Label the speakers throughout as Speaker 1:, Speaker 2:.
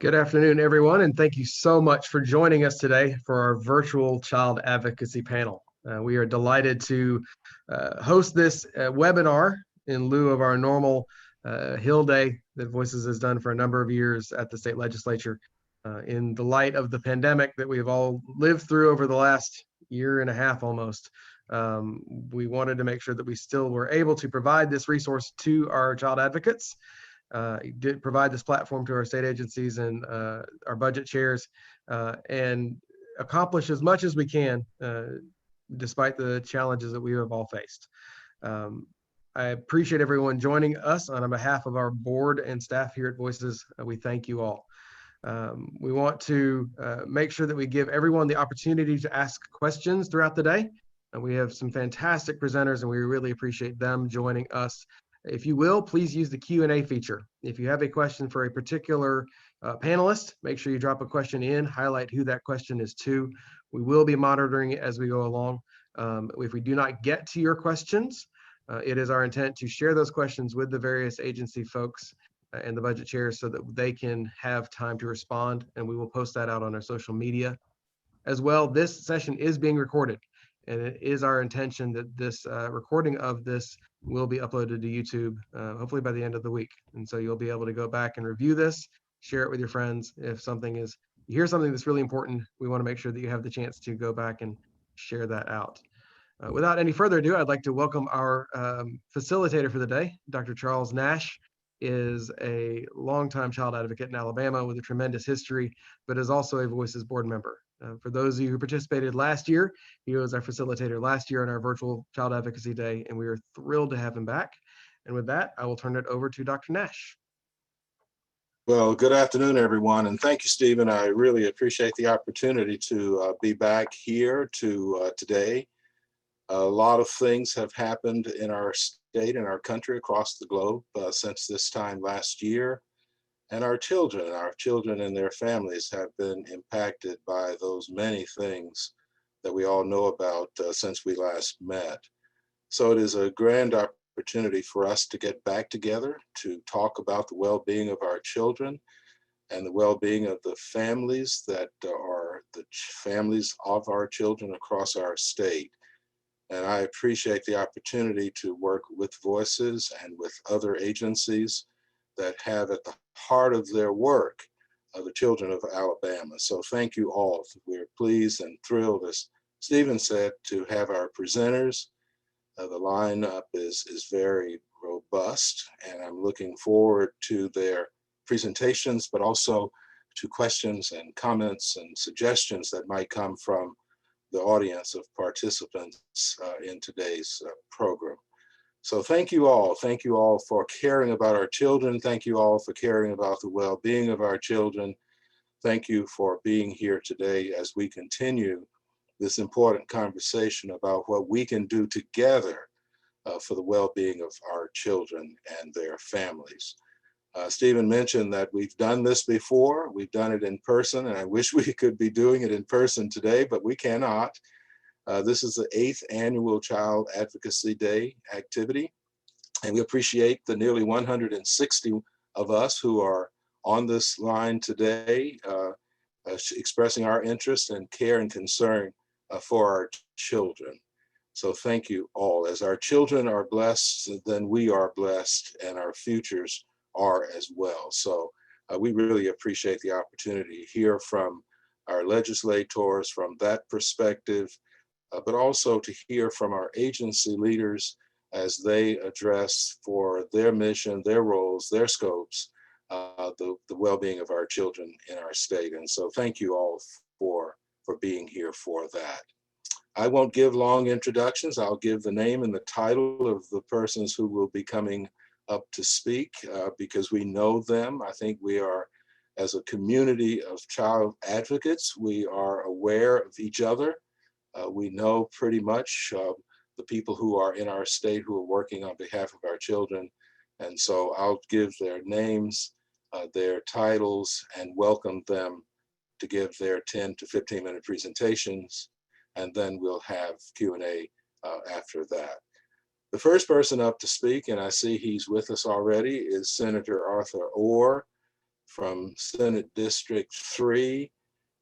Speaker 1: Good afternoon, everyone, and thank you so much for joining us today for our virtual child advocacy panel. We are delighted to host this webinar in lieu of our normal Hill Day that Voices has done for a number of years at the state legislature. In the light of the pandemic that we've all lived through over the last year and a half almost, we wanted to make sure that we still were able to provide this resource to our child advocates. Did provide this platform to our state agencies and our budget chairs and accomplish as much as we can despite the challenges that we have all faced. I appreciate everyone joining us on behalf of our board and staff here at Voices. We thank you all. We want to make sure that we give everyone the opportunity to ask questions throughout the day. We have some fantastic presenters and we really appreciate them joining us. If you will, please use the Q&A feature. If you have a question for a particular panelist, make sure you drop a question in, highlight who that question is to. We will be monitoring it as we go along. If we do not get to your questions, it is our intent to share those questions with the various agency folks and the budget chairs so that they can have time to respond, and we will post that out on our social media. As well, this session is being recorded, and it is our intention that this recording of this will be uploaded to YouTube, hopefully by the end of the week. And so you'll be able to go back and review this, share it with your friends. If you hear something that's really important, we want to make sure that you have the chance to go back and share that out. Without any further ado, I'd like to welcome our facilitator for the day. Dr. Charles Nash is a longtime child advocate in Alabama with a tremendous history, but is also a Voices board member. For those of you who participated last year, he was our facilitator last year on our virtual Child Advocacy Day, and we are thrilled to have him back. And with that, I will turn it over to Dr. Nash.
Speaker 2: Well, good afternoon, everyone, and thank you, Stephen. I really appreciate the opportunity to be back here today. A lot of things have happened in our state and our country across the globe since this time last year. And our children and their families have been impacted by those many things that we all know about since we last met. So it is a grand opportunity for us to get back together to talk about the well-being of our children and the well-being of the families that are the families of our children across our state. And I appreciate the opportunity to work with Voices and with other agencies that have at the heart of their work the children of Alabama. So thank you all. We're pleased and thrilled, as Stephen said, to have our presenters. The lineup is very robust, and I'm looking forward to their presentations, but also to questions and comments and suggestions that might come from the audience of participants in today's program. So thank you all. Thank you all for caring about our children. Thank you all for caring about the well-being of our children. Thank you for being here today as we continue this important conversation about what we can do together for the well-being of our children and their families. Stephen mentioned that we've done this before. We've done it in person, and I wish we could be doing it in person today, but we cannot. This is the 8th annual Child Advocacy Day activity, and we appreciate the nearly 160 of us who are on this line today, expressing our interest and care and concern for our children. So thank you all. As our children are blessed, then we are blessed, and our futures are as well. So we really appreciate the opportunity to hear from our legislators from that perspective, but also to hear from our agency leaders as they address for their mission, their roles, their scopes, the well-being of our children in our state. And so thank you all for being here for that. I won't give long introductions. I'll give the name and the title of the persons who will be coming up to speak because we know them. I think we are, as a community of child advocates, we are aware of each other. We know pretty much the people who are in our state who are working on behalf of our children. And so I'll give their names, their titles, and welcome them to give their 10 to 15-minute presentations. And then we'll have Q&A after that. The first person up to speak, and I see he's with us already, is Senator Arthur Orr. from Senate District 3.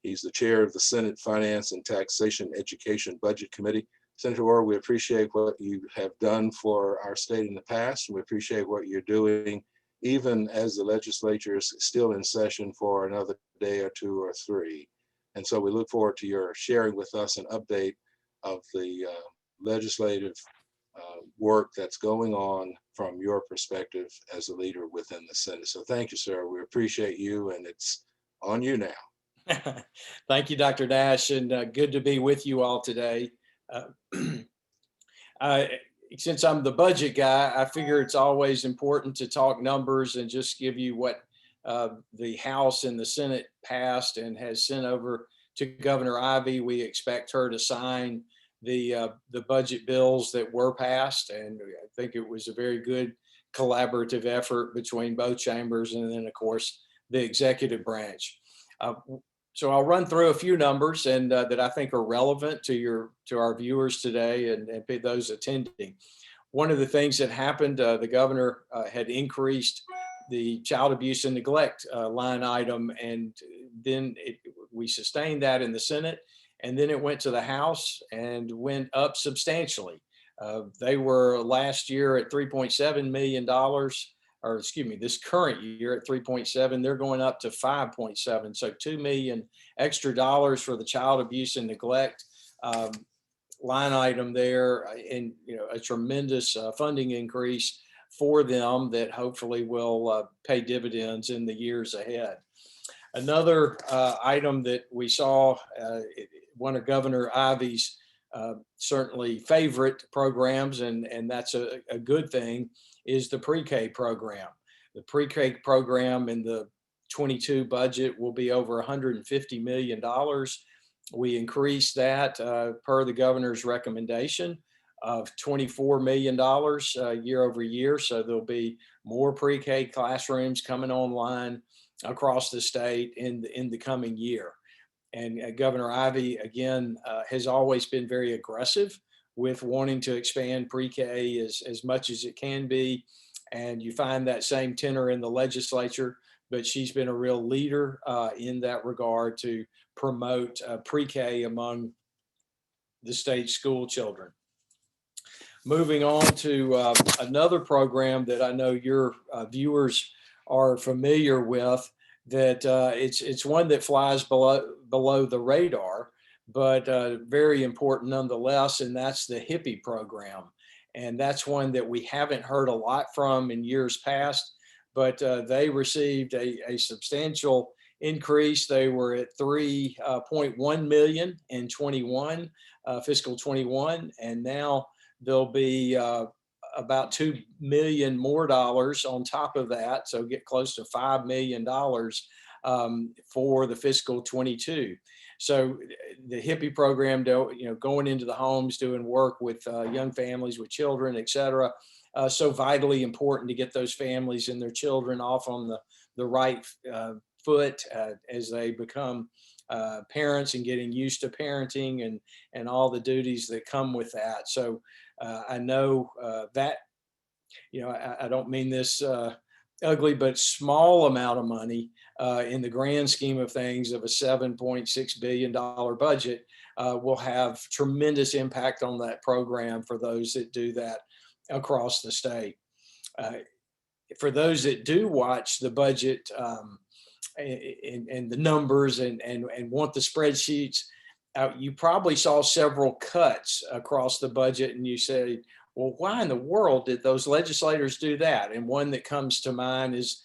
Speaker 2: He's the chair of the Senate Finance and Taxation Education Budget Committee. Senator Woerner, we appreciate what you have done for our state in the past, and we appreciate what you're doing, even as the legislature is still in session for another day or two or three. And so we look forward to your sharing with us an update of the legislative work that's going on from your perspective as a leader within the Senate. So thank you, sir. We appreciate you, and it's on you now.
Speaker 3: Thank you, Dr. Nash, and good to be with you all today. Since I'm the budget guy, I figure it's always important to talk numbers and just give you what the House and the Senate passed and has sent over to Governor Ivey. We expect her to sign the budget bills that were passed, and I think it was a very good collaborative effort between both chambers and then, of course, the executive branch. So I'll run through a few numbers and that I think are relevant to our viewers today and those attending. One of the things that happened, the governor had increased the child abuse and neglect line item, and then we sustained that in the Senate, and then it went to the House and went up substantially. They were last year at $3.7 million. Or excuse me, this current year at 3.7, they're going up to 5.7. So $2 million extra dollars for the child abuse and neglect line item there, and a tremendous funding increase for them that hopefully will pay dividends in the years ahead. Another item that we saw, one of Governor Ivey's certainly favorite programs, and that's a good thing, is the pre-K program. The pre-K program in the 22 budget will be over $150 million. We increased that per the governor's recommendation of $24 million year over year. So there'll be more pre-K classrooms coming online across the state in the coming year. And Governor Ivey, again, has always been very aggressive with wanting to expand pre-K as much as it can be. And you find that same tenor in the legislature, but she's been a real leader in that regard to promote pre-K among the state school children. Moving on to another program that I know your viewers are familiar with, that it's one that flies below the radar, but very important nonetheless, and that's the HIPPY program. And that's one that we haven't heard a lot from in years past, but they received a substantial increase. They were at 3.1 million in fiscal 21, and now there'll be about $2 million more on top of that, so get close to $5 million for the fiscal 22. So the HIPPY program, going into the homes, doing work with young families with children, et cetera, so vitally important to get those families and their children off on the right foot as they become parents and getting used to parenting and all the duties that come with that. So I know that, I don't mean this ugly, but small amount of money in the grand scheme of things of a $7.6 billion budget will have tremendous impact on that program for those that do that across the state. For those that do watch the budget and the numbers and want the spreadsheets, you probably saw several cuts across the budget, and you say, well, why in the world did those legislators do that? And one that comes to mind is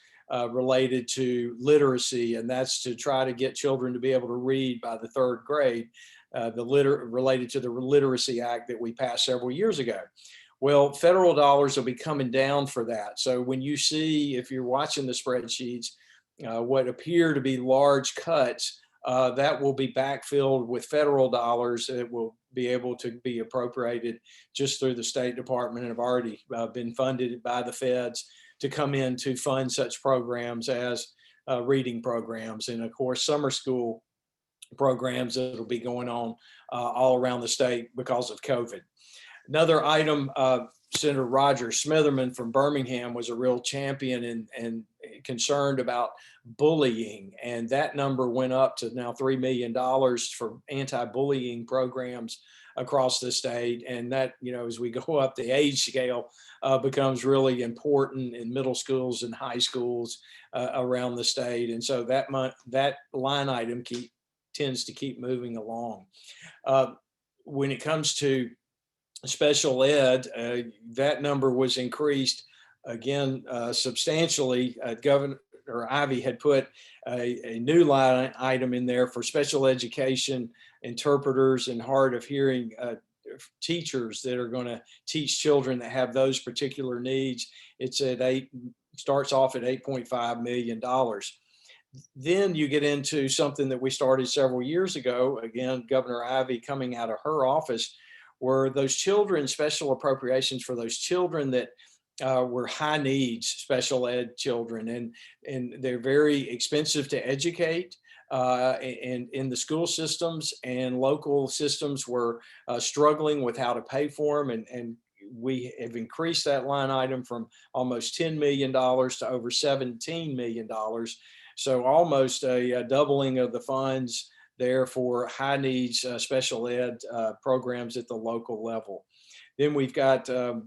Speaker 3: related to literacy, and that's to try to get children to be able to read by the 3rd grade, related to the Literacy Act that we passed several years ago. Well, federal dollars will be coming down for that. So when you see, if you're watching the spreadsheets, what appear to be large cuts, that will be backfilled with federal dollars that will be able to be appropriated just through the State Department and have already been funded by the feds to come in to fund such programs as reading programs and, of course, summer school programs that will be going on all around the state because of COVID. Another item, Senator Roger Smitherman from Birmingham was a real champion and concerned about bullying, and that number went up to now $3 million for anti-bullying programs across the state. And that, as we go up the age scale, becomes really important in middle schools and high schools around the state. And so that line item tends to keep moving along. When it comes to special ed, that number was increased again substantially. Governor Ivey had put a new line item in there for special education interpreters and hard of hearing teachers that are going to teach children that have those particular needs. It's starts off at $8.5 million. Then you get into something that we started several years ago. Again, Governor Ivey coming out of her office, were those children, special appropriations for those children that were high needs special ed children, and they're very expensive to educate. And in the school systems, and local systems were struggling with how to pay for them. And we have increased that line item from almost $10 million to over $17 million. So almost a doubling of the funds there for high needs special ed programs at the local level. Then we've got a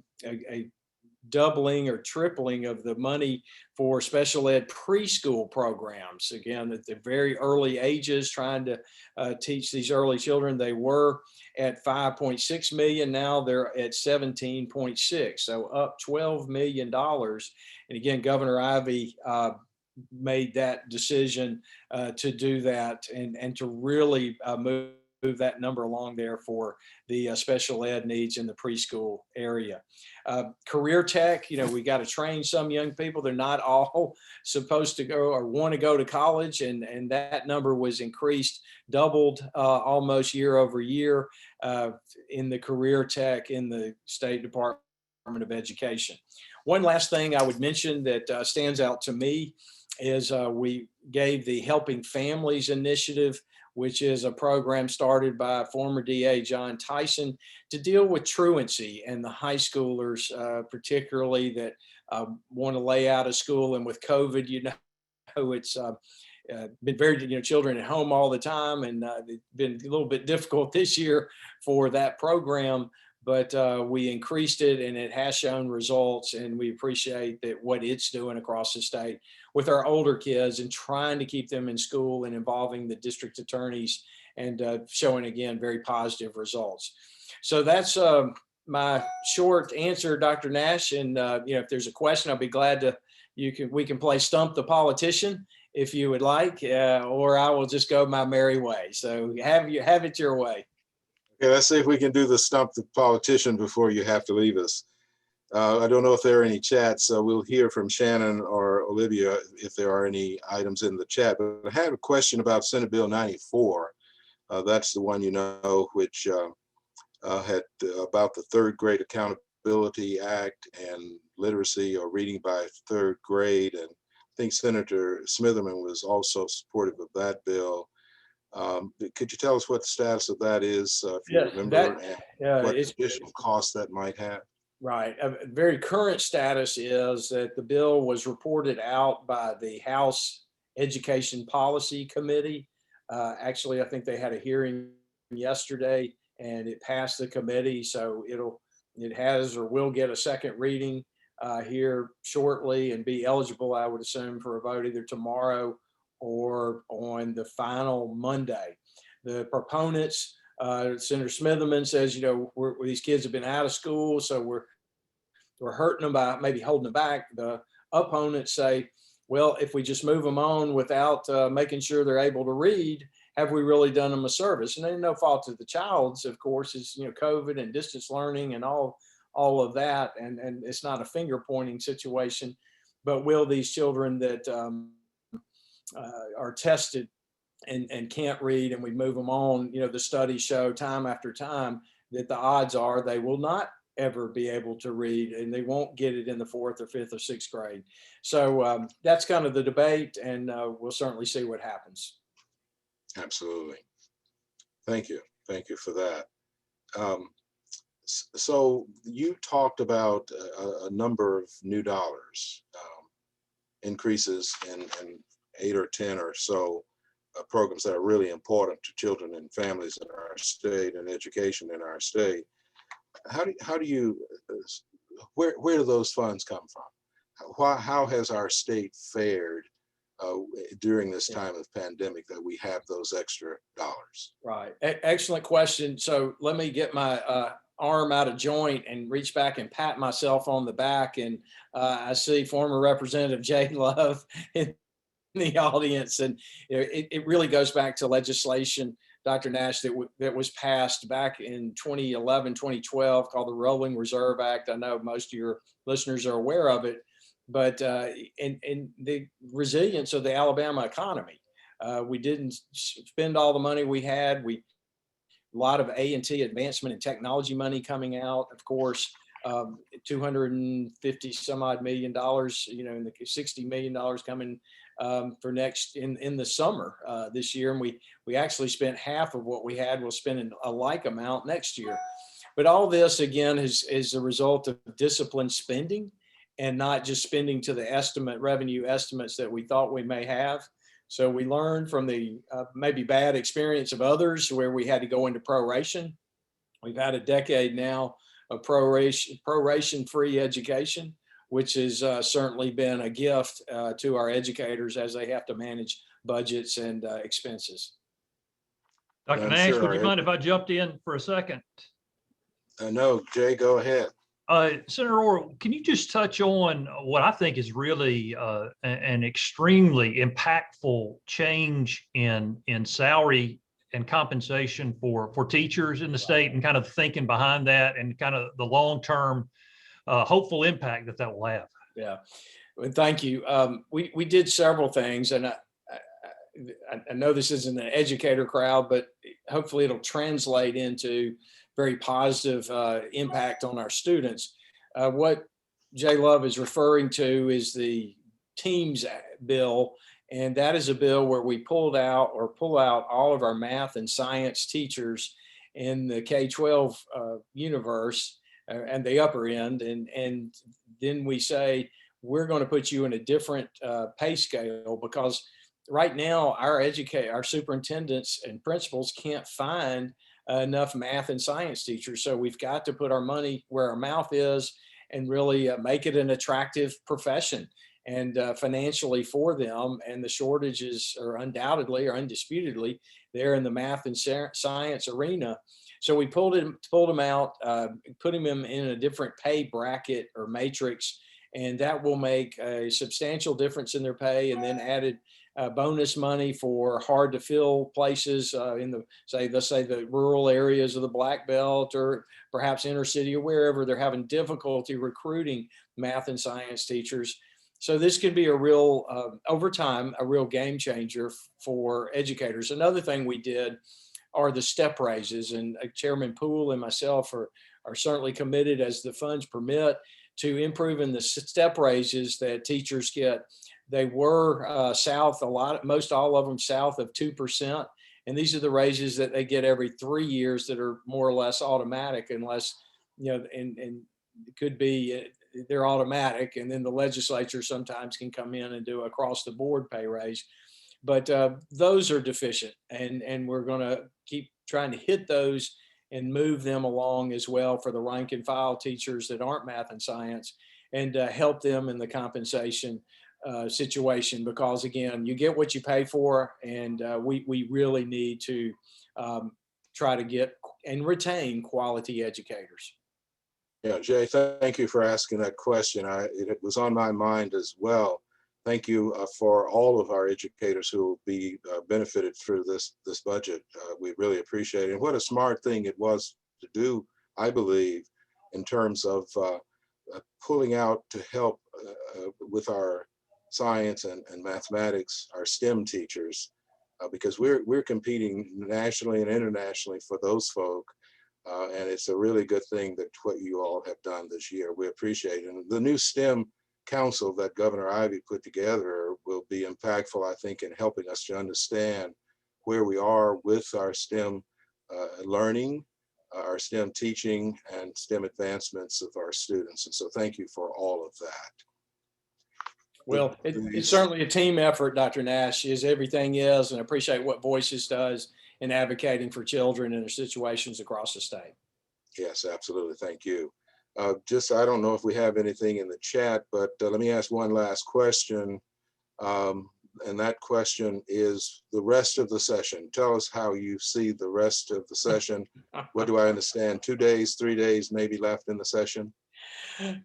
Speaker 3: doubling or tripling of the money for special ed preschool programs. Again, at the very early ages, trying to teach these early children. They were at 5.6 million. Now they're at 17.6. So up $12 million. And again, Governor Ivey made that decision to do that and to really move that number along there for the special ed needs in the preschool area. Career tech, we got to train some young people. They're not all supposed to go or want to go to college, and that number was increased, doubled almost year over year in the career tech in the State Department of Education. One last thing I would mention that stands out to me is we gave the Helping Families Initiative, which is a program started by former DA John Tyson to deal with truancy and the high schoolers, particularly that want to lay out of school. And with COVID, it's been very, children at home all the time, and it's been a little bit difficult this year for that program. But we increased it, and it has shown results, and we appreciate that what it's doing across the state with our older kids and trying to keep them in school and involving the district attorneys and showing, again, very positive results. So that's my short answer, Dr. Nash. And if there's a question, I'll be glad to, we can play Stump the Politician if you would like, or I will just go my merry way. So have it your way.
Speaker 2: Okay, let's see if we can do the Stump the Politician before you have to leave us. I don't know if there are any chats, so we'll hear from Shannon or Olivia if there are any items in the chat. But I had a question about Senate Bill 94. That's the one, which had about the third grade accountability act and literacy or reading by third grade. And I think Senator Smitherman was also supportive of that bill. Could you tell us what the status of that is, if you remember, and what additional costs that might have?
Speaker 3: Right. A very current status is that the bill was reported out by the House Education Policy Committee. Actually, I think they had a hearing yesterday, and it passed the committee. So it has or will get a second reading here shortly and be eligible, I would assume, for a vote either tomorrow or on the final Monday. The proponents, Senator Smitherman says, these kids have been out of school, so we're hurting them by maybe holding them back. The opponents say, well, if we just move them on without making sure they're able to read, have we really done them a service? And there's no fault to the child's, of course, is COVID and distance learning and all of that, and it's not a finger pointing situation. But will these children that are tested and can't read, and we move them on, the studies show time after time that the odds are they will not ever be able to read, and they won't get it in the 4th or 5th or 6th grade. So that's kind of the debate, and we'll certainly see what happens.
Speaker 2: Absolutely. Thank you. Thank you for that. So you talked about a number of new dollars increases in 8 or 10 or so programs that are really important to children and families in our state and education in our state. How do you, where do those funds come from? How has our state fared during this time of pandemic that we have those extra dollars?
Speaker 3: Right. Excellent question. So let me get my arm out of joint and reach back and pat myself on the back. And I see former Representative Jay Love in the audience. And it really goes back to legislation, Dr. Nash, that was passed back in 2011, 2012, called the Rolling Reserve Act. I know most of your listeners are aware of it, but in the resilience of the Alabama economy. We didn't spend all the money we had. A lot of A&T, advancement in technology money coming out, of course, $250 some odd million, and the $60 million coming for next in the summer this year. And we actually spent half of what we had. We'll spend a like amount next year. But all this, again, is a result of disciplined spending and not just spending to the revenue estimates that we thought we may have. So we learned from the maybe bad experience of others where we had to go into proration. We've had a decade now of proration-free education, which has certainly been a gift to our educators as they have to manage budgets and expenses.
Speaker 4: Dr. Nash, would you mind if I jumped in for a second?
Speaker 2: No, Jay, go ahead.
Speaker 4: Senator Orr, can you just touch on what I think is really an extremely impactful change in salary and compensation for teachers in the state, and kind of thinking behind that and kind of the long-term hopeful impact that will have?
Speaker 3: Yeah, well, thank you. We did several things, and I know this isn't an educator crowd, but hopefully it'll translate into very positive impact on our students. What Jay Love is referring to is the TEAMS bill, and that is a bill where we pull out all of our math and science teachers in the K-12 universe and the upper end, and then we say we're going to put you in a different pay scale, because right now our superintendents and principals can't find enough math and science teachers. So we've got to put our money where our mouth is and really make it an attractive profession and financially for them. And the shortages are undoubtedly or undisputedly there in the math and science arena. So we pulled them out, putting them in a different pay bracket or matrix, and that will make a substantial difference in their pay, and then added bonus money for hard to fill places in let's say the rural areas of the Black Belt, or perhaps inner city, or wherever they're having difficulty recruiting math and science teachers. So this could be over time, a real game changer for educators. Another thing we did are the step raises, and Chairman Poole and myself are certainly committed, as the funds permit, to improving the step raises that teachers get. They were most all of them south of 2%. And these are the raises that they get every 3 years that are more or less automatic, unless, and it could be they're automatic. And then the legislature sometimes can come in and do across the board pay raise. But those are deficient, and we're going to keep trying to hit those and move them along as well for the rank and file teachers that aren't math and science, and help them in the compensation situation, because again, you get what you pay for, and we really need to try to get and retain quality educators.
Speaker 2: Yeah, Jay, thank you for asking that question. It was on my mind as well. Thank you for all of our educators who will be benefited through this budget. We really appreciate it. And what a smart thing it was to do, I believe, in terms of pulling out to help with our science and mathematics, our STEM teachers, because we're competing nationally and internationally for those folk. And it's a really good thing that what you all have done this year. We appreciate it. And the new STEM Council that Governor Ivey put together will be impactful, I think, in helping us to understand where we are with our STEM learning, our STEM teaching, and STEM advancements of our students. And so thank you for all of that.
Speaker 3: Well, it's certainly a team effort, Dr. Nash, as everything is, and I appreciate what Voices does in advocating for children in their situations across the state.
Speaker 2: Yes, absolutely. Thank you. I don't know if we have anything in the chat, but let me ask one last question. And that question is the rest of the session. Tell us how you see the rest of the session. What do I understand? 2 days, 3 days, maybe left in the session?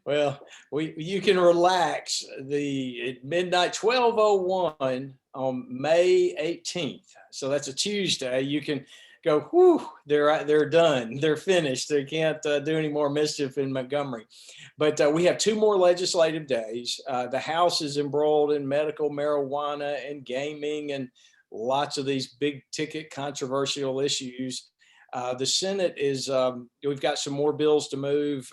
Speaker 3: Well, you can relax at midnight 12:01 on May 18th. So that's a Tuesday. You can go, whew, they're done. They're finished. They can't do any more mischief in Montgomery. But we have 2 more legislative days. The House is embroiled in medical marijuana and gaming and lots of these big ticket controversial issues. The Senate is, we've got some more bills to move,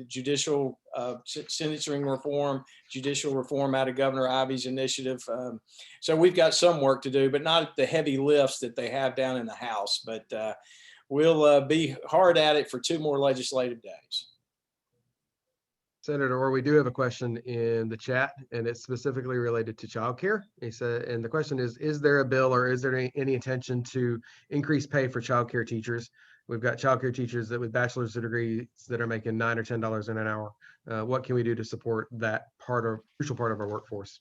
Speaker 3: judicial sentencing reform, judicial reform out of Governor Ivey's initiative. So we've got some work to do, but not the heavy lifts that they have down in the House. But we'll be hard at it for 2 more legislative days.
Speaker 1: Senator Orr, we do have a question in the chat, and it's specifically related to childcare. He said, and the question is there a bill or is there any intention to increase pay for childcare teachers? We've got childcare teachers that with bachelor's degrees that are making $9 or $10 an hour. What can we do to support that crucial part of our workforce?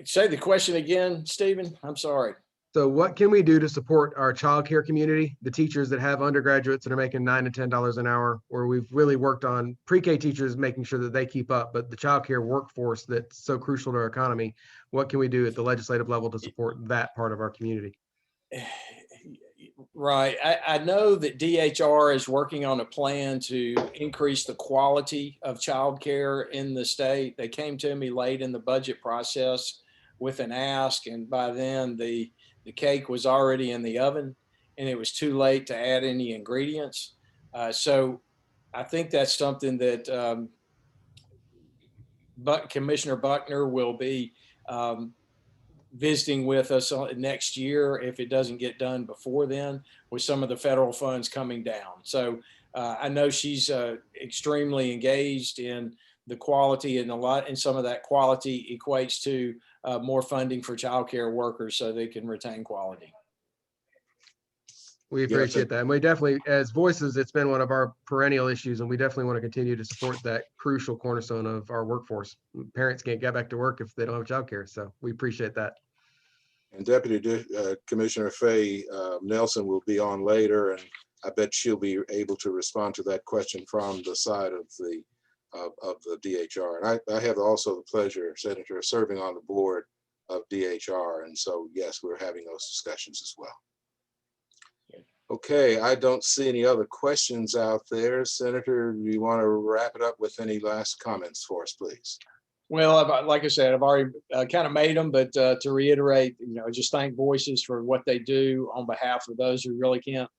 Speaker 3: Say the question again, Stephen. I'm sorry.
Speaker 1: So what can we do to support our childcare community, the teachers that have undergraduates that are making $9 to $10 an hour, where we've really worked on pre-K teachers, making sure that they keep up, but the childcare workforce that's so crucial to our economy, what can we do at the legislative level to support that part of our community?
Speaker 3: Right. I know that DHR is working on a plan to increase the quality of childcare in the state. They came to me late in the budget process with an ask, and by then the cake was already in the oven and it was too late to add any ingredients. So I think that's something that Commissioner Buckner will be visiting with us next year if it doesn't get done before then, with some of the federal funds coming down. So I know she's extremely engaged in the quality, and some of that quality equates to more funding for childcare workers so they can retain quality.
Speaker 1: We appreciate that. And we definitely, as Voices, it's been one of our perennial issues, and we definitely want to continue to support that crucial cornerstone of our workforce. Parents can't get back to work if they don't have childcare, so we appreciate that.
Speaker 2: And Deputy Commissioner Faye Nelson will be on later, and I bet she'll be able to respond to that question from the side of the DHR. And I have also the pleasure, Senator, of serving on the board of DHR. And so, yes, we're having those discussions as well. Okay, I don't see any other questions out there. Senator, do you want to wrap it up with any last comments for us, please?
Speaker 3: Well, like I said, I've already kind of made them, but to reiterate, just thank Voices for what they do on behalf of those who really can't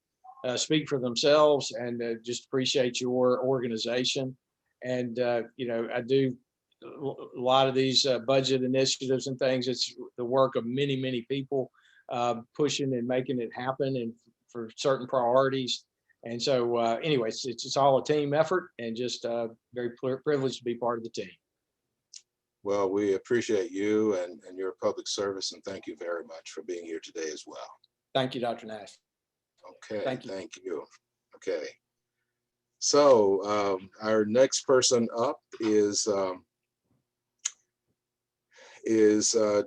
Speaker 3: speak for themselves, and just appreciate your organization. And, I do a lot of these budget initiatives and things. It's the work of many, many people pushing and making it happen, and for certain priorities. And so anyways, it's all a team effort, and just very privileged to be part of the team.
Speaker 2: Well, we appreciate you and your public service, and thank you very much for being here today as well.
Speaker 3: Thank you, Dr. Nash.
Speaker 2: Okay,
Speaker 3: thank you.
Speaker 2: Okay. So our next person up is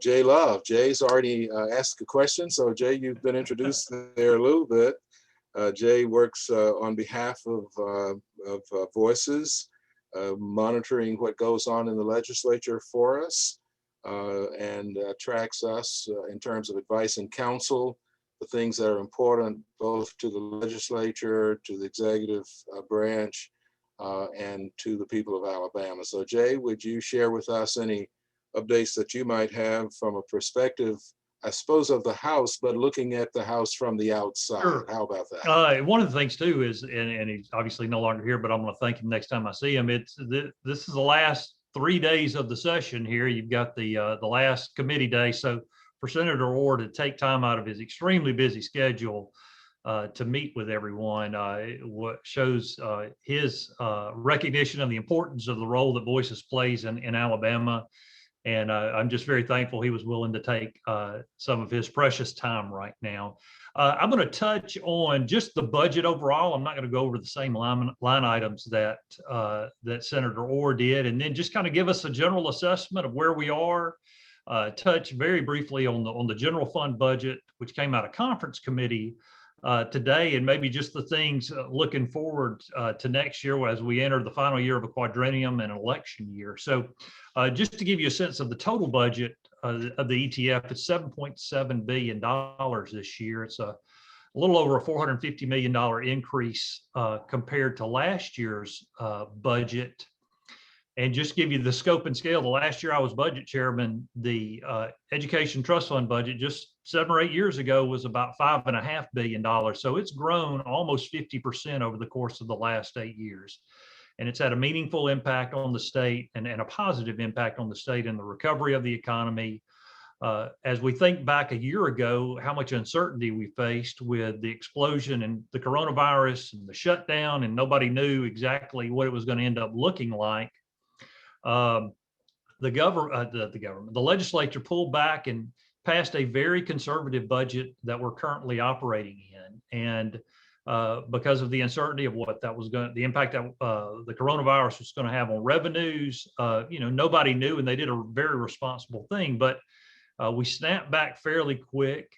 Speaker 2: Jay Love. Jay's already asked a question. So Jay, you've been introduced there a little bit. Jay works on behalf of Voices, monitoring what goes on in the legislature for us, and tracks us in terms of advice and counsel, the things that are important both to the legislature, to the executive branch, and to the people of Alabama. So Jay, would you share with us any updates that you might have from a perspective, I suppose, of the House, but looking at the House from the outside?
Speaker 4: Sure.
Speaker 2: How about that?
Speaker 4: One of the things too is, and he's obviously no longer here, but I'm going to thank him next time I see him. This is the last 3 days of the session here. You've got the last committee day. So for Senator Orr to take time out of his extremely busy schedule to meet with everyone. What shows his recognition of the importance of the role that Voices plays in Alabama. And I'm just very thankful he was willing to take some of his precious time right now. I'm going to touch on just the budget overall. I'm not going to go over the same line items that Senator Orr did, and then just kind of give us a general assessment of where we are. Touch very briefly on the general fund budget, which came out of conference committee today, and maybe just the things looking forward to next year as we enter the final year of a quadrennium and an election year. So just to give you a sense of the total budget of the ETF, it's $7.7 billion this year. It's a little over a $450 million increase compared to last year's budget. And just give you the scope and scale, the last year I was budget chairman, the education trust fund budget just 7 or 8 years ago was about $5.5 billion. So it's grown almost 50% over the course of the last 8 years. And it's had a meaningful impact on the state and a positive impact on the state in the recovery of the economy. As we think back a year ago, how much uncertainty we faced with the explosion and the coronavirus and the shutdown, and nobody knew exactly what it was going to end up looking like. The legislature pulled back and passed a very conservative budget that we're currently operating in. And because of the uncertainty of what that was going, the impact that the coronavirus was going to have on revenues, nobody knew, and they did a very responsible thing. But we snapped back fairly quick.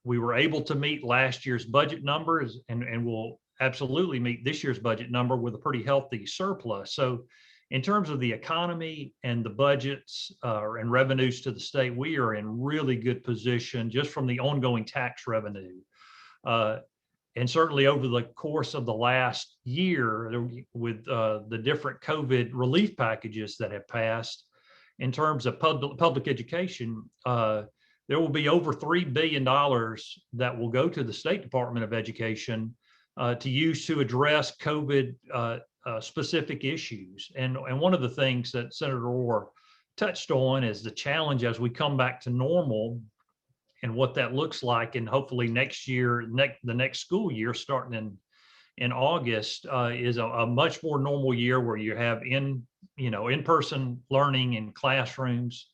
Speaker 4: We were able to meet last year's budget numbers, and we'll absolutely meet this year's budget number with a pretty healthy surplus. So in terms of the economy and the budgets and revenues to the state, we are in really good position just from the ongoing tax revenue. And certainly over the course of the last year with the different COVID relief packages that have passed, in terms of public education, there will be over $3 billion that will go to the State Department of Education to use to address COVID specific issues. And one of the things that Senator Orr touched on is the challenge as we come back to normal and what that looks like. And hopefully next year, the next school year starting in August is a much more normal year where you have in-person learning in classrooms.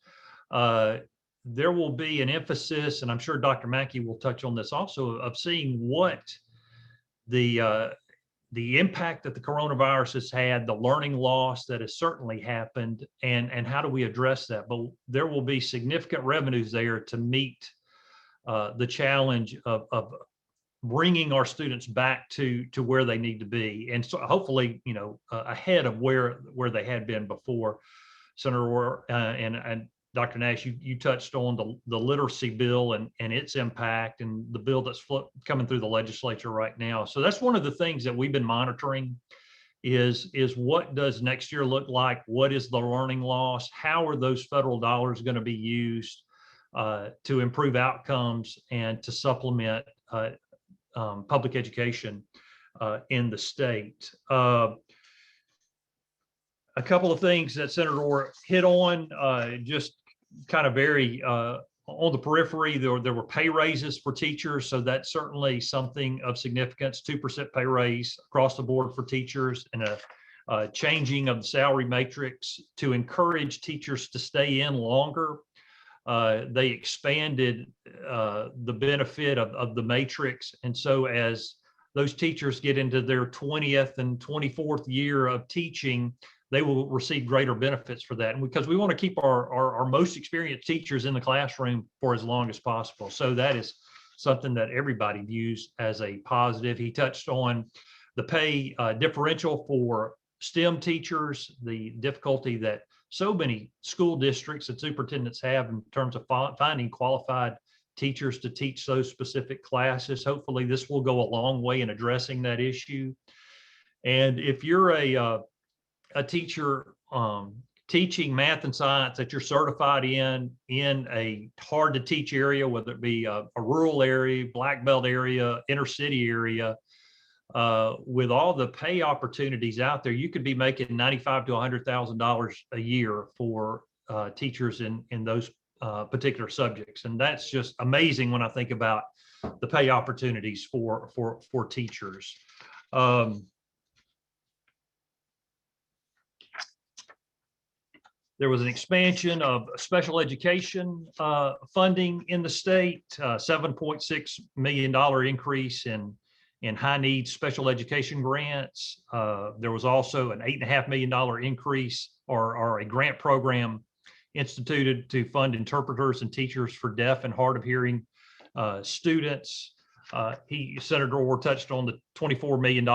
Speaker 4: There will be an emphasis, and I'm sure Dr. Mackey will touch on this also, of seeing what the impact that the coronavirus has had, the learning loss that has certainly happened, and how do we address that? But there will be significant revenues there to meet the challenge of bringing our students back to where they need to be, and so hopefully, ahead of where they had been before. Senator Orr and Dr. Nash, you touched on the literacy bill and its impact, and the bill that's coming through the legislature right now. So that's one of the things that we've been monitoring is what does next year look like? What is the learning loss? How are those federal dollars going to be used to improve outcomes and to supplement public education in the state? A couple of things that Senator Orr hit on, just kind of very on the periphery. There were pay raises for teachers, so that's certainly something of significance. 2% pay raise across the board for teachers, and a changing of the salary matrix to encourage teachers to stay in longer. They expanded the benefit of the matrix, and so as those teachers get into their 20th and 24th year of teaching, they will receive greater benefits for that. And because we want to keep our most experienced teachers in the classroom for as long as possible. So that is something that everybody views as a positive. He touched on the pay differential for STEM teachers, the difficulty that so many school districts and superintendents have in terms of finding qualified teachers to teach those specific classes. Hopefully this will go a long way in addressing that issue. And if you're a teacher teaching math and science that you're certified in a hard to teach area, whether it be a rural area, black belt area, inner city area, with all the pay opportunities out there, you could be making $95,000 to $100,000 a year for teachers in those particular subjects. And that's just amazing when I think about the pay opportunities for teachers. There was an expansion of special education funding in the state, $7.6 million increase in high needs special education grants. There was also an $8.5 million increase or a grant program instituted to fund interpreters and teachers for deaf and hard of hearing students. Senator Orr touched on the $24 million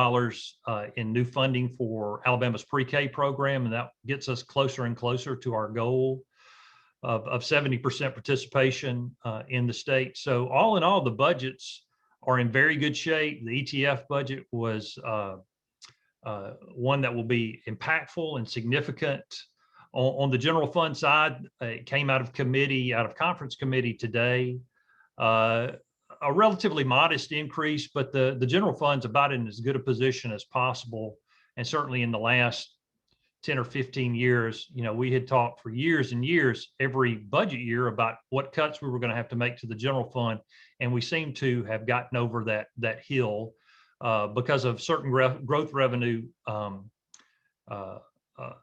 Speaker 4: in new funding for Alabama's pre-K program, and that gets us closer and closer to our goal of 70% participation in the state. So all in all, the budgets are in very good shape. The ETF budget was one that will be impactful and significant. On the general fund side, it came out of conference committee today. A relatively modest increase, but the general fund's about in as good a position as possible. And certainly in the last 10 or 15 years, we had talked for years and years, every budget year, about what cuts we were going to have to make to the general fund. And we seem to have gotten over that hill because of certain growth revenue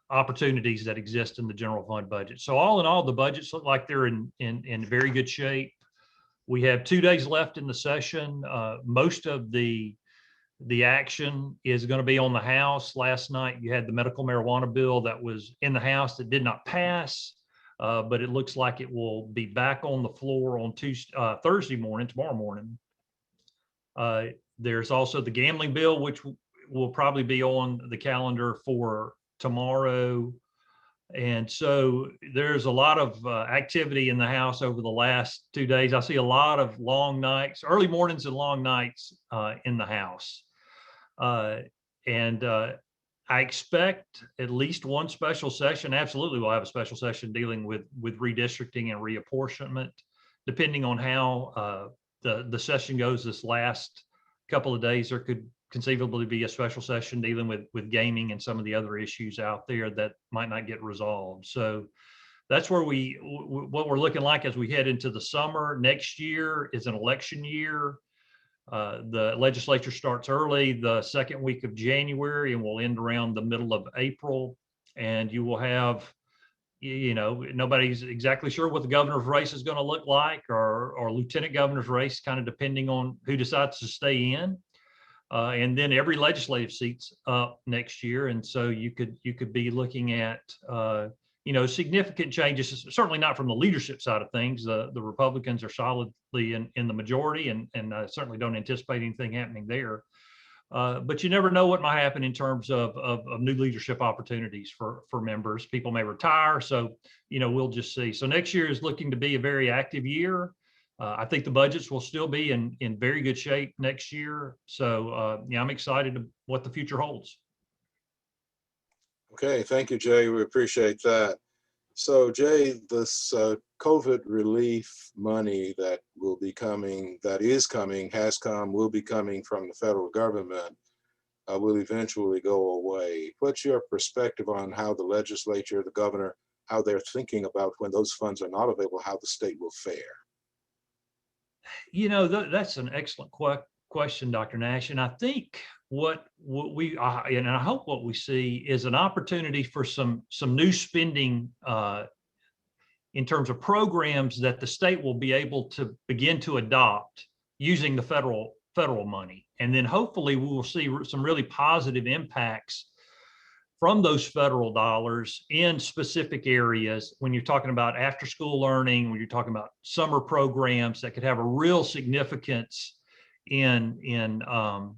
Speaker 4: opportunities that exist in the general fund budget. So all in all, the budgets look like they're in very good shape. We have 2 days left in the session. Most of the action is going to be on the House. Last night, you had the medical marijuana bill that was in the House that did not pass, but it looks like it will be back on the floor on Thursday morning, tomorrow morning. There's also the gambling bill, which will probably be on the calendar for tomorrow. And so there's a lot of activity in the House over the last 2 days. I see a lot of long nights, early mornings and long nights in the House. And I expect at least one special session. Absolutely, we'll have a special session dealing with redistricting and reapportionment, depending on how the session goes this last couple of days. There could conceivably be a special session dealing with gaming and some of the other issues out there that might not get resolved. So that's where what we're looking like as we head into the summer. Next year is an election year. The legislature starts early, the second week of January, and will end around the middle of April. And you will have, nobody's exactly sure what the governor's race is going to look like, or lieutenant governor's race, kind of depending on who decides to stay in. And then every legislative seat's up next year, and so you could be looking at significant changes. Certainly not from the leadership side of things. The Republicans are solidly in the majority, and certainly don't anticipate anything happening there. But you never know what might happen in terms of new leadership opportunities for members. People may retire, so we'll just see. So next year is looking to be a very active year. I think the budgets will still be in very good shape next year. So I'm excited to what the future holds.
Speaker 2: Okay, thank you, Jay. We appreciate that. So Jay, this COVID relief money that has come, will be coming from the federal government, will eventually go away. What's your perspective on how the legislature, the governor, how they're thinking about when those funds are not available, how the state will fare?
Speaker 4: That's an excellent question, Dr. Nash. And I think what we and I hope what we see is an opportunity for some new spending in terms of programs that the state will be able to begin to adopt using the federal money. And then hopefully we will see some really positive impacts from those federal dollars in specific areas. When you're talking about after school learning, when you're talking about summer programs that could have a real significance in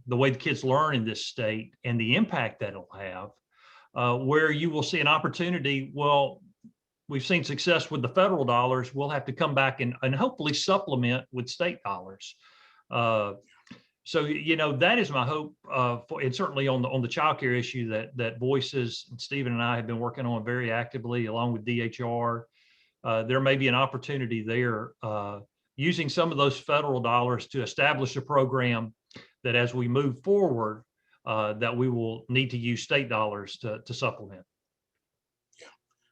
Speaker 4: the way the kids learn in this state and the impact that it'll have, where you will see an opportunity. Well, we've seen success with the federal dollars. We'll have to come back and hopefully supplement with state dollars. So, that is my hope, and certainly on the child care issue that Voices, Stephen and I have been working on very actively, along with DHR. There may be an opportunity there using some of those federal dollars to establish a program that, as we move forward, that we will need to use state dollars to supplement.
Speaker 2: Yeah,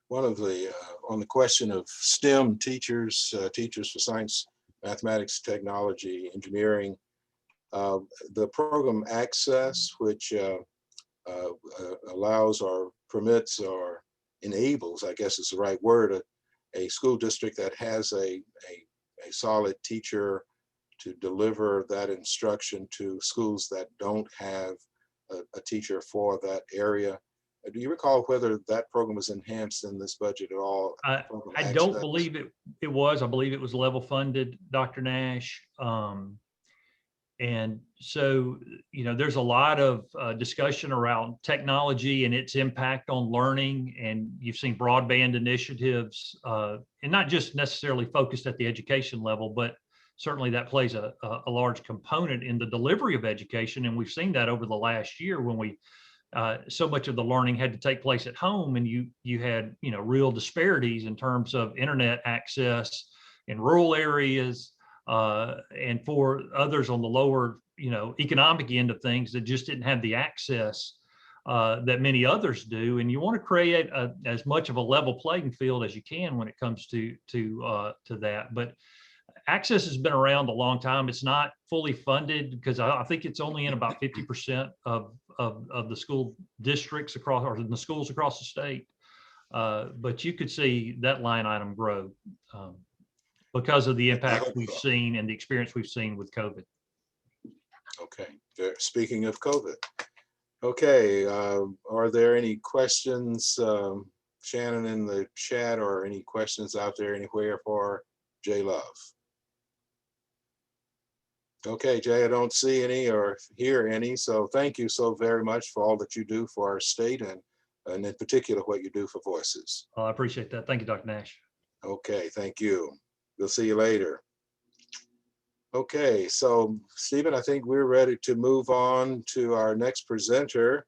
Speaker 2: on the question of STEM teachers, teachers for science, mathematics, technology, engineering. The program Access, which allows or permits or enables, I guess is the right word, a school district that has a solid teacher to deliver that instruction to schools that don't have a teacher for that area. Do you recall whether that program was enhanced in this budget at all?
Speaker 4: I don't believe it was. I believe it was level funded, Dr. Nash. And so, there's a lot of discussion around technology and its impact on learning. And you've seen broadband initiatives, and not just necessarily focused at the education level, but certainly that plays a large component in the delivery of education. And we've seen that over the last year when so much of the learning had to take place at home, and you had real disparities in terms of internet access in rural areas, and for others on the lower economic end of things that just didn't have the access that many others do. And you want to create as much of a level playing field as you can when it comes to that. But Access has been around a long time. It's not fully funded because I think it's only in about 50% of the school districts across, or the schools across the state. But you could see that line item grow because of the impact we've seen and the experience we've seen with COVID.
Speaker 2: Okay, speaking of COVID. Okay, are there any questions, Shannon, in the chat, or any questions out there anywhere for Jay Love? Okay, Jay, I don't see any or hear any. So thank you so very much for all that you do for our state, and in particular, what you do for Voices.
Speaker 4: I appreciate that. Thank you, Dr. Nash.
Speaker 2: Okay, thank you. We'll see you later. Okay, so Stephen, I think we're ready to move on to our next presenter.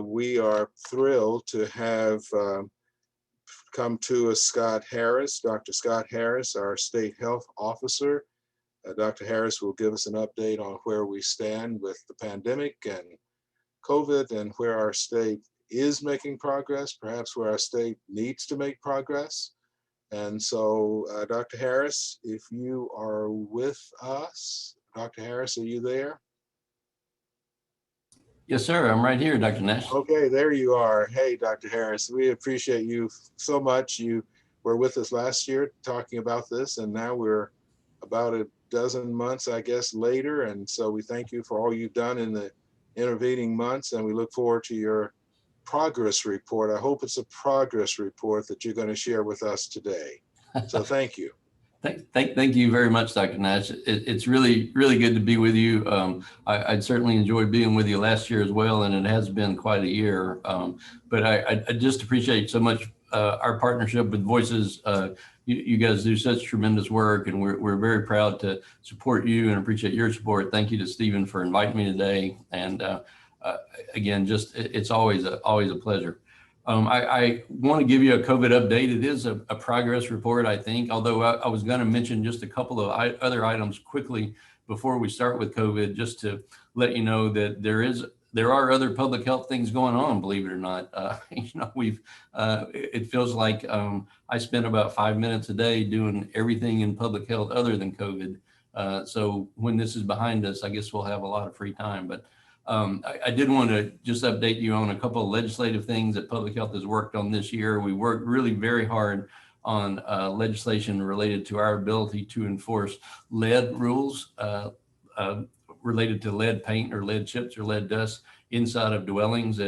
Speaker 2: We are thrilled to have come to us Scott Harris, Dr. Scott Harris, our state health officer. Dr. Harris will give us an update on where we stand with the pandemic and COVID, and where our state is making progress, perhaps where our state needs to make progress. And so, Dr. Harris, if you are with us, Dr. Harris, are you there?
Speaker 5: Yes, sir. I'm right here, Dr. Nash.
Speaker 2: Okay, there you are. Hey, Dr. Harris, we appreciate you so much. You were with us last year talking about this, and now we're about a dozen months, I guess, later. And so we thank you for all you've done in the intervening months, and we look forward to your progress report. I hope it's a progress report that you're going to share with us today. So thank you.
Speaker 5: Thank you very much, Dr. Nash. It's really good to be with you. I'd certainly enjoyed being with you last year as well, and it has been quite a year. But I just appreciate so much our partnership with Voices. You guys do such tremendous work, and we're very proud to support you and appreciate your support. Thank you to Stephen for inviting me today. And again, just it's always a pleasure. I want to give you a COVID update. It is a progress report, I think, although I was going to mention just a couple of other items quickly before we start with COVID, just to let you know that there are other public health things going on, believe it or not. It feels like I spend about 5 minutes a day doing everything in public health other than COVID. So when this is behind us, I guess we'll have a lot of free time. But I did want to just update you on a couple of legislative things that public health has worked on this year. We worked really very hard on legislation related to our ability to enforce lead rules related to lead paint or lead chips or lead dust inside of dwellings.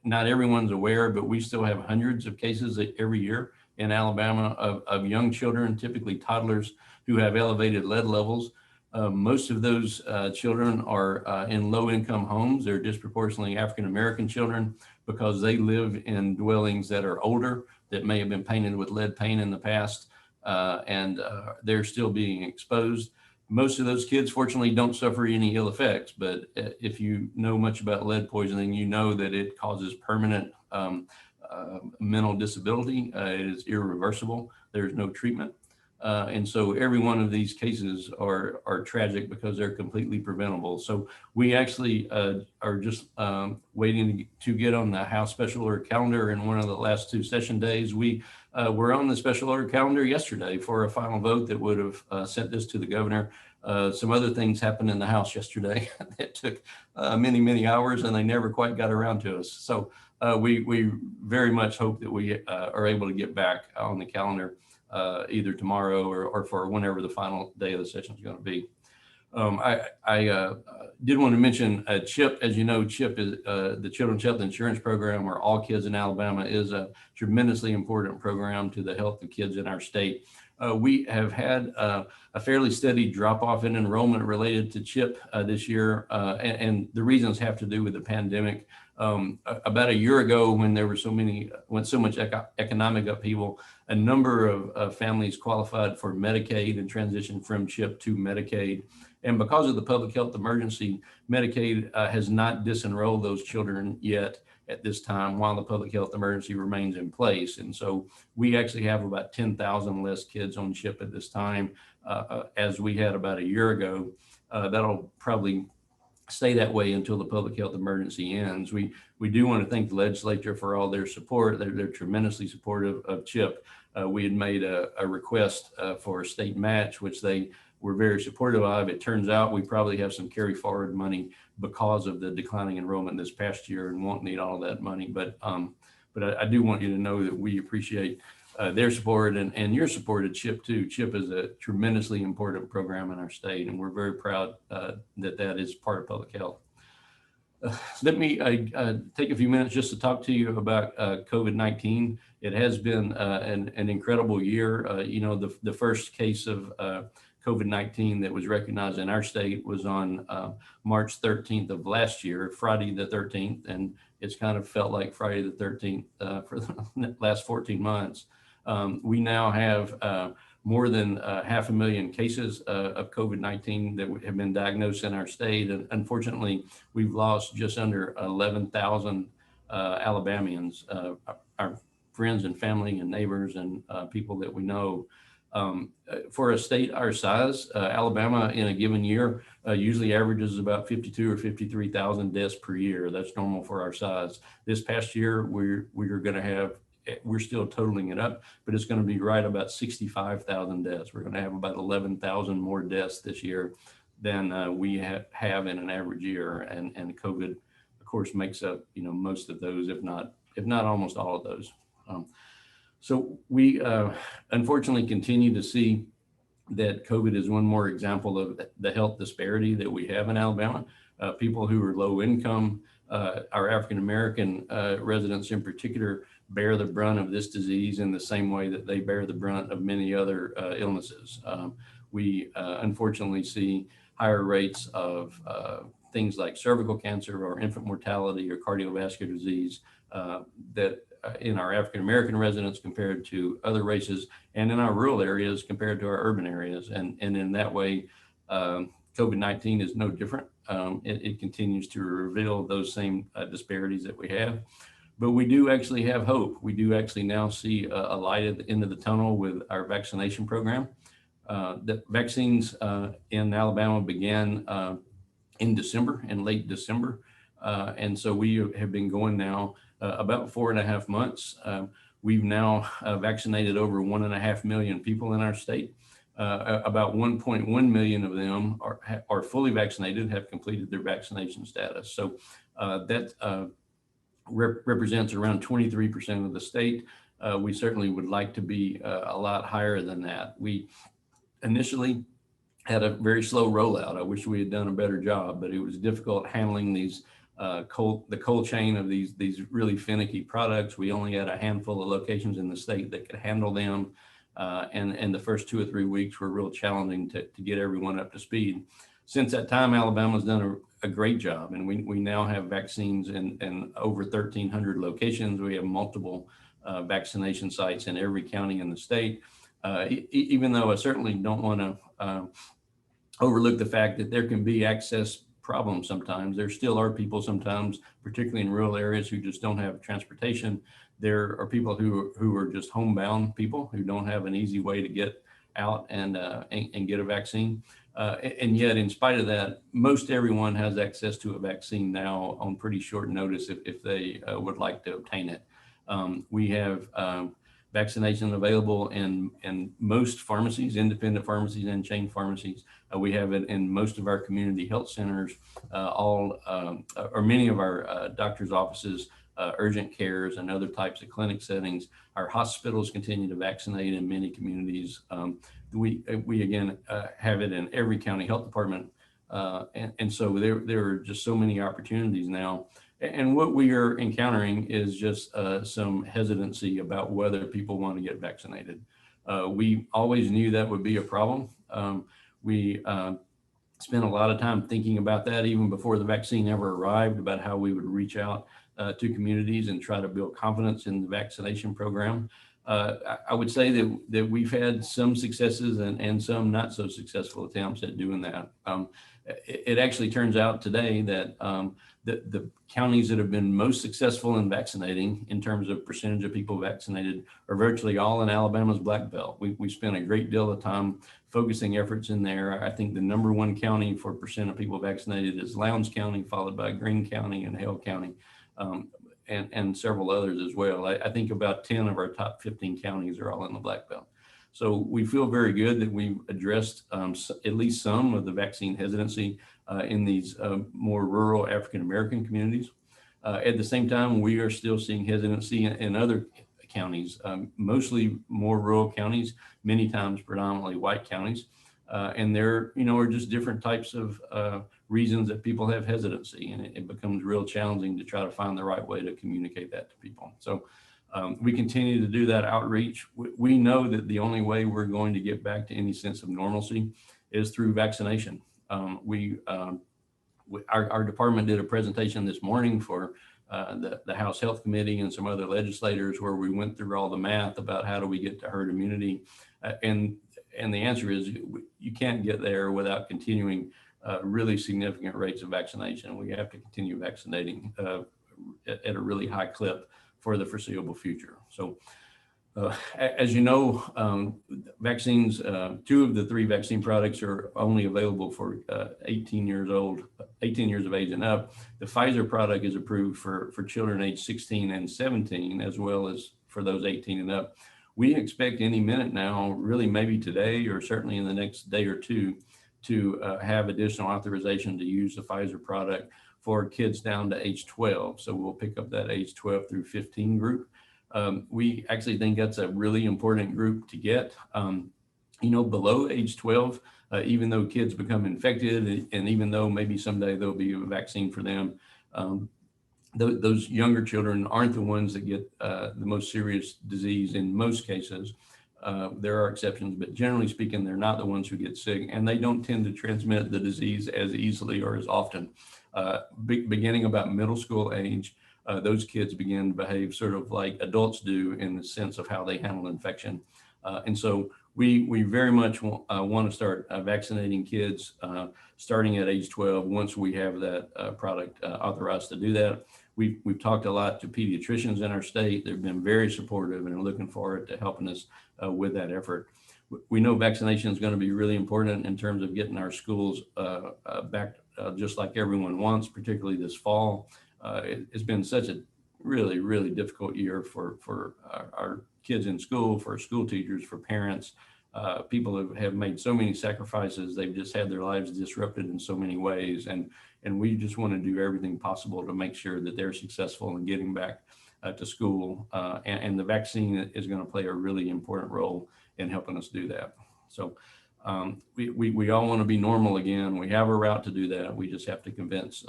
Speaker 5: Not everyone's aware, but we still have hundreds of cases every year in Alabama of young children, typically toddlers, who have elevated lead levels. Most of those children are in low-income homes. They're disproportionately African-American children because they live in dwellings that are older, that may have been painted with lead paint in the past, and they're still being exposed. Most of those kids, fortunately, don't suffer any ill effects, but if you know much about lead poisoning, you know that it causes permanent mental disability. It is irreversible. There's no treatment. And so every one of these cases are tragic because they're completely preventable. So we actually are just waiting to get on the House special order calendar in one of the last 2 session days. We were on the special order calendar yesterday for a final vote that would have sent this to the governor. Some other things happened in the House yesterday that took many, many hours, and they never quite got around to us. So we very much hope that we are able to get back on the calendar either tomorrow or for whenever the final day of the session is going to be. I did want to mention CHIP. As you know, CHIP is the Children's Health Insurance Program, where all kids in Alabama, is a tremendously important program to the health of kids in our state. We have had a fairly steady drop off in enrollment related to CHIP this year, and the reasons have to do with the pandemic. About a year ago, when there were so much economic upheaval, a number of families qualified for Medicaid and transitioned from CHIP to Medicaid. And because of the public health emergency, Medicaid has not disenrolled those children yet at this time while the public health emergency remains in place. And so we actually have about 10,000 less kids on CHIP at this time as we had about a year ago. That'll probably stay that way until the public health emergency ends. We do want to thank the legislature for all their support. They're tremendously supportive of CHIP. We had made a request for a state match, which they were very supportive of. It turns out we probably have some carry forward money because of the declining enrollment this past year and won't need all of that money. But I do want you to know that we appreciate their support and your support of CHIP too. CHIP is a tremendously important program in our state, and we're very proud that is part of public health. Let me take a few minutes just to talk to you about COVID-19. It has been an incredible year. You know, the first case of COVID-19 that was recognized in our state was on March 13th of last year, Friday the 13th, and it's kind of felt like Friday the 13th for the last 14 months. We now have more than 500,000 cases of COVID-19 that have been diagnosed in our state. And unfortunately, we've lost just under 11,000 Alabamians, our friends and family and neighbors and people that we know. For a state our size, Alabama in a given year usually averages about 52 or 53,000 deaths per year. That's normal for our size. This past year, we're still totaling it up, but it's going to be right about 65,000 deaths. We're going to have about 11,000 more deaths this year than we have in an average year. And COVID, of course, makes up most of those, if not almost all of those. So we unfortunately continue to see that COVID is one more example of the health disparity that we have in Alabama. People who are low income, our African-American residents in particular, bear the brunt of this disease in the same way that they bear the brunt of many other illnesses. We unfortunately see higher rates of things like cervical cancer or infant mortality or cardiovascular disease that in our African-American residents compared to other races, and in our rural areas compared to our urban areas. And in that way, COVID-19 is no different. It continues to reveal those same disparities that we have. But we do actually have hope. We do actually now see a light at the end of the tunnel with our vaccination program. The vaccines in Alabama began in late December. And so we have been going now about 4.5 months. We've now vaccinated over 1.5 million people in our state. About 1.1 million of them are fully vaccinated, have completed their vaccination status. So that represents around 23% of the state. We certainly would like to be a lot higher than that. We initially had a very slow rollout. I wish we had done a better job, but it was difficult handling these the cold chain of these really finicky products. We only had a handful of locations in the state that could handle them. And the first 2 or 3 weeks were real challenging to get everyone up to speed. Since that time, Alabama's done a great job, and we now have vaccines in over 1,300 locations. We have multiple vaccination sites in every county in the state. Even though I certainly don't want to overlook the fact that there can be access problems sometimes. There still are people sometimes, particularly in rural areas, who just don't have transportation. There are people who are just homebound people who don't have an easy way to get out and get a vaccine. And yet, in spite of that, most everyone has access to a vaccine now on pretty short notice if they would like to obtain it. We have vaccination available in most pharmacies, independent pharmacies and chain pharmacies. We have it in most of our community health centers, or many of our doctors' offices, urgent cares and other types of clinic settings. Our hospitals continue to vaccinate in many communities. We again have it in every county health department. And so there are just so many opportunities now. And what we are encountering is just some hesitancy about whether people want to get vaccinated. We always knew that would be a problem. We spent a lot of time thinking about that even before the vaccine ever arrived, about how we would reach out to communities and try to build confidence in the vaccination program. I would say that we've had some successes and some not so successful attempts at doing that. It actually turns out today that the counties that have been most successful in vaccinating in terms of percentage of people vaccinated are virtually all in Alabama's Black Belt. We spent a great deal of time focusing efforts in there. I think the #1 county for percent of people vaccinated is Lowndes County, followed by Greene County and Hale County. And several others as well. I think about 10 of our top 15 counties are all in the Black Belt. So we feel very good that we've addressed at least some of the vaccine hesitancy in these more rural African-American communities. At the same time, we are still seeing hesitancy in other counties, mostly more rural counties, many times predominantly white counties. And there, are just different types of reasons that people have hesitancy, and it becomes real challenging to try to find the right way to communicate that to people. So we continue to do that outreach. We know that the only way we're going to get back to any sense of normalcy is through vaccination. Our department did a presentation this morning for the House Health Committee and some other legislators, where we went through all the math about how do we get to herd immunity. And the answer is you can't get there without continuing really significant rates of vaccination. We have to continue vaccinating at a really high clip for the foreseeable future. So as you know, vaccines, 2 of the 3 vaccine products are only available for 18 years of age and up. The Pfizer product is approved for children aged 16 and 17, as well as for those 18 and up. We expect any minute now, really maybe today or certainly in the next day or two, to have additional authorization to use the Pfizer product for kids down to age 12. So we'll pick up that age 12 through 15 group. We actually think that's a really important group to get. Below age 12, even though kids become infected, and even though maybe someday there'll be a vaccine for them, those younger children aren't the ones that get the most serious disease in most cases. There are exceptions, but generally speaking, they're not the ones who get sick, and they don't tend to transmit the disease as easily or as often. Beginning about middle school age, those kids begin to behave sort of like adults do in the sense of how they handle infection. And so we very much want to start vaccinating kids starting at age 12 once we have that product authorized to do that. We've talked a lot to pediatricians in our state. They've been very supportive and are looking forward to helping us with that effort. We know vaccination is going to be really important in terms of getting our schools back just like everyone wants, particularly this fall. It's been such a really, really difficult year for our kids in school, for school teachers, for parents. People have made so many sacrifices. They've just had their lives disrupted in so many ways. And we just want to do everything possible to make sure that they're successful in getting back to school. And the vaccine is going to play a really important role in helping us do that. So we all want to be normal again. We have a route to do that. We just have to convince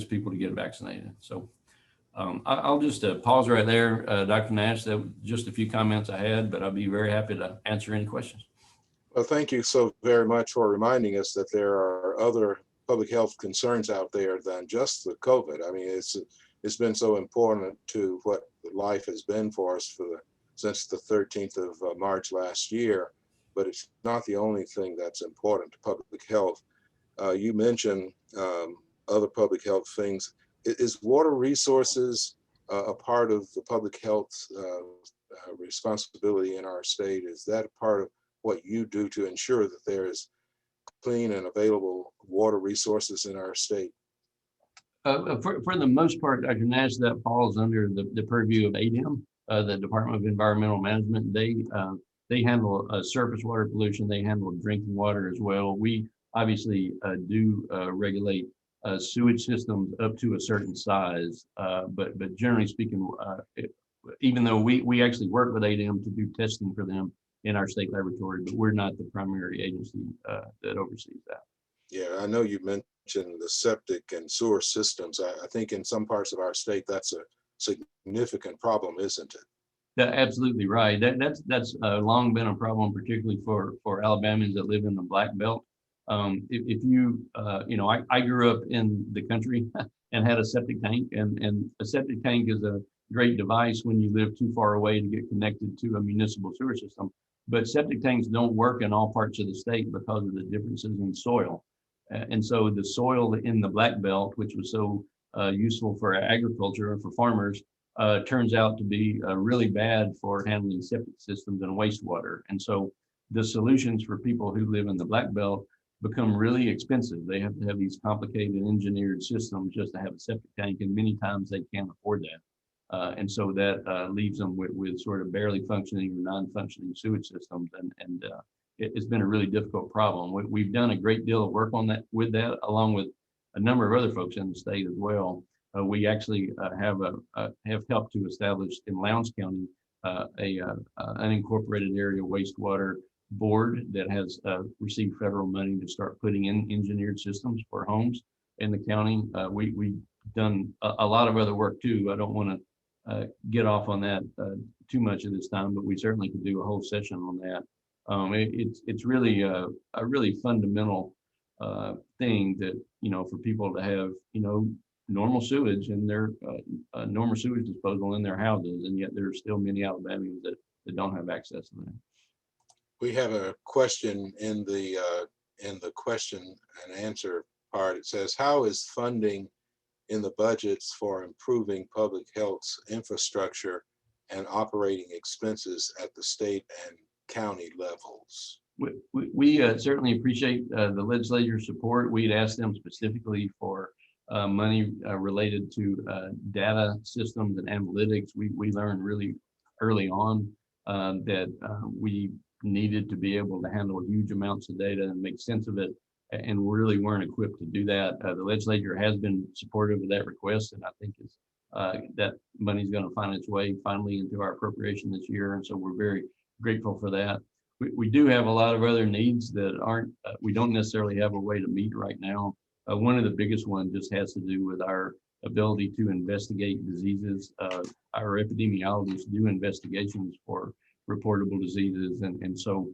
Speaker 5: people to get vaccinated. So I'll just pause right there, Dr. Nash. That was just a few comments I had, but I'll be very happy to answer any questions.
Speaker 2: Well, thank you so very much for reminding us that there are other public health concerns out there than just the COVID. I mean, it's been so important to what life has been for us since the 13th of March last year, but it's not the only thing that's important to public health. You mentioned other public health things. Is water resources a part of the public health responsibility in our state? Is that a part of what you do to ensure that there is clean and available water resources in our state?
Speaker 5: For the most part, Dr. Nash, that falls under the purview of ADEM, the Department of Environmental Management. They handle surface water pollution. They handle drinking water as well. We obviously do regulate sewage systems up to a certain size, but generally speaking, even though we actually work with ADEM to do testing for them in our state laboratory, but we're not the primary agency that oversees that.
Speaker 2: Yeah, I know you mentioned the septic and sewer systems. I think in some parts of our state, that's a significant problem, isn't it?
Speaker 5: That's absolutely right. That's long been a problem, particularly for Alabamians that live in the Black Belt. If you, I grew up in the country and had a septic tank, and a septic tank is a great device when you live too far away to get connected to a municipal sewer system. But septic tanks don't work in all parts of the state because of the differences in soil. And so the soil in the Black Belt, which was so useful for agriculture and for farmers, turns out to be really bad for handling septic systems and wastewater. And so the solutions for people who live in the Black Belt become really expensive. They have to have these complicated engineered systems just to have a septic tank, and many times they can't afford that. And so that leaves them with sort of barely functioning or non-functioning sewage systems, and it's been a really difficult problem. We've done a great deal of work on that along with a number of other folks in the state as well. We actually have helped to establish in Lowndes County an unincorporated area wastewater board that has received federal money to start putting in engineered systems for homes in the county. We've done a lot of other work too. I don't want to get off on that too much at this time, but we certainly could do a whole session on that. It's really a really fundamental thing that, for people to have, normal sewage and their normal sewage disposal in their houses, and yet there are still many Alabamians that don't have access to that.
Speaker 2: We have a question in the question and answer part. It says, how is funding in the budgets for improving public health's infrastructure and operating expenses at the state and county levels?
Speaker 5: We certainly appreciate the legislature's support. We'd asked them specifically for money related to data systems and analytics. We learned really early on that we needed to be able to handle huge amounts of data and make sense of it, and we really weren't equipped to do that. The legislature has been supportive of that request, and I think that money is going to find its way finally into our appropriation this year, and so we're very grateful for that. We do have a lot of other needs that aren't, we don't necessarily have a way to meet right now. One of the biggest ones just has to do with our ability to investigate diseases. Our epidemiologists do investigations for reportable diseases. And so,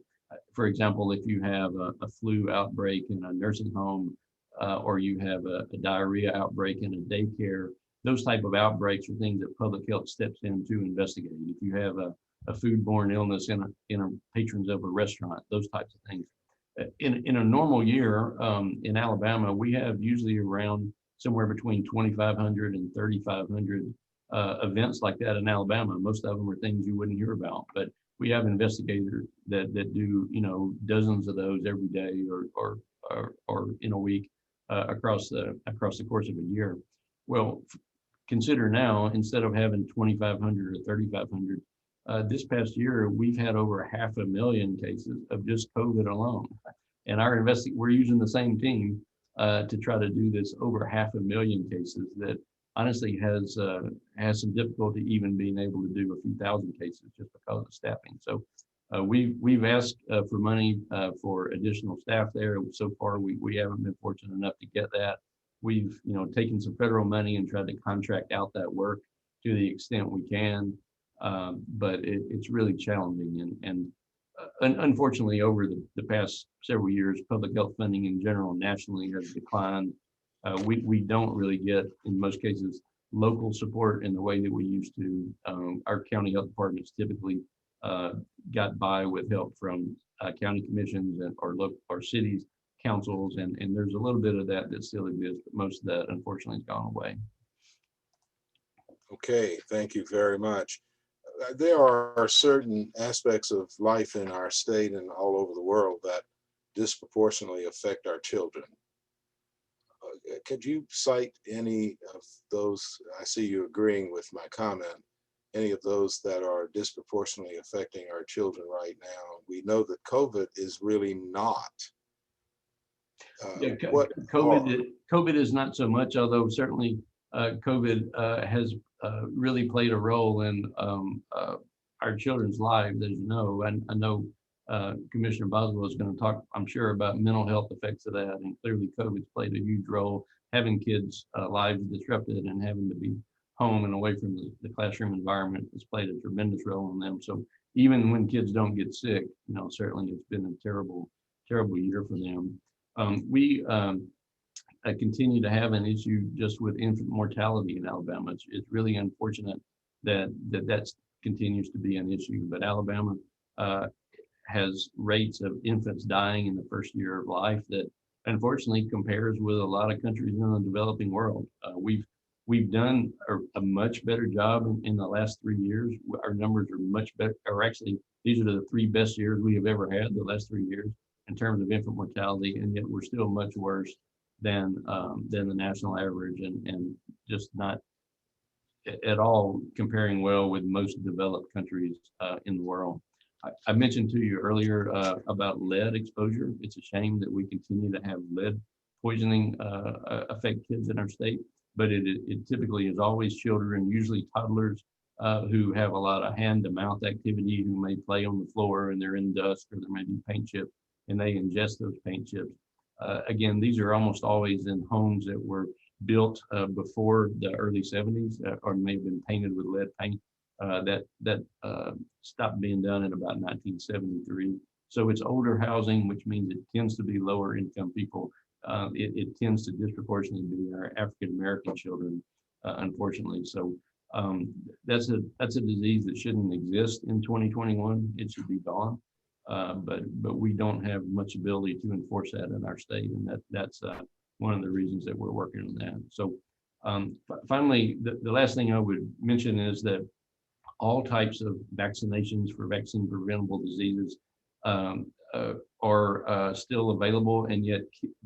Speaker 5: for example, if you have a flu outbreak in a nursing home, or you have a diarrhea outbreak in a daycare, those type of outbreaks are things that public health steps in to investigate. If you have a foodborne illness in a patrons of a restaurant, those types of things. In a normal year in Alabama, we have usually around somewhere between 2,500 and 3,500 events like that in Alabama. Most of them are things you wouldn't hear about, but we have investigators that do dozens of those every day or in a week across the course of a year. Well, consider now, instead of having 2,500 or 3,500, this past year, we've had over 500,000 cases of just COVID alone. And we're using the same team to try to do this over 500,000 cases that honestly has some difficulty even being able to do a few thousand cases just because of staffing. So we've asked for money for additional staff there. So far, we haven't been fortunate enough to get that. We've taken some federal money and tried to contract out that work to the extent we can. But it's really challenging, and unfortunately, over the past several years, public health funding in general nationally has declined. We don't really get, in most cases, local support in the way that we used to. Our county health departments typically got by with help from county commissions or cities, councils, and there's a little bit of that still exists, but most of that, unfortunately, has gone away.
Speaker 2: Okay, thank you very much. there are certain aspects of life in our state and all over the world that disproportionately affect our children. Could you cite any of those? I see you agreeing with my comment. Any of those that are disproportionately affecting our children right now? We know that COVID is really not.
Speaker 5: Yeah, COVID is not so much, although certainly COVID has really played a role in our children's lives, as you know. And I know Commissioner Boswell is going to talk, I'm sure, about mental health effects of that. And clearly COVID's played a huge role, having kids' lives disrupted and having to be home and away from the classroom environment has played a tremendous role in them. So even when kids don't get sick, you know, certainly it's been a terrible year for them. We continue to have an issue just with infant mortality in Alabama. It's really unfortunate that continues to be an issue, but Alabama has rates of infants dying in the first year of life that unfortunately compares with a lot of countries in the developing world. We've done a much better job in the last 3 years. Our numbers are much better, or actually these are the 3 best years we have ever had, the last 3 years, in terms of infant mortality, and yet we're still much worse than the national average, and just not at all comparing well with most developed countries in the world. I mentioned to you earlier about lead exposure. It's a shame that we continue to have lead poisoning affect kids in our state, but it typically is always children, usually toddlers, who have a lot of hand-to-mouth activity, who may play on the floor and they're in dust, or there may be paint chips, and they ingest those paint chips. Again, these are almost always in homes that were built before the early 70s, or may have been painted with lead paint. That stopped being done in about 1973. So it's older housing, which means it tends to be lower income people. It tends to disproportionately be our African-American children, unfortunately. So that's a disease that shouldn't exist in 2021. It should be gone. But we don't have much ability to enforce that in our state, and that's one of the reasons that we're working on that. So finally, the last thing I would mention is that all types of vaccinations for vaccine preventable diseases are still available, and yet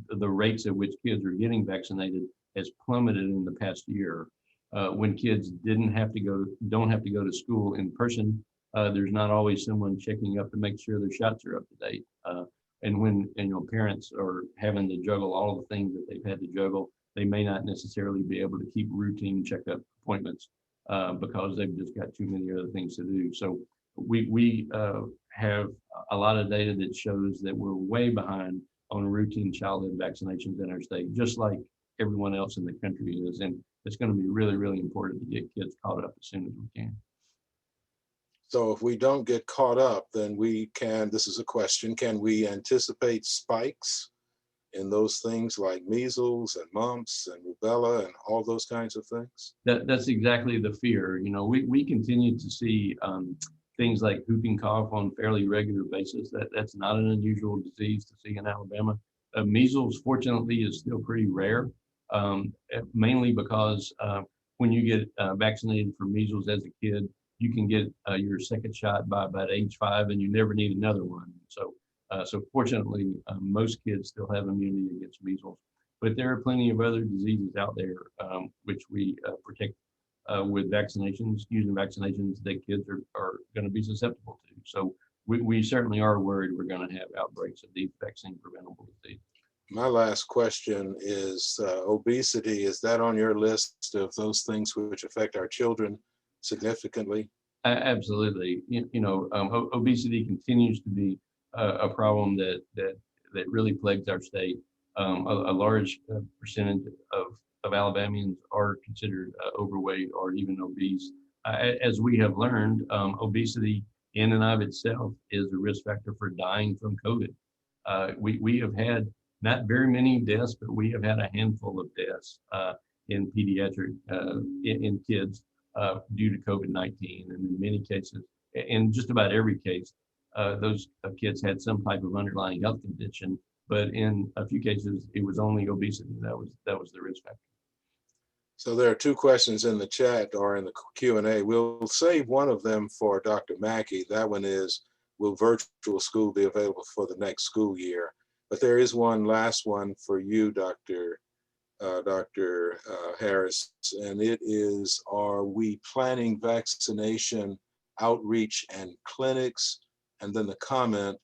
Speaker 5: the rates at which kids are getting vaccinated has plummeted in the past year. When kids don't have to go to school in person, there's not always someone checking up to make sure their shots are up to date. And when parents are having to juggle all the things that they've had to juggle, they may not necessarily be able to keep routine checkup appointments because they've just got too many other things to do. So we have a lot of data that shows that we're way behind on routine childhood vaccinations in our state, just like everyone else in the country is. And it's going to be really, really important to get kids caught up as soon as we can.
Speaker 2: So if we don't get caught up, then this is a question, can we anticipate spikes in those things like measles and mumps and rubella and all those kinds of things?
Speaker 5: That's exactly the fear. We continue to see things like whooping cough on a fairly regular basis. That's not an unusual disease to see in Alabama. Measles, fortunately, is still pretty rare, mainly because when you get vaccinated for measles as a kid, you can get your second shot by about age 5, and you never need another one. So fortunately, most kids still have immunity against measles, but there are plenty of other diseases out there which we protect with vaccinations, using vaccinations that kids are going to be susceptible to. So we certainly are worried we're going to have outbreaks of these vaccine preventable diseases.
Speaker 2: My last question is obesity. Is that on your list of those things which affect our children significantly?
Speaker 5: Absolutely. Obesity continues to be a problem that really plagues our state. A large percentage of Alabamians are considered overweight or even obese. As we have learned, obesity in and of itself is a risk factor for dying from COVID. We have had not very many deaths, but we have had a handful of deaths in pediatric, in kids due to COVID-19. And in many cases, in just about every case, those kids had some type of underlying health condition, but in a few cases, it was only obesity that was the risk factor.
Speaker 2: So there are two questions in the chat or in the Q&A. We'll save one of them for Dr. Mackey. That one is, will virtual school be available for the next school year? But there is one last one for you, Dr. Harris, and it is, are we planning vaccination outreach and clinics? And then the comment,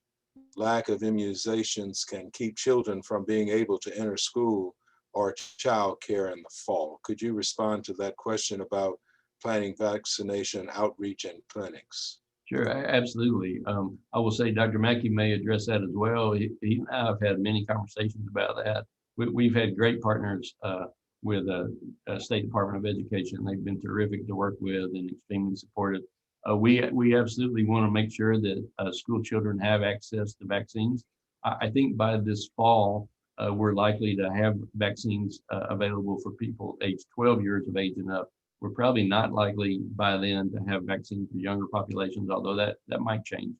Speaker 2: lack of immunizations can keep children from being able to enter school or child care in the fall. Could you respond to that question about planning vaccination outreach and clinics?
Speaker 5: Sure, absolutely. I will say Dr. Mackey may address that as well. He and I have had many conversations about that. We've had great partners with the State Department of Education. They've been terrific to work with and extremely supportive. We absolutely want to make sure that school children have access to vaccines. I think by this fall, we're likely to have vaccines available for people aged 12 years of age and up. We're probably not likely by then to have vaccines for younger populations, although that might change.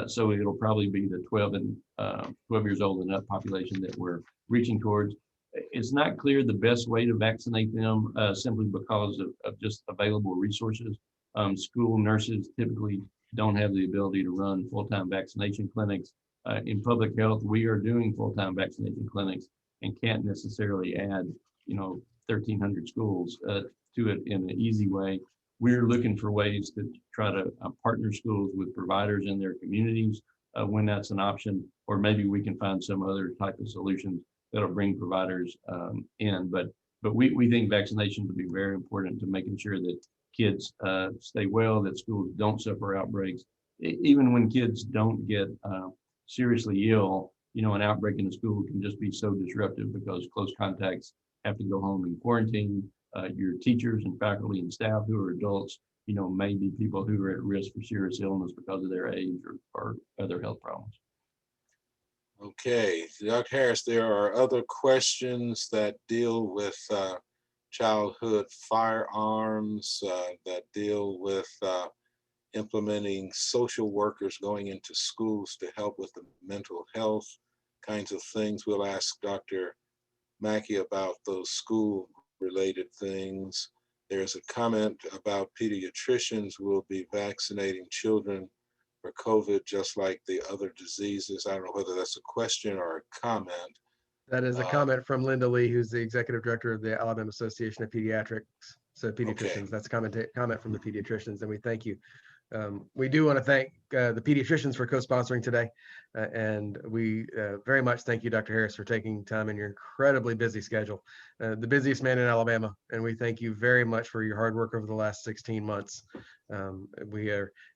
Speaker 5: So it'll probably be the 12 years old and up population that we're reaching towards. It's not clear the best way to vaccinate them simply because of just available resources. School nurses typically don't have the ability to run full-time vaccination clinics. In public health, we are doing full-time vaccination clinics and can't necessarily add, 1,300 schools to it in an easy way. We're looking for ways to try to partner schools with providers in their communities when that's an option, or maybe we can find some other type of solutions that'll bring providers in. But we think vaccination will be very important to making sure that kids stay well, that schools don't suffer outbreaks. Even when kids don't get seriously ill, an outbreak in a school can just be so disruptive because close contacts have to go home and quarantine. Your teachers and faculty and staff who are adults, may be people who are at risk for serious illness because of their age or other health problems.
Speaker 2: Okay, Dr. Harris, there are other questions that deal with childhood firearms, that deal with implementing social workers going into schools to help with the mental health kinds of things. We'll ask Dr. Mackey about those school-related things. There's a comment about pediatricians will be vaccinating children for COVID just like the other diseases. I don't know whether that's a question or a comment.
Speaker 1: That is a comment from Linda Lee, who's the executive director of the Alabama Association of Pediatrics. So pediatricians,
Speaker 2: Okay.
Speaker 1: That's a comment from the pediatricians, and we thank you. We do want to thank the pediatricians for co-sponsoring today. And we very much thank you, Dr. Harris, for taking time in your incredibly busy schedule, the busiest man in Alabama. And we thank you very much for your hard work over the last 16 months.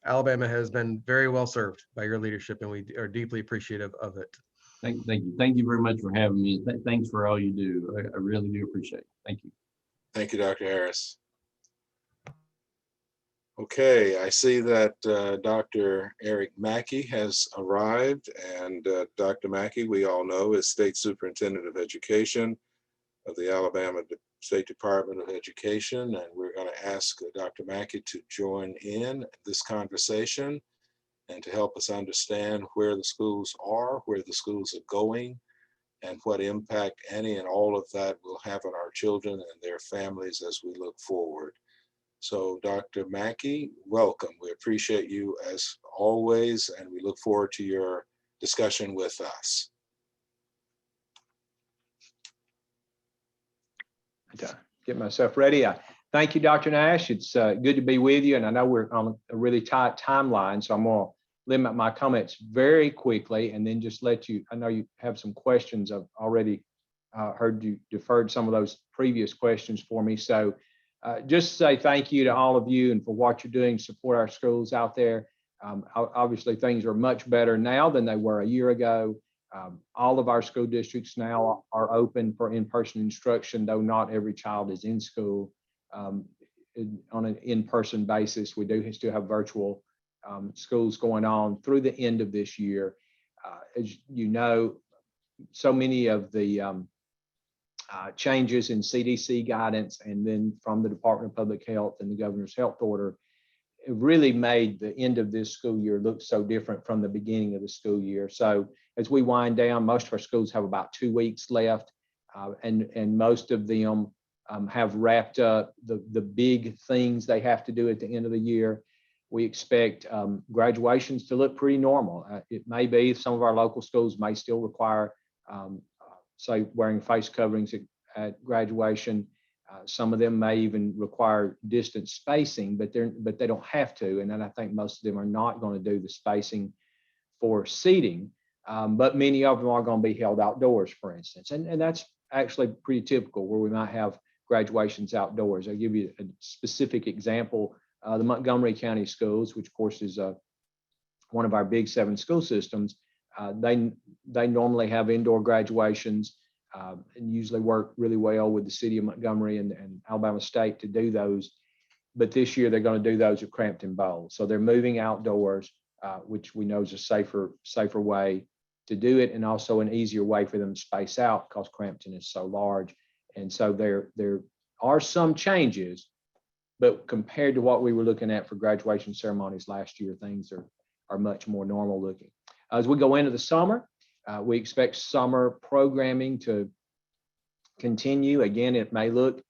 Speaker 1: Alabama has been very well served by your leadership, and we are deeply appreciative of it.
Speaker 5: Thank you. Thank you very much for having me. Thanks for all you do. I really do appreciate it. Thank you.
Speaker 2: Thank you, Dr. Harris. Okay, I see that Dr. Eric Mackey has arrived, and Dr. Mackey, we all know, is State Superintendent of Education of the Alabama State Department of Education, and we're going to ask Dr. Mackey to join in this conversation and to help us understand where the schools are, where the schools are going, and what impact any and all of that will have on our children and their families as we look forward. So Dr. Mackey, welcome. We appreciate you as always, and we look forward to your discussion with us.
Speaker 6: Get myself ready. Thank you, Dr. Nash. It's good to be with you, and I know we're on a really tight timeline, so I'm going to limit my comments very quickly and then just let you, I know you have some questions. I've already heard you deferred some of those previous questions for me. So just say thank you to all of you and for what you're doing to support our schools out there. Obviously, things are much better now than they were a year ago. All of our school districts now are open for in-person instruction, though not every child is in school on an in-person basis. We do still have virtual schools going on through the end of this year. As you know, so many of the changes in CDC guidance and then from the Department of Public Health and the governor's health order, it really made the end of this school year look so different from the beginning of the school year. So as we wind down, most of our schools have about 2 weeks left, and most of them have wrapped up the big things they have to do at the end of the year. We expect graduations to look pretty normal. It may be some of our local schools may still require, say, wearing face coverings at graduation. Some of them may even require distance spacing, but they don't have to. And then I think most of them are not going to do the spacing for seating, but many of them are going to be held outdoors, for instance. And that's actually pretty typical where we might have graduations outdoors. I'll give you a specific example. The Montgomery County Schools, which of course is one of our big 7 school systems, they normally have indoor graduations and usually work really well with the city of Montgomery and Alabama State to do those. But this year they're going to do those at Crampton Bowl. So they're moving outdoors, which we know is a safer way to do it, and also an easier way for them to space out because Crampton is so large. And so there are some changes, but compared to what we were looking at for graduation ceremonies last year, things are much more normal looking. As we go into the summer, we expect summer programming to continue. Again, it may look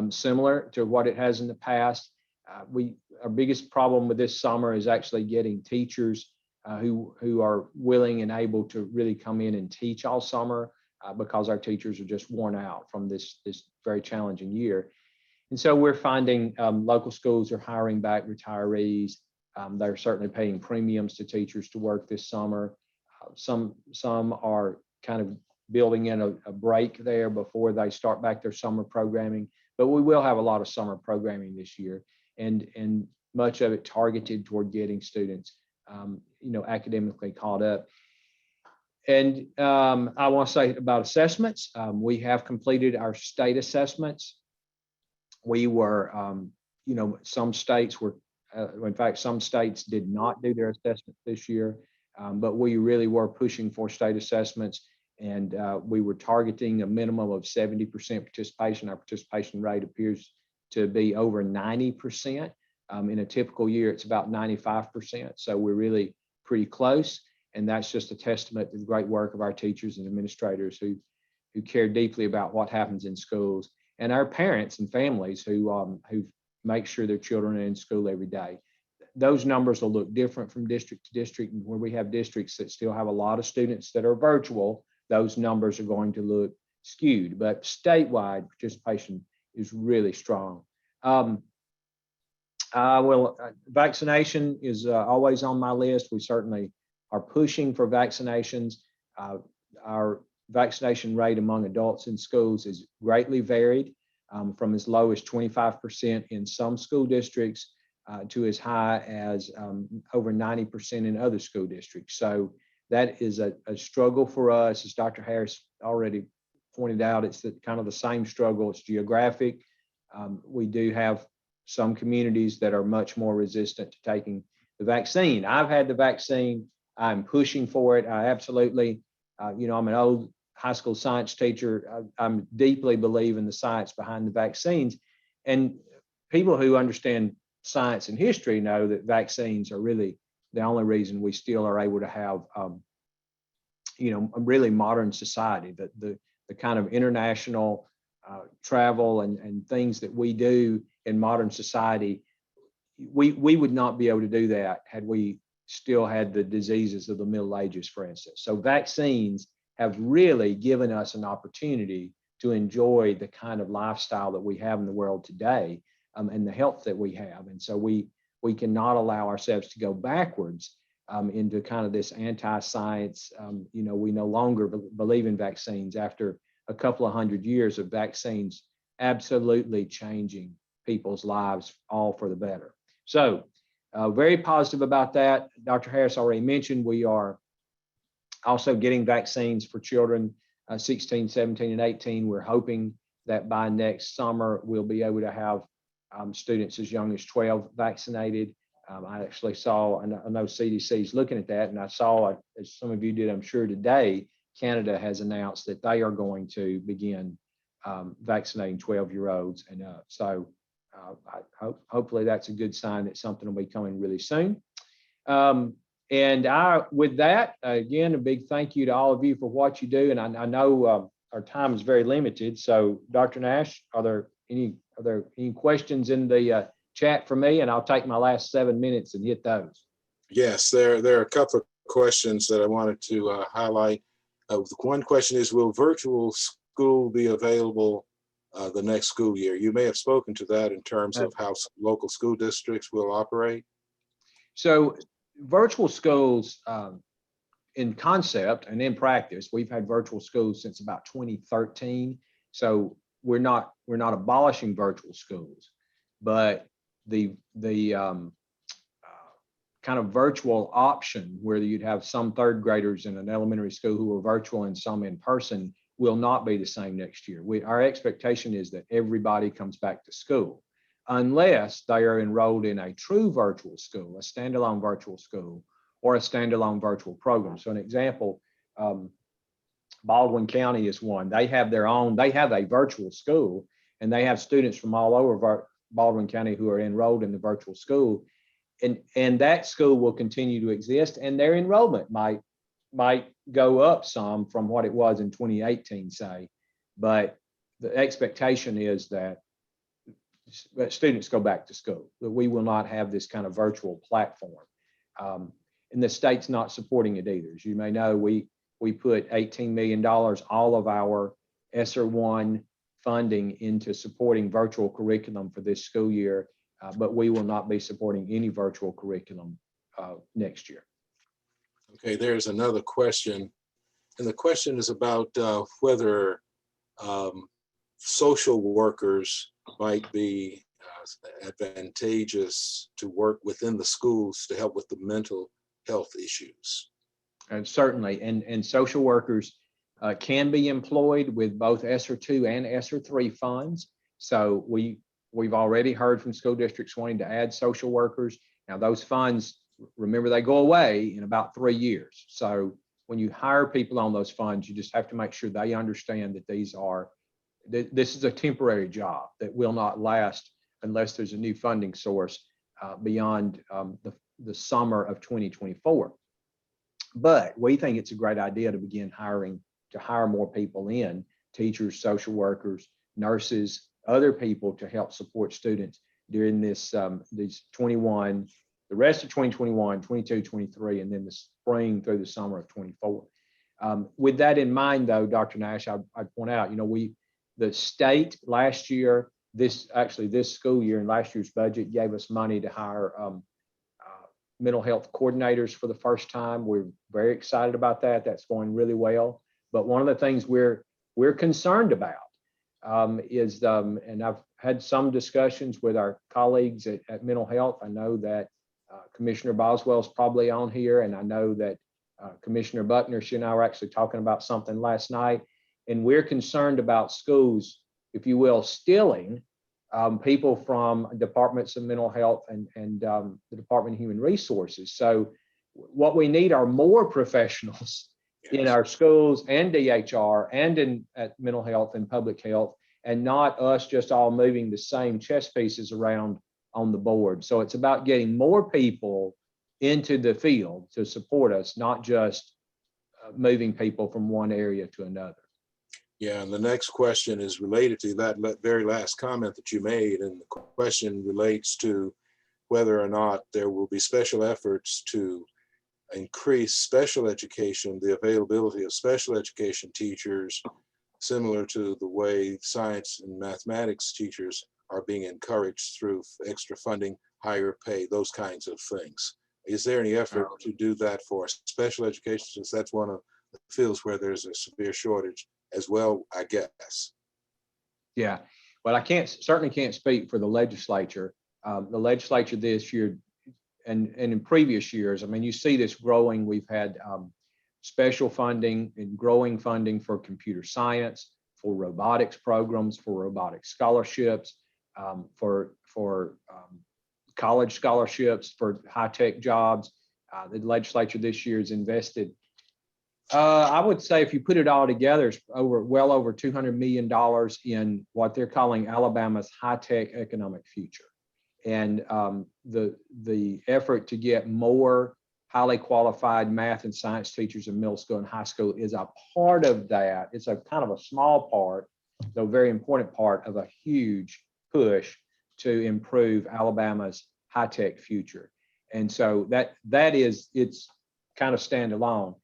Speaker 6: similar to what it has in the past. Our biggest problem with this summer is actually getting teachers who are willing and able to really come in and teach all summer because our teachers are just worn out from this very challenging year. And so we're finding local schools are hiring back retirees. They're certainly paying premiums to teachers to work this summer. Some are kind of building in a break there before they start back their summer programming. But we will have a lot of summer programming this year, and much of it targeted toward getting students, academically caught up. And I want to say about assessments. We have completed our state assessments. We were, some states were, in fact, some states did not do their assessment this year, but we really were pushing for state assessments, and we were targeting a minimum of 70% participation. Our participation rate appears to be over 90%. In a typical year, it's about 95%. So we're really pretty close. And that's just a testament to the great work of our teachers and administrators who care deeply about what happens in schools, and our parents and families who make sure their children are in school every day. Those numbers will look different from district to district. Where we have districts that still have a lot of students that are virtual, those numbers are going to look skewed. But statewide participation is really strong. Vaccination is always on my list. We certainly are pushing for vaccinations. Our vaccination rate among adults in schools is greatly varied, from as low as 25% in some school districts to as high as over 90% in other school districts. So that is a struggle for us. As Dr. Harris already pointed out, it's kind of the same struggle. It's geographic. We do have some communities that are much more resistant to taking the vaccine. I've had the vaccine. I'm pushing for it. I absolutely, I'm an old high school science teacher. I'm deeply believe in the science behind the vaccines. And people who understand science and history know that vaccines are really the only reason we still are able to have, a really modern society. The kind of international travel and things that we do in modern society, we would not be able to do that had we still had the diseases of the Middle Ages, for instance. So vaccines have really given us an opportunity to enjoy the kind of lifestyle that we have in the world today, and the health that we have. And so we cannot allow ourselves to go backwards into kind of this anti-science. We no longer believe in vaccines after a couple of hundred years of vaccines absolutely changing people's lives, all for the better. So very positive about that. Dr. Harris already mentioned we are also getting vaccines for children 16, 17, and 18. We're hoping that by next summer, we'll be able to have students as young as 12 vaccinated. I actually saw, I know CDC is looking at that, and I saw, as some of you did, I'm sure today, Canada has announced that they are going to begin vaccinating 12-year-olds and up. So hopefully that's a good sign that something will be coming really soon. With that, again, a big thank you to all of you for what you do. And I know our time is very limited. So Dr. Nash, are there are there any questions in the chat for me? And I'll take my last 7 minutes and hit those.
Speaker 2: Yes, there are a couple of questions that I wanted to highlight. One question is, will virtual school be available the next school year? You may have spoken to that in terms of how local school districts will operate.
Speaker 6: So virtual schools, in concept and in practice, we've had virtual schools since about 2013. So we're not abolishing virtual schools, but the kind of virtual option where you'd have some third graders in an elementary school who are virtual and some in person will not be the same next year. Our expectation is that everybody comes back to school unless they are enrolled in a true virtual school, a standalone virtual school, or a standalone virtual program. So an example, Baldwin County is one. They have a virtual school, and they have students from all over Baldwin County who are enrolled in the virtual school. And that school will continue to exist, and their enrollment might go up some from what it was in 2018, say, but the expectation is that students go back to school, that we will not have this kind of virtual platform. And the state's not supporting it either. As you may know, we put $18 million, all of our ESSER 1 funding into supporting virtual curriculum for this school year, but we will not be supporting any virtual curriculum next year.
Speaker 2: Okay, there's another question, and the question is about whether social workers might be advantageous to work within the schools to help with the mental health issues.
Speaker 6: And certainly, and social workers can be employed with both ESSER 2 and ESSER 3 funds. So we've already heard from school districts wanting to add social workers. Now those funds, remember, they go away in about 3 years. So when you hire people on those funds, you just have to make sure they understand that this is a temporary job that will not last unless there's a new funding source beyond the summer of 2024. But we think it's a great idea to begin to hire more people in, teachers, social workers, nurses, other people to help support students during these the rest of 2021, 22, 23, and then the spring through the summer of 24. With that in mind, though, Dr. Nash, I'd point out, the state last year, this school year in last year's budget gave us money to hire mental health coordinators for the first time. We're very excited about that. That's going really well. But one of the things we're concerned about is, and I've had some discussions with our colleagues at mental health. I know that Commissioner Boswell's probably on here, and I know that Commissioner Buckner, she and I were actually talking about something last night, and we're concerned about schools, if you will, stealing people from departments of mental health and the Department of Human Resources. So what we need are more professionals in our schools and DHR and at mental health and public health, and not us just all moving the same chess pieces around on the board. So it's about getting more people into the field to support us, not just moving people from one area to another.
Speaker 2: Yeah, and the next question is related to that very last comment that you made, and the question relates to whether or not there will be special efforts to increase special education, the availability of special education teachers, similar to the way science and mathematics teachers are being encouraged through extra funding, higher pay, those kinds of things. Is there any effort to do that for special education, since that's one of the fields where there's a severe shortage as well, I guess?
Speaker 6: Yeah, well, I certainly can't speak for the legislature. The legislature this year and in previous years, I mean, you see this growing. We've had special funding and growing funding for computer science, for robotics programs, for robotics scholarships, for college scholarships, for high-tech jobs. The legislature this year has invested, I would say, if you put it all together, it's well over $200 million in what they're calling Alabama's high-tech economic future. And the effort to get more highly qualified math and science teachers in middle school and high school is a part of that. It's a kind of a small part, though very important part of a huge push to improve Alabama's high-tech future. And so it's kind of standalone.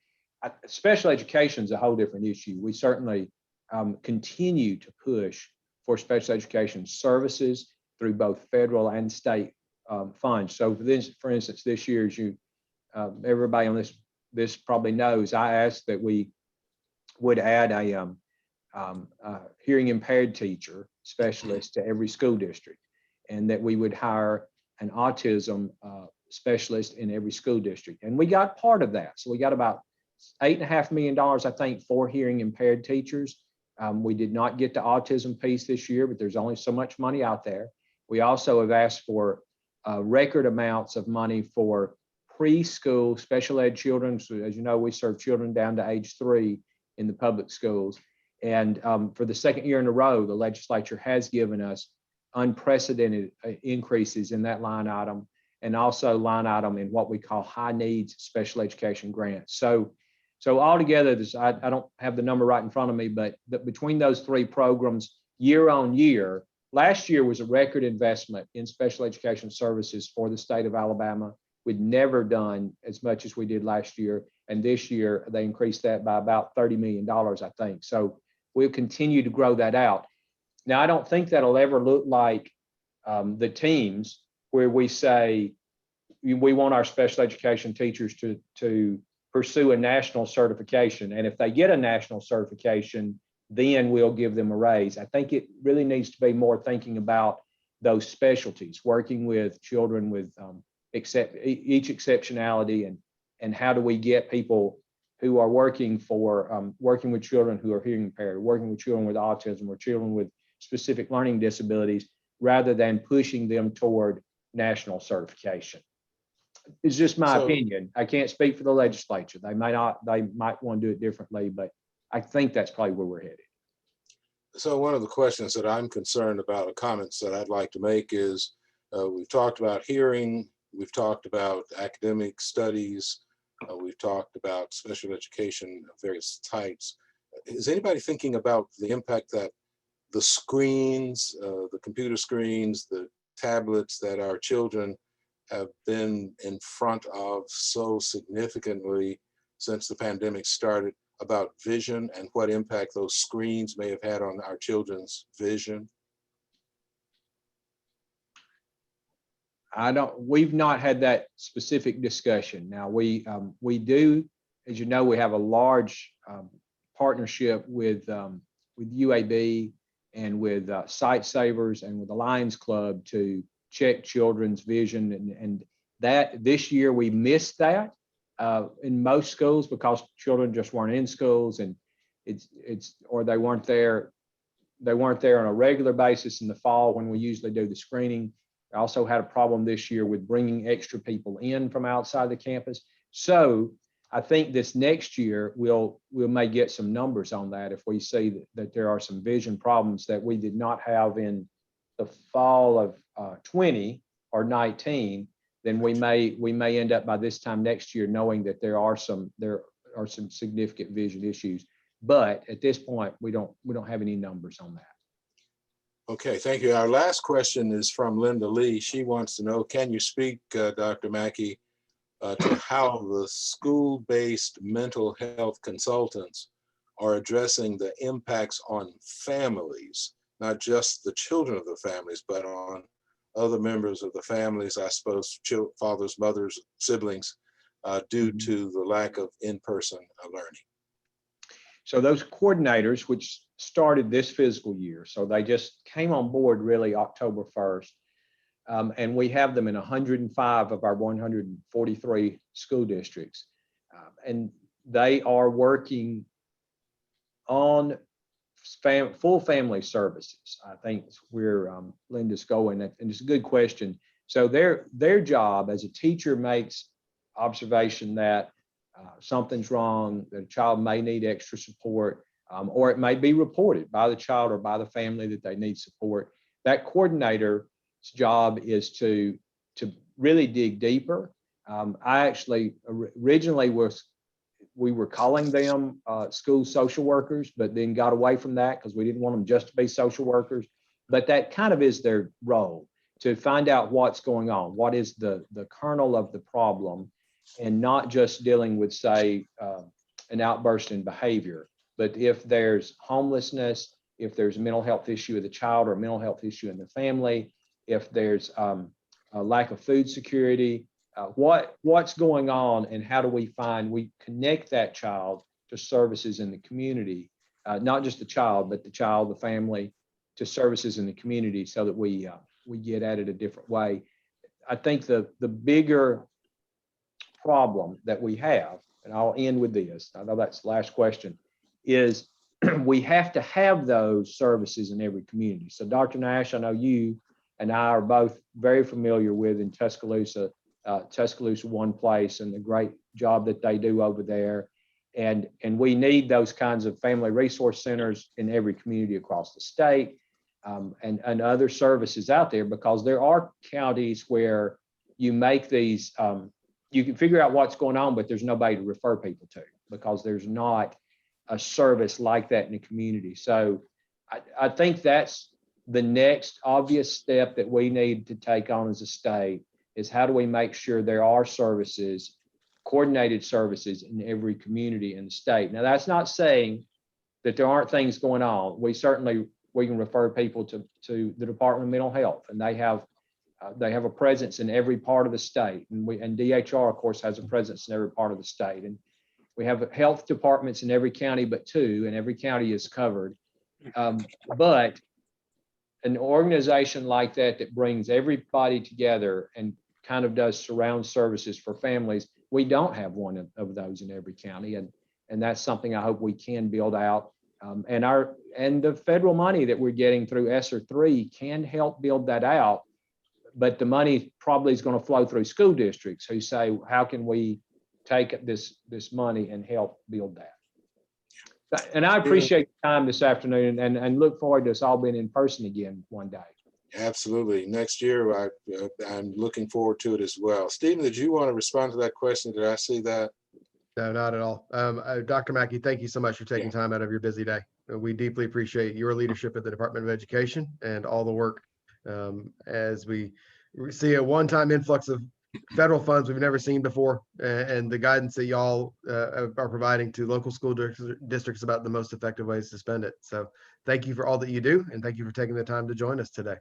Speaker 6: Special education is a whole different issue. We certainly continue to push for special education services through both federal and state funds. So for instance, this year, as everybody on this probably knows, I asked that we would add a hearing impaired teacher specialist to every school district, and that we would hire an autism specialist in every school district. And we got part of that. So we got about $8.5 million, I think, for hearing impaired teachers. We did not get the autism piece this year, but there's only so much money out there. We also have asked for record amounts of money for preschool special ed children. So as you know, we serve children down to age 3 in the public schools. And for the second year in a row, the legislature has given us unprecedented increases in that line item, and also line item in what we call high needs special education grants. So altogether, I don't have the number right in front of me, but between those 3 programs, year on year, last year was a record investment in special education services for the state of Alabama. We'd never done as much as we did last year. And this year, they increased that by about $30 million, I think. So we'll continue to grow that out. Now, I don't think that'll ever look like the teams where we say we want our special education teachers to pursue a national certification. And if they get a national certification, then we'll give them a raise. I think it really needs to be more thinking about those specialties, working with children with each exceptionality, and how do we get people who are working with children who are hearing impaired, working with children with autism or children with specific learning disabilities, rather than pushing them toward national certification. It's just my opinion. I can't speak for the legislature. They might want to do it differently, but I think that's probably where we're headed.
Speaker 2: So one of the questions that I'm concerned about, or comments that I'd like to make, is we've talked about hearing, we've talked about academic studies, we've talked about special education of various types. Is anybody thinking about the impact that the screens, the computer screens, the tablets that our children have been in front of so significantly since the pandemic started, about vision and what impact those screens may have had on our children's vision?
Speaker 6: We've not had that specific discussion. Now we do, as you know, we have a large partnership with UAB and with Sight Savers and with the Lions Club to check children's vision, and that this year we missed that in most schools because children just weren't in schools, and or they weren't there on a regular basis in the fall when we usually do the screening. I also had a problem this year with bringing extra people in from outside the campus. So I think this next year we may get some numbers on that if we see that there are some vision problems that we did not have in the fall of 20 or 19. Then we may end up by this time next year knowing that there are some significant vision issues. But at this point, we don't have any numbers on that.
Speaker 2: Okay, thank you. Our last question is from Linda Lee. She wants to know, can you speak, Dr. Mackey, to how the school-based mental health consultants are addressing the impacts on families, not just the children of the families, but on other members of the families, I suppose, fathers, mothers, siblings, due to the lack of in-person learning?
Speaker 6: So those coordinators, which started this fiscal year, so they just came on board really October 1st, and we have them in 105 of our 143 school districts, and they are working on full family services. I think it's where Linda's going, and it's a good question. So their job as a teacher makes observation that something's wrong, that a child may need extra support, or it may be reported by the child or by the family that they need support. That coordinator's job is to really dig deeper. I actually originally was we were calling them school social workers, but then got away from that because we didn't want them just to be social workers. But that kind of is their role, to find out what's going on, what is the kernel of the problem, and not just dealing with, say, an outburst in behavior, but if there's homelessness, if there's a mental health issue of the child or a mental health issue in the family, if there's a lack of food security, what's going on, and how do we connect that child to services in the community, not just the child, but the child, the family, to services in the community, so that we get at it a different way. I think the bigger problem that we have, and I'll end with this, I know that's the last question, is we have to have those services in every community. So Dr. Nash, I know you and I are both very familiar with in Tuscaloosa, One Place, and the great job that they do over there. And we need those kinds of family resource centers in every community across the state, and other services out there, because there are counties where you make these, you can figure out what's going on, but there's nobody to refer people to because there's not a service like that in the community. So I think that's the next obvious step that we need to take on as a state, is how do we make sure there are services, coordinated services in every community in the state. Now, that's not saying that there aren't things going on. We can refer people to the Department of Mental Health, and they have a presence in every part of the state. And DHR, of course, has a presence in every part of the state. And we have health departments in every county but 2, and every county is covered. But an organization like that brings everybody together and kind of does surround services for families, we don't have one of those in every county. And that's something I hope we can build out. And the federal money that we're getting through ESSER 3 can help build that out. But the money probably is going to flow through school districts who say, how can we take this money and help build that? And I appreciate the time this afternoon, and look forward to us all being in person again one day.
Speaker 2: Absolutely. Next year, I'm looking forward to it as well. Stephen, did you want to respond to that question? Did I see that?
Speaker 1: No, not at all. Dr. Mackey, thank you so much for taking time out of your busy day. We deeply appreciate your leadership at the Department of Education and all the work as we see a one-time influx of federal funds we've never seen before, and the guidance that y'all are providing to local school districts about the most effective ways to spend it. So thank you for all that you do, and thank you for taking the time to join us today.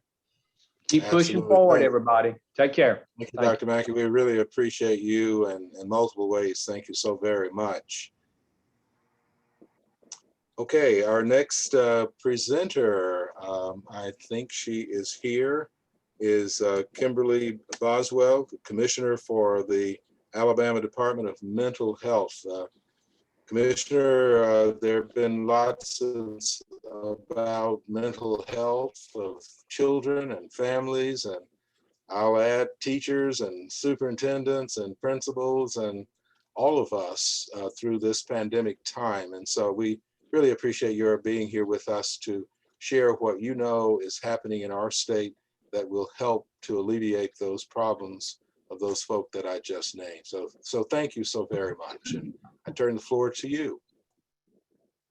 Speaker 6: Keep pushing forward, everybody. Take care.
Speaker 2: Thank you, Dr. Mackey. We really appreciate you in multiple ways. Thank you so very much. Okay, our next presenter, I think she is here, is Kimberly Boswell, Commissioner for the Alabama Department of Mental Health. Commissioner, there have been lots about mental health of children and families, and I'll add teachers and superintendents and principals and all of us through this pandemic time. And so we really appreciate your being here with us to share what you know is happening in our state that will help to alleviate those problems of those folk that I just named. So thank you so very much. And I turn the floor to you.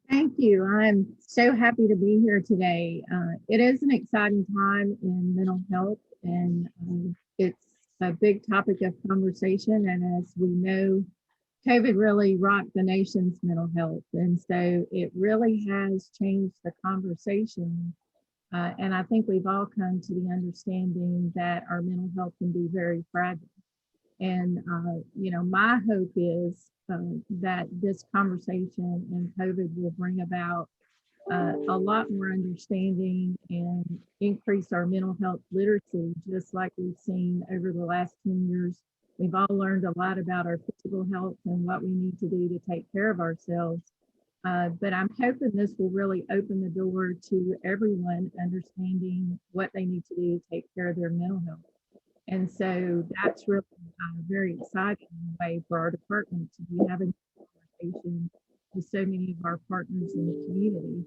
Speaker 7: Thank you. I'm so happy to be here today. It is an exciting time in mental health, and it's a big topic of conversation. And as we know, COVID really rocked the nation's mental health. And so it really has changed the conversation. And I think we've all come to the understanding that our mental health can be very fragile. And, my hope is that this conversation and COVID will bring about a lot more understanding and increase our mental health literacy, just like we've seen over the last 10 years. We've all learned a lot about our physical health and what we need to do to take care of ourselves. But I'm hoping this will really open the door to everyone understanding what they need to do to take care of their mental health. And so that's really a very exciting way for our department to be having a conversation with so many of our partners in the community.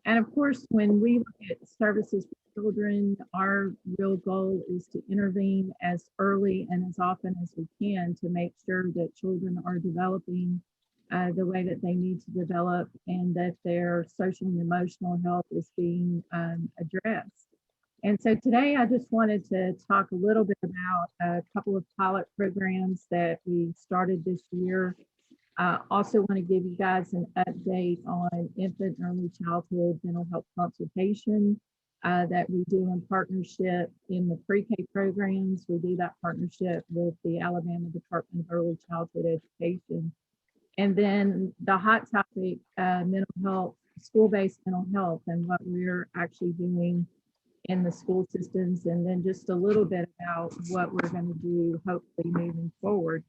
Speaker 7: And of course, when we look at services for children, our real goal is to intervene as early and as often as we can to make sure that children are developing the way that they need to develop, and that their social and emotional health is being addressed. And so today I just wanted to talk a little bit about a couple of pilot programs that we started this year. Also want to give you guys an update on infant and early childhood mental health consultation that we do in partnership in the pre-K programs. We do that partnership with the Alabama Department of Early Childhood Education. And then the hot topic, mental health, school-based mental health, and what we're actually doing in the school systems, and then just a little bit about what we're going to do, hopefully moving forward.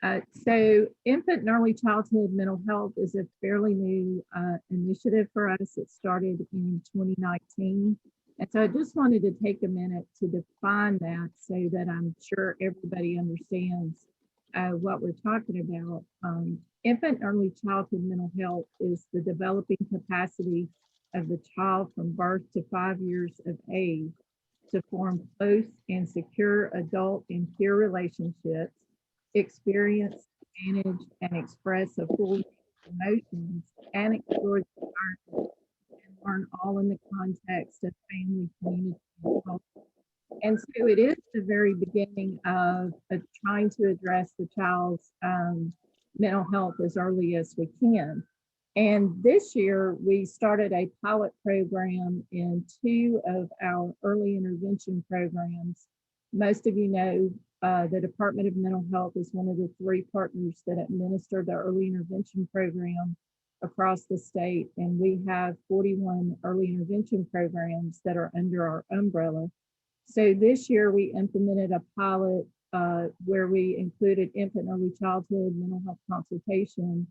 Speaker 7: So infant and early childhood mental health is a fairly new initiative for us. It started in 2019. And so I just wanted to take a minute to define that so that I'm sure everybody understands what we're talking about. Infant and early childhood mental health is the developing capacity of the child from birth to 5 years of age to form close and secure adult and peer relationships, experience, manage, and express a full emotions, and explore the environment, and learn all in the context of family, community, and culture. And so it is the very beginning of trying to address the child's mental health as early as we can. And this year, we started a pilot program in 2 of our early intervention programs. Most of you know the Department of Mental Health is one of the 3 partners that administer the early intervention program across the state. And we have 41 early intervention programs that are under our umbrella. So this year, we implemented a pilot where we included infant and early childhood mental health consultation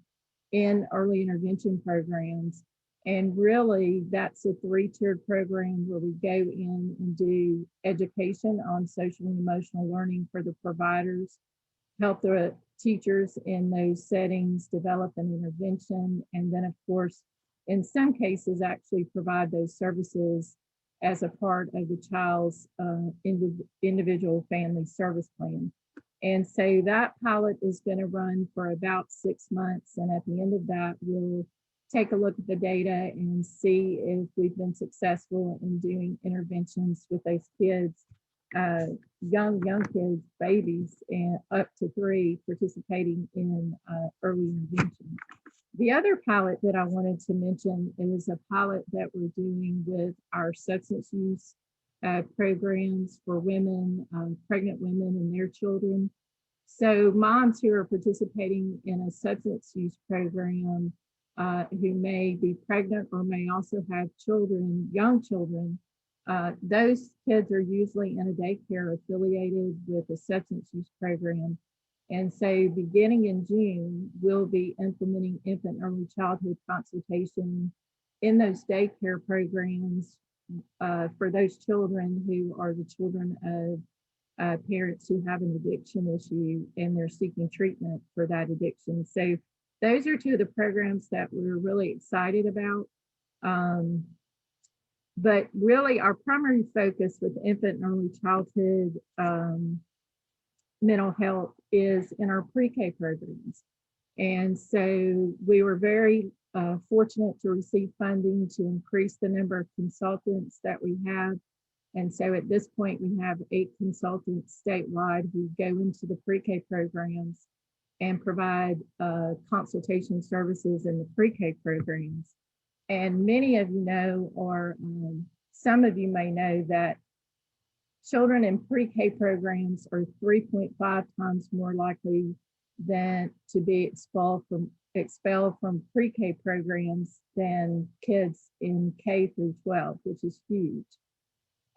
Speaker 7: in early intervention programs. And really, that's a 3-tiered program where we go in and do education on social and emotional learning for the providers, help the teachers in those settings develop an intervention, and then, of course, in some cases, actually provide those services as a part of the child's individual family service plan. And so that pilot is going to run for about 6 months. And at the end of that, we'll take a look at the data and see if we've been successful in doing interventions with those kids, young kids, babies, and up to 3 participating in early intervention. The other pilot that I wanted to mention is a pilot that we're doing with our substance use programs for women, pregnant women and their children. So moms who are participating in a substance use program who may be pregnant or may also have children, young children, those kids are usually in a daycare affiliated with a substance use program. And so beginning in June, we'll be implementing infant and early childhood consultation in those daycare programs for those children who are the children of parents who have an addiction issue and they're seeking treatment for that addiction. So those are 2 of the programs that we're really excited about. But really our primary focus with infant and early childhood mental health is in our pre-K programs. And so we were very fortunate to receive funding to increase the number of consultants that we have. And so at this point, we have 8 consultants statewide who go into the pre-K programs and provide consultation services in the pre-K programs. And many of you know, or some of you may know, that children in pre-K programs are 3.5 times more likely than to be expelled from pre-K programs than kids in K through 12, which is huge.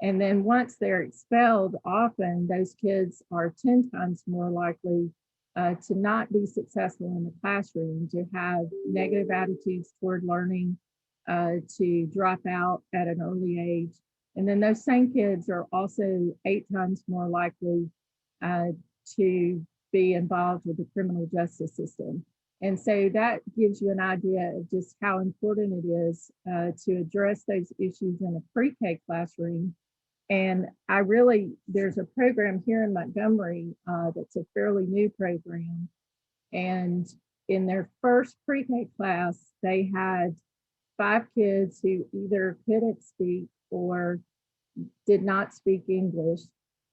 Speaker 7: And then once they're expelled, often those kids are 10 times more likely to not be successful in the classroom, to have negative attitudes toward learning, to drop out at an early age. And then those same kids are also 8 times more likely to be involved with the criminal justice system. And so that gives you an idea of just how important it is to address those issues in a pre-K classroom. And there's a program here in Montgomery that's a fairly new program. And in their first pre-K class, they had 5 kids who either couldn't speak or did not speak English.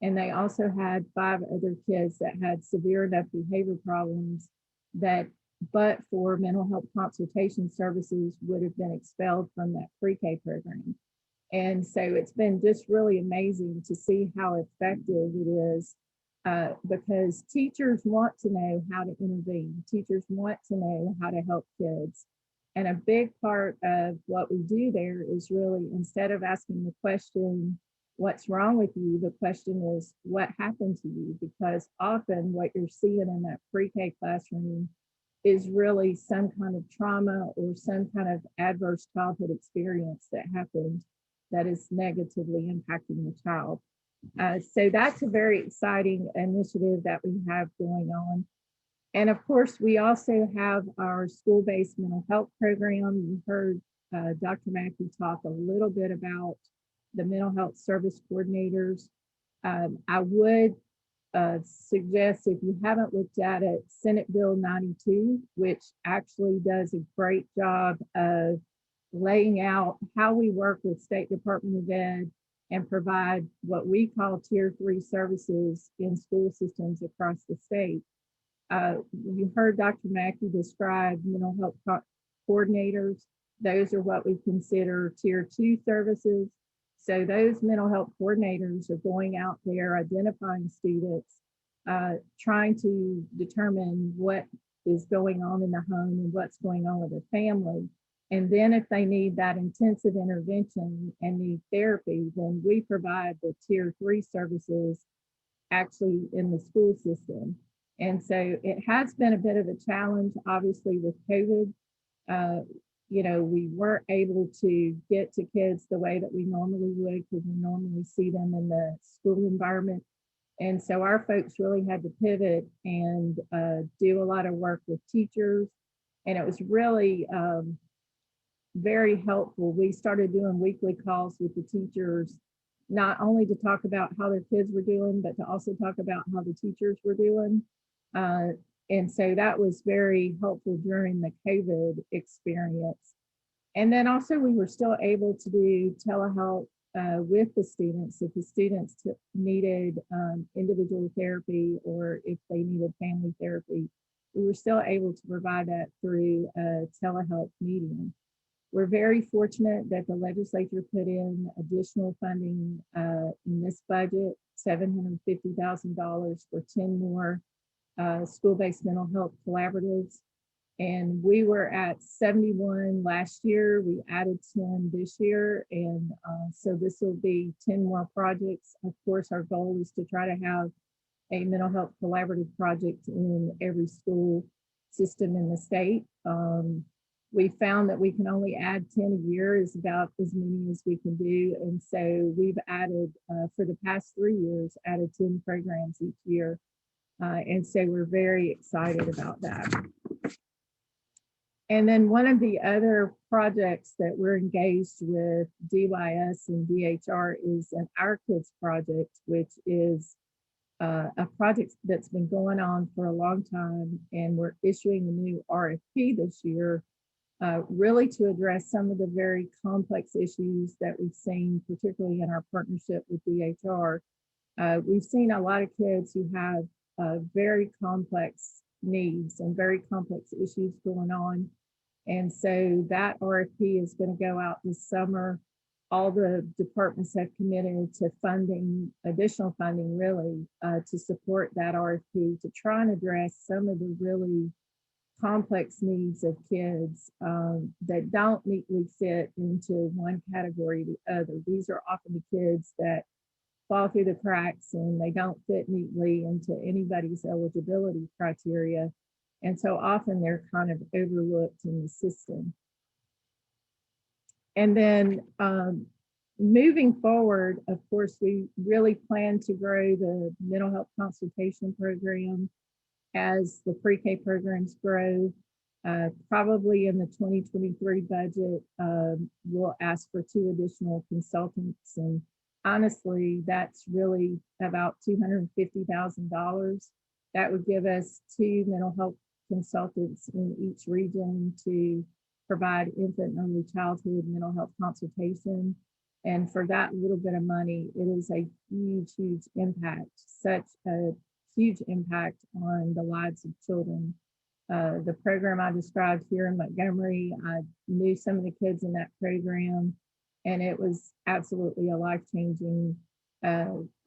Speaker 7: And they also had 5 other kids that had severe enough behavior problems that, but for mental health consultation services, would have been expelled from that pre-K program. And so it's been just really amazing to see how effective it is, because teachers want to know how to intervene. Teachers want to know how to help kids. And a big part of what we do there is really, instead of asking the question, what's wrong with you? The question is, what happened to you? Because often what you're seeing in that pre-K classroom is really some kind of trauma or some kind of adverse childhood experience that happened that is negatively impacting the child. So that's a very exciting initiative that we have going on. And of course, we also have our school-based mental health program. You heard Dr. Mackey talk a little bit about the mental health service coordinators. I would suggest, if you haven't looked at it, Senate Bill 92, which actually does a great job of laying out how we work with State Department of Ed and provide what we call Tier 3 services in school systems across the state. You heard Dr. Mackey describe mental health coordinators. Those are what we consider Tier 2 services. So those mental health coordinators are going out there, identifying students, trying to determine what is going on in the home and what's going on with the family. And then if they need that intensive intervention and need therapy, then we provide the Tier 3 services actually in the school system. And so it has been a bit of a challenge, obviously, with COVID. We weren't able to get to kids the way that we normally would, because we normally see them in the school environment. And so our folks really had to pivot and do a lot of work with teachers. And it was really very helpful. We started doing weekly calls with the teachers, not only to talk about how their kids were doing, but to also talk about how the teachers were doing. And so that was very helpful during the COVID experience. And then also we were still able to do telehealth with the students. If the students needed individual therapy or if they needed family therapy, we were still able to provide that through a telehealth medium. We're very fortunate that the legislature put in additional funding in this budget, $750,000 for 10 more school-based mental health collaboratives. And we were at 71 last year. We added 10 this year. And so this will be 10 more projects. Of course, our goal is to try to have a mental health collaborative project in every school system in the state. We found that we can only add 10 a year is about as many as we can do. And so we've added, for the past 3 years, added 10 programs each year. And so we're very excited about that. And then one of the other projects that we're engaged with DYS and DHR is an Our Kids project, which is a project that's been going on for a long time. And we're issuing a new RFP this year, really to address some of the very complex issues that we've seen, particularly in our partnership with DHR. We've seen a lot of kids who have very complex needs and very complex issues going on. And so that RFP is going to go out this summer. All the departments have committed to funding, additional funding really, to support that RFP to try and address some of the really complex needs of kids that don't neatly fit into one category or the other. These are often the kids that fall through the cracks and they don't fit neatly into anybody's eligibility criteria. And so often they're kind of overlooked in the system. And then moving forward, of course, we really plan to grow the mental health consultation program as the pre-K programs grow. Probably in the 2023 budget, we'll ask for 2 additional consultants. And honestly, that's really about $250,000. That would give us 2 mental health consultants in each region to provide infant and early childhood mental health consultation. And for that little bit of money, it is a huge, huge impact, such a huge impact on the lives of children. The program I described here in Montgomery, I knew some of the kids in that program, and it was absolutely a life-changing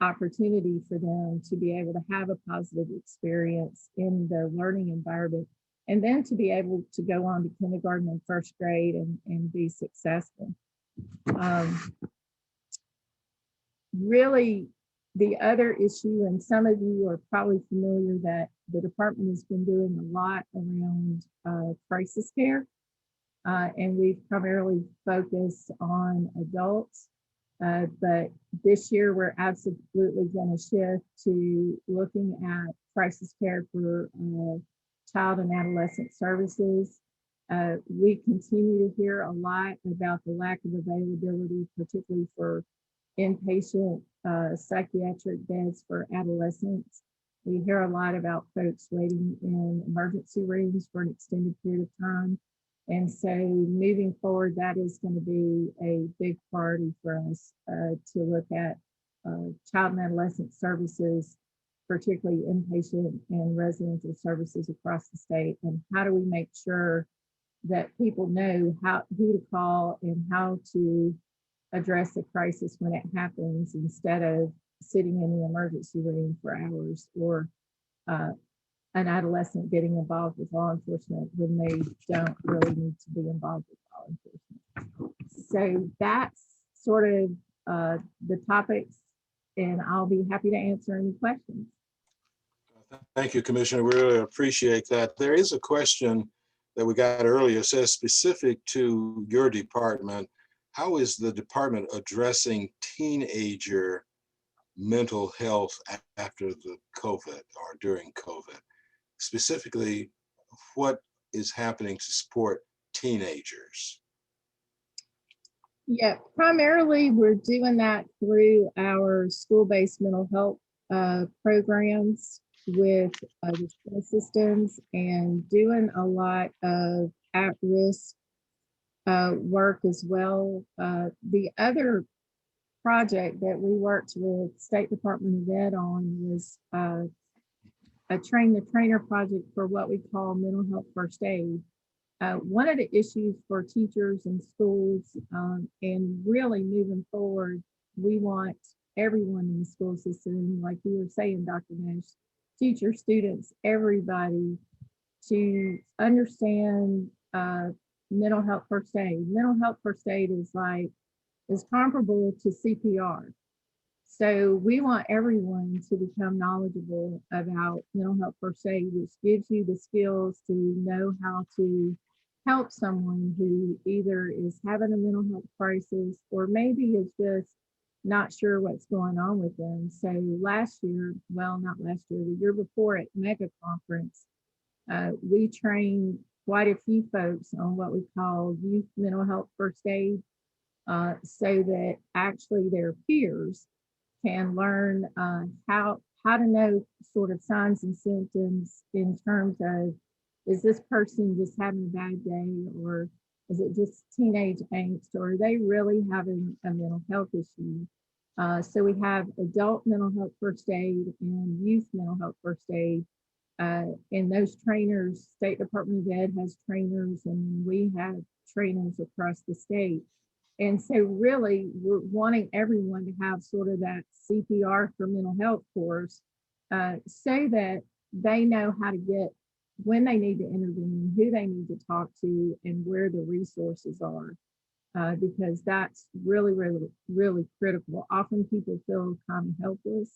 Speaker 7: opportunity for them to be able to have a positive experience in the learning environment, and then to be able to go on to kindergarten and first grade and be successful. Really, the other issue, and some of you are probably familiar that the department has been doing a lot around crisis care, and we've primarily focused on adults. But this year, we're absolutely going to shift to looking at crisis care for child and adolescent services. We continue to hear a lot about the lack of availability, particularly for inpatient psychiatric beds for adolescents. We hear a lot about folks waiting in emergency rooms for an extended period of time. And so moving forward, that is going to be a big priority for us to look at child and adolescent services, particularly inpatient and residential services across the state. And how do we make sure that people know who to call and how to address a crisis when it happens, instead of sitting in the emergency room for hours, or an adolescent getting involved with law enforcement when they don't really need to be involved with law enforcement. So that's sort of the topics, and I'll be happy to answer any questions.
Speaker 2: Thank you, Commissioner. We really appreciate that. There is a question that we got earlier. It says, specific to your department, how is the department addressing teenager mental health after the COVID or during COVID? Specifically, what is happening to support teenagers?
Speaker 7: Yeah, primarily we're doing that through our school-based mental health programs with the school systems, and doing a lot of at-risk work as well. The other project that we worked with State Department of Ed on was a train the trainer project for what we call mental health first aid. One of the issues for teachers and schools, and really moving forward, we want everyone in the school system, like you were saying, Dr. Nash, teachers, students, everybody, to understand mental health first aid. Mental health first aid is comparable to CPR. So we want everyone to become knowledgeable about mental health first aid, which gives you the skills to know how to help someone who either is having a mental health crisis or maybe is just not sure what's going on with them. So last year, well, not last year, the year before at Mega Conference, we trained quite a few folks on what we call youth mental health first aid, so that actually their peers can learn how to know sort of signs and symptoms in terms of, is this person just having a bad day, or is it just teenage angst, or are they really having a mental health issue? So we have adult mental health first aid and youth mental health first aid. And those trainers, State Department of Ed has trainers, and we have trainers across the state. And so really, we're wanting everyone to have sort of that CPR for mental health course, so that they know how to get, when they need to intervene, who they need to talk to, and where the resources are, because that's really, really, really critical. Often people feel kind of helpless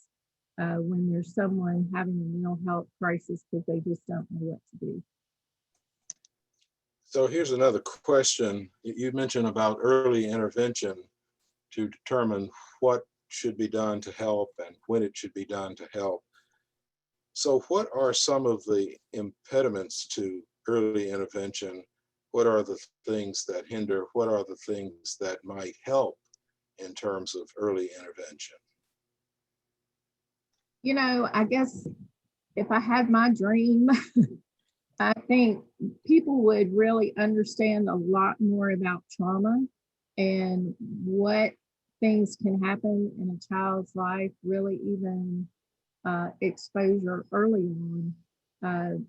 Speaker 7: when there's someone having a mental health crisis because they just don't know what to do.
Speaker 2: So here's another question. You mentioned about early intervention to determine what should be done to help and when it should be done to help. So what are some of the impediments to early intervention? What are the things that hinder? What are the things that might help in terms of early intervention?
Speaker 7: You know, I guess if I had my dream, I think people would really understand a lot more about trauma and what things can happen in a child's life, really even exposure early on.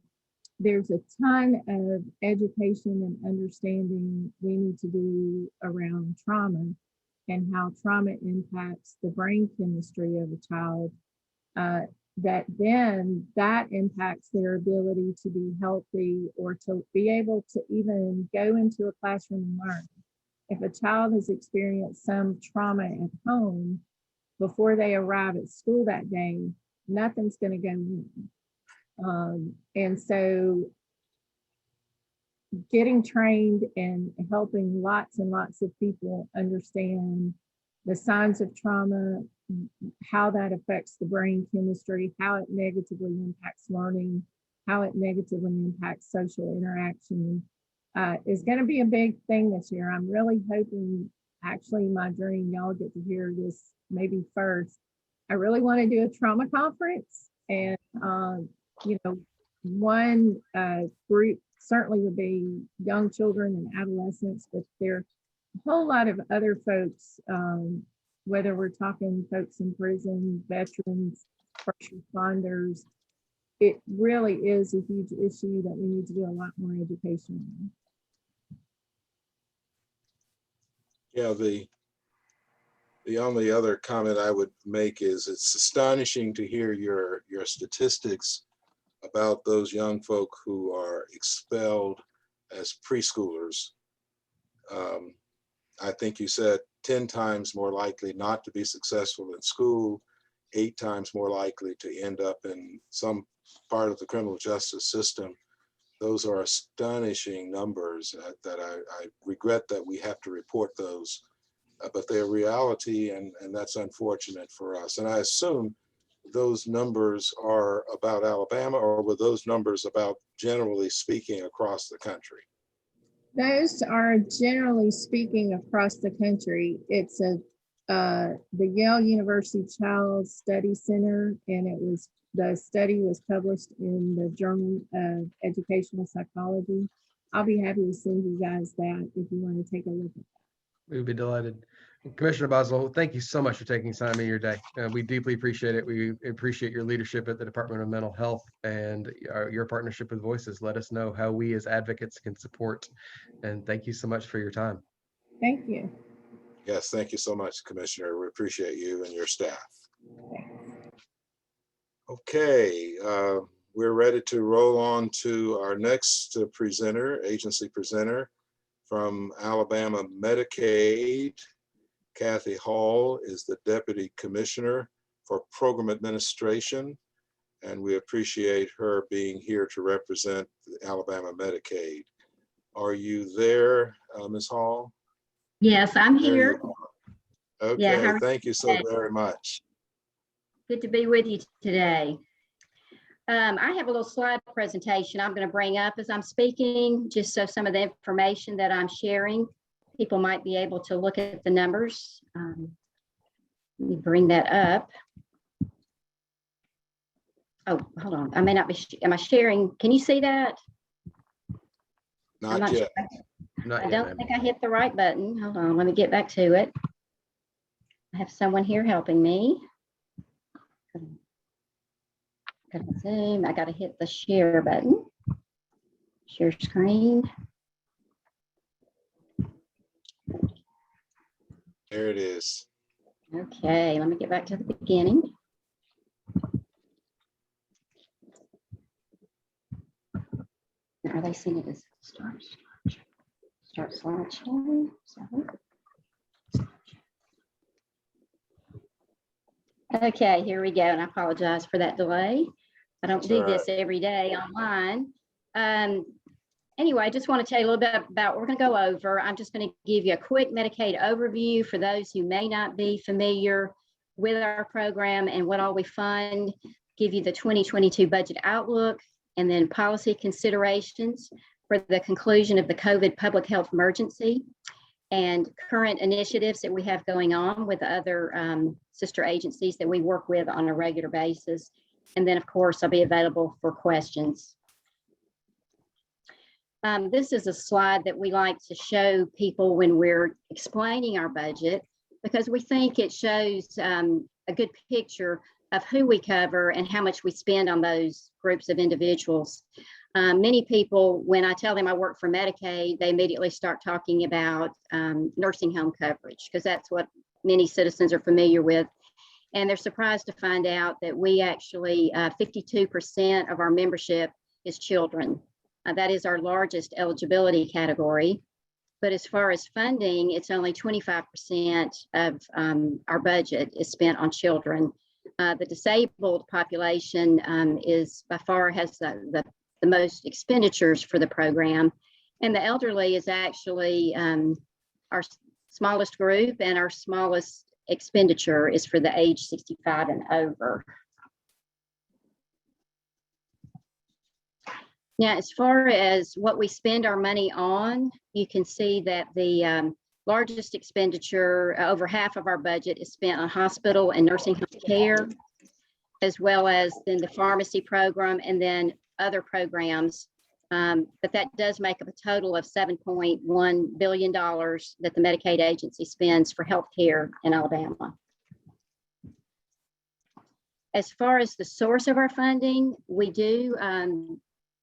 Speaker 7: There's a ton of education and understanding we need to do around trauma and how trauma impacts the brain chemistry of a child, that impacts their ability to be healthy or to be able to even go into a classroom and learn. If a child has experienced some trauma at home before they arrive at school that day, nothing's going to go in. And so getting trained and helping lots and lots of people understand the signs of trauma, how that affects the brain chemistry, how it negatively impacts learning, how it negatively impacts social interaction, is going to be a big thing this year. I'm really hoping, actually, my dream, y'all get to hear this maybe first. I really want to do a trauma conference, and one group certainly would be young children and adolescents, but there are a whole lot of other folks, whether we're talking folks in prison, veterans, first responders. It really is a huge issue that we need to do a lot more education on.
Speaker 2: Yeah, the only other comment I would make is it's astonishing to hear your statistics about those young folk who are expelled as preschoolers. I think you said 10 times more likely not to be successful in school, 8 times more likely to end up in some part of the criminal justice system. Those are astonishing numbers that I regret that we have to report those, but they're reality, and that's unfortunate for us. And I assume those numbers are about Alabama, or were those numbers about generally speaking across the country?
Speaker 7: Those are generally speaking across the country. It's the Yale University Child Study Center, and the study was published in the Journal of Educational Psychology. I'll be happy to send you guys that if you want to take a look at that.
Speaker 1: We would be delighted. Commissioner Boswell, thank you so much for taking time in your day. We deeply appreciate it. We appreciate your leadership at the Department of Mental Health and your partnership with Voices. Let us know how we as advocates can support. And thank you so much for your time.
Speaker 7: Thank you.
Speaker 2: Yes, thank you so much, Commissioner. We appreciate you and your staff. Okay, we're ready to roll on to our next agency presenter from Alabama Medicaid. Kathy Hall is the Deputy Commissioner for Program Administration, and we appreciate her being here to represent Alabama Medicaid. Are you there, Ms. Hall?
Speaker 8: Yes, I'm
Speaker 2: There
Speaker 8: here.
Speaker 2: you are. Okay,
Speaker 8: Yeah,
Speaker 2: thank you so very much.
Speaker 8: good to be with you today. I have a little slide presentation I'm going to bring up as I'm speaking, just so some of the information that I'm sharing, people might be able to look at the numbers. Let me bring that up. Oh, hold on. I may not be, am I sharing? Can you see that?
Speaker 2: Not yet.
Speaker 1: Not
Speaker 8: I
Speaker 1: yet,
Speaker 8: don't
Speaker 1: ma'am.
Speaker 8: think I hit the right button. Hold on, let me get back to it. I have someone here helping me. Zoom, I got to hit the share button. Share screen.
Speaker 2: There it is.
Speaker 8: Okay, let me get back to the beginning. Are they seeing it as start slideshow? Okay, here we go, and I apologize for that delay. I don't do this every day online. Anyway, I just want to tell you a little bit about what we're going to go over. I'm just going to give you a quick Medicaid overview for those who may not be familiar with our program and what all we fund, give you the 2022 budget outlook, and then policy considerations for the conclusion of the COVID public health emergency and current initiatives that we have going on with other sister agencies that we work with on a regular basis. And then, of course, I'll be available for questions. This is a slide that we like to show people when we're explaining our budget, because we think it shows a good picture of who we cover and how much we spend on those groups of individuals. Many people, when I tell them I work for Medicaid, they immediately start talking about nursing home coverage, because that's what many citizens are familiar with. And they're surprised to find out that we actually, 52% of our membership is children. That is our largest eligibility category. But as far as funding, it's only 25% of our budget is spent on children. The disabled population is by far has the most expenditures for the program. And the elderly is actually our smallest group, and our smallest expenditure is for the age 65 and over. Now, as far as what we spend our money on, you can see that the largest expenditure, over half of our budget, is spent on hospital and nursing home care, as well as then the pharmacy program and then other programs. But that does make up a total of $7.1 billion that the Medicaid agency spends for healthcare in Alabama. As far as the source of our funding, we do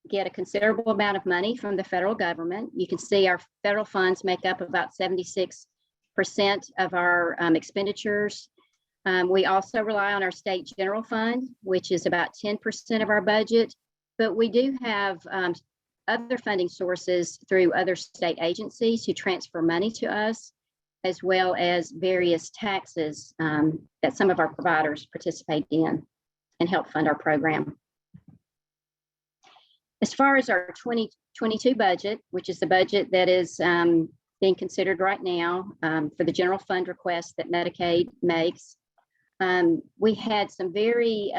Speaker 8: get a considerable amount of money from the federal government. You can see our federal funds make up about 76% of our expenditures. We also rely on our state general fund, which is about 10% of our budget, but we do have other funding sources through other state agencies who transfer money to us, as well as various taxes that some of our providers participate in and help fund our program. As far as our 2022 budget, which is the budget that is being considered right now for the general fund request that Medicaid makes, we had some very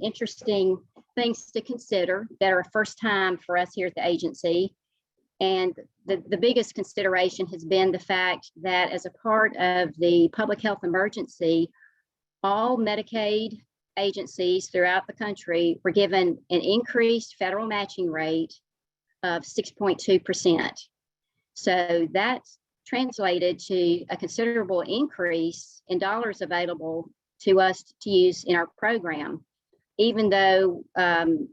Speaker 8: interesting things to consider that are a first time for us here at the agency. And the biggest consideration has been the fact that as a part of the public health emergency, all Medicaid agencies throughout the country were given an increased federal matching rate of 6.2%. So that's translated to a considerable increase in dollars available to us to use in our program, even though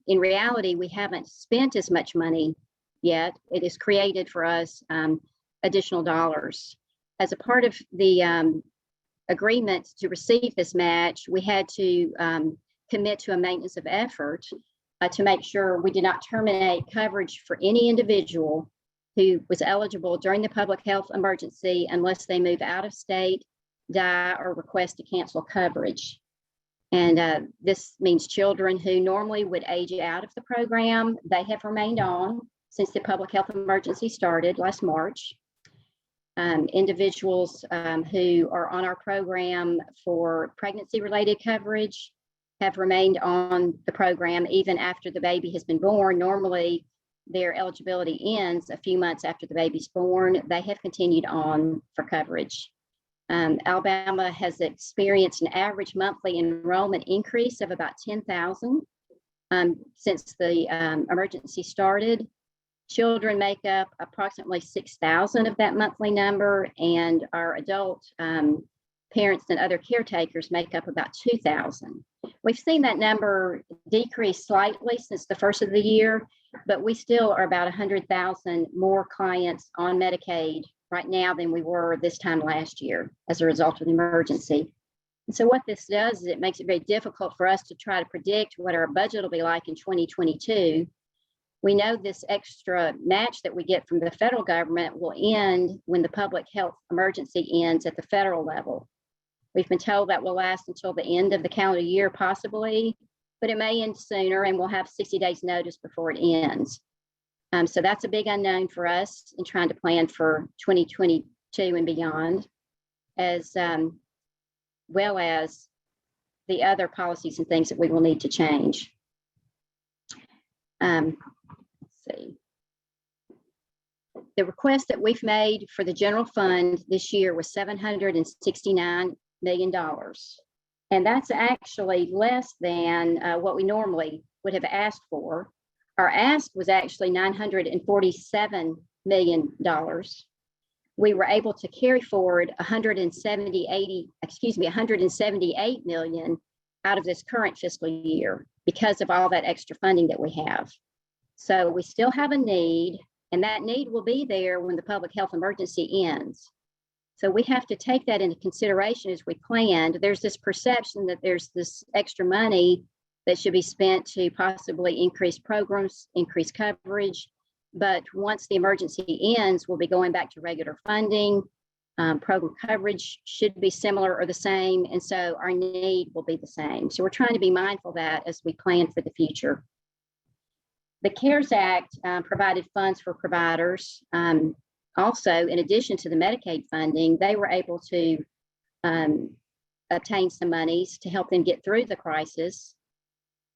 Speaker 8: in reality, we haven't spent as much money yet. It has created for us additional dollars. As a part of the agreement to receive this match, we had to commit to a maintenance of effort to make sure we did not terminate coverage for any individual who was eligible during the public health emergency unless they move out of state, die, or request to cancel coverage. And this means children who normally would age out of the program, they have remained on since the public health emergency started last March. Individuals who are on our program for pregnancy-related coverage have remained on the program even after the baby has been born. Normally, their eligibility ends a few months after the baby's born. They have continued on for coverage. Alabama has experienced an average monthly enrollment increase of about 10,000 since the emergency started. Children make up approximately 6,000 of that monthly number, and our adult parents and other caretakers make up about 2,000. We've seen that number decrease slightly since the first of the year, but we still are about 100,000 more clients on Medicaid right now than we were this time last year as a result of the emergency. And so what this does is it makes it very difficult for us to try to predict what our budget will be like in 2022. We know this extra match that we get from the federal government will end when the public health emergency ends at the federal level. We've been told that will last until the end of the calendar year, possibly, but it may end sooner and we'll have 60 days notice before it ends. So that's a big unknown for us in trying to plan for 2022 and beyond, as well as the other policies and things that we will need to change. Let's see. The request that we've made for the general fund this year was $769 million. And that's actually less than what we normally would have asked for. Our ask was actually $947 million. We were able to carry forward 178 million out of this current fiscal year because of all that extra funding that we have. So we still have a need, and that need will be there when the public health emergency ends. So we have to take that into consideration as we planned. There's this perception that there's this extra money that should be spent to possibly increase programs, increase coverage. But once the emergency ends, we'll be going back to regular funding. Program coverage should be similar or the same. And so our need will be the same. So we're trying to be mindful of that as we plan for the future. The CARES Act provided funds for providers. Also, in addition to the Medicaid funding, they were able to obtain some monies to help them get through the crisis.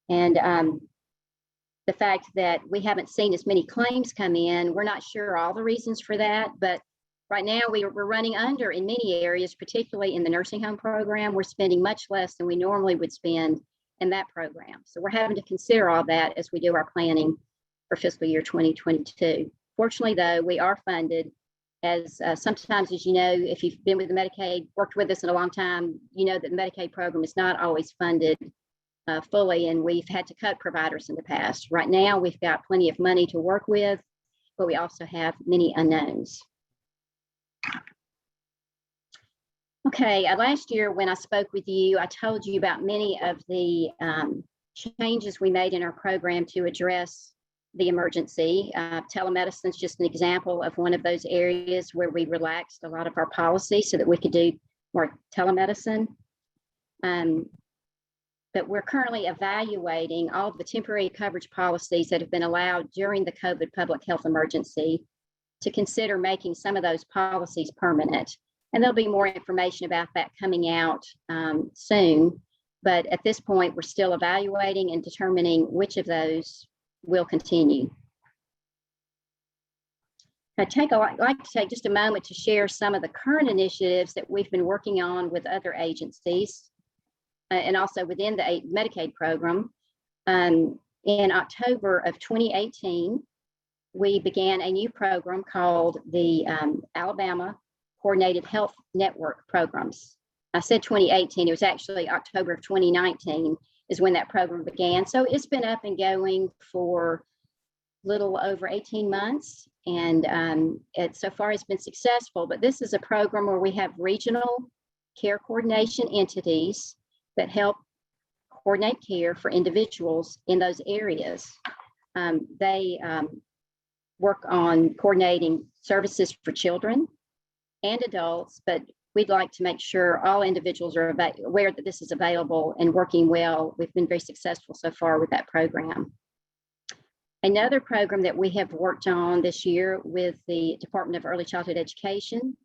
Speaker 8: And the fact that we haven't seen as many claims come in, we're not sure all the reasons for that, but right now we're running under in many areas, particularly in the nursing home program. We're spending much less than we normally would spend in that program. So we're having to consider all that as we do our planning for fiscal year 2022. Fortunately, though, we are funded as sometimes, as you know, if you've been with the Medicaid, worked with us in a long time, you know that the Medicaid program is not always funded fully, and we've had to cut providers in the past. Right now, we've got plenty of money to work with, but we also have many unknowns. Okay, last year when I spoke with you, I told you about many of the changes we made in our program to address the emergency. Telemedicine is just an example of one of those areas where we relaxed a lot of our policy so that we could do more telemedicine. But we're currently evaluating all of the temporary coverage policies that have been allowed during the COVID public health emergency to consider making some of those policies permanent. And there'll be more information about that coming out soon. But at this point, we're still evaluating and determining which of those will continue. I'd like to take just a moment to share some of the current initiatives that we've been working on with other agencies and also within the Medicaid program. In October of 2018, we began a new program called the Alabama Coordinated Health Network Programs. I said 2018, it was actually October of 2019 is when that program began. So it's been up and going for a little over 18 months. And so far it's been successful, but this is a program where we have regional care coordination entities that help coordinate care for individuals in those areas. They work on coordinating services for children and adults, but we'd like to make sure all individuals are aware that this is available and working well. We've been very successful so far with that program. Another program that we have worked on this year with the Department of Early Childhood Education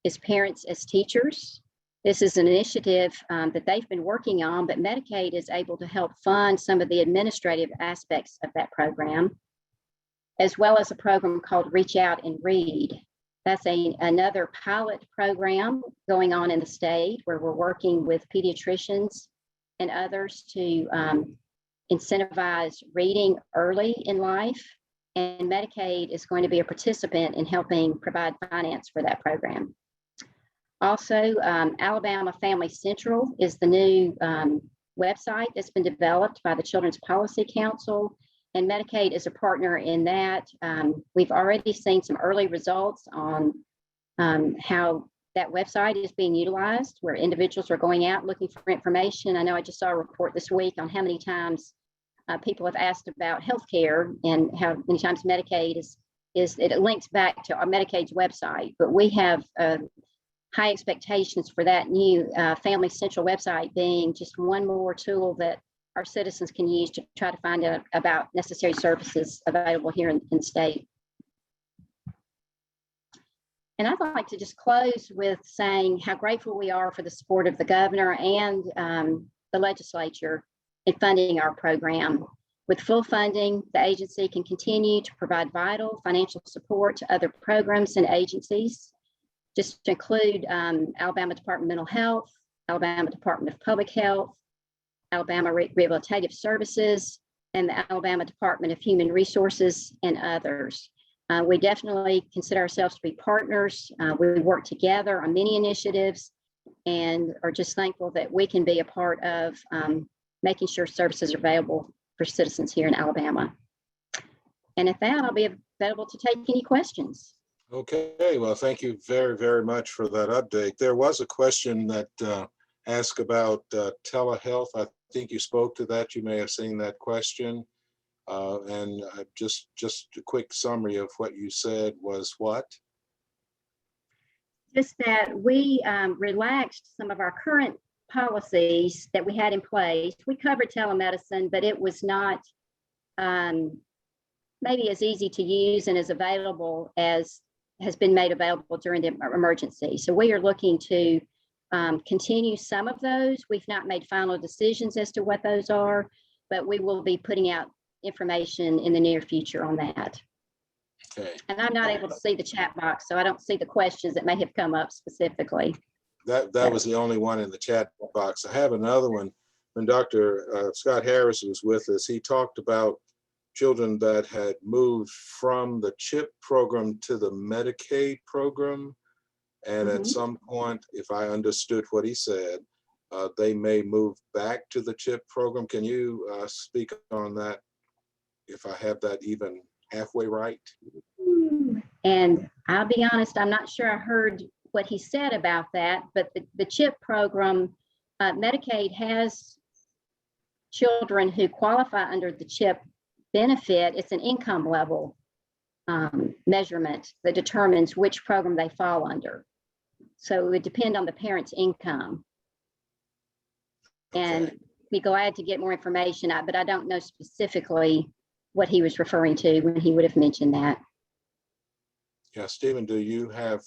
Speaker 8: is Parents as Teachers. This is an initiative that they've been working on, but Medicaid is able to help fund some of the administrative aspects of that program, as well as a program called Reach Out and Read. That's another pilot program going on in the state where we're working with pediatricians and others to incentivize reading early in life. And Medicaid is going to be a participant in helping provide finance for that program. Also, Alabama Family Central is the new website that's been developed by the Children's Policy Council, and Medicaid is a partner in that. We've already seen some early results on how that website is being utilized, where individuals are going out looking for information. I know I just saw a report this week on how many times people have asked about healthcare and how many times Medicaid it links back to our Medicaid's website. But we have high expectations for that new Family Central website being just one more tool that our citizens can use to try to find out about necessary services available here in the state. And I'd like to just close with saying how grateful we are for the support of the governor and the legislature in funding our program. With full funding, the agency can continue to provide vital financial support to other programs and agencies, just to include Alabama Department of Mental Health, Alabama Department of Public Health, Alabama Rehabilitative Services, and the Alabama Department of Human Resources and others. We definitely consider ourselves to be partners. We work together on many initiatives and are just thankful that we can be a part of making sure services are available for citizens here in Alabama. And at that, I'll be available to take any questions.
Speaker 2: Okay, well, thank you very, very much for that update. There was a question that asked about telehealth. I think you spoke to that. You may have seen that question. And just a quick summary of what you said was what?
Speaker 8: Just that we relaxed some of our current policies that we had in place. We covered telemedicine, but it was not maybe as easy to use and as available as has been made available during the emergency. So we are looking to continue some of those. We've not made final decisions as to what those are, but we will be putting out information in the near future on that.
Speaker 2: Okay.
Speaker 8: And I'm not able to see the chat box, so I don't see the questions that may have come up specifically.
Speaker 2: That was the only one in the chat box. I have another one. When Dr. Scott Harris was with us, he talked about children that had moved from the CHIP program to the Medicaid program. And at some point, if I understood what he said, they may move back to the CHIP program. Can you speak on that, if I have that even halfway right?
Speaker 8: And I'll be honest, I'm not sure I heard what he said about that, but the CHIP program, Medicaid has children who qualify under the CHIP benefit. It's an income level measurement that determines which program they fall under. So it would depend on the parent's income. And be glad to get more information, but I don't know specifically what he was referring to when he would have mentioned that.
Speaker 2: Yeah, Stephen, do you have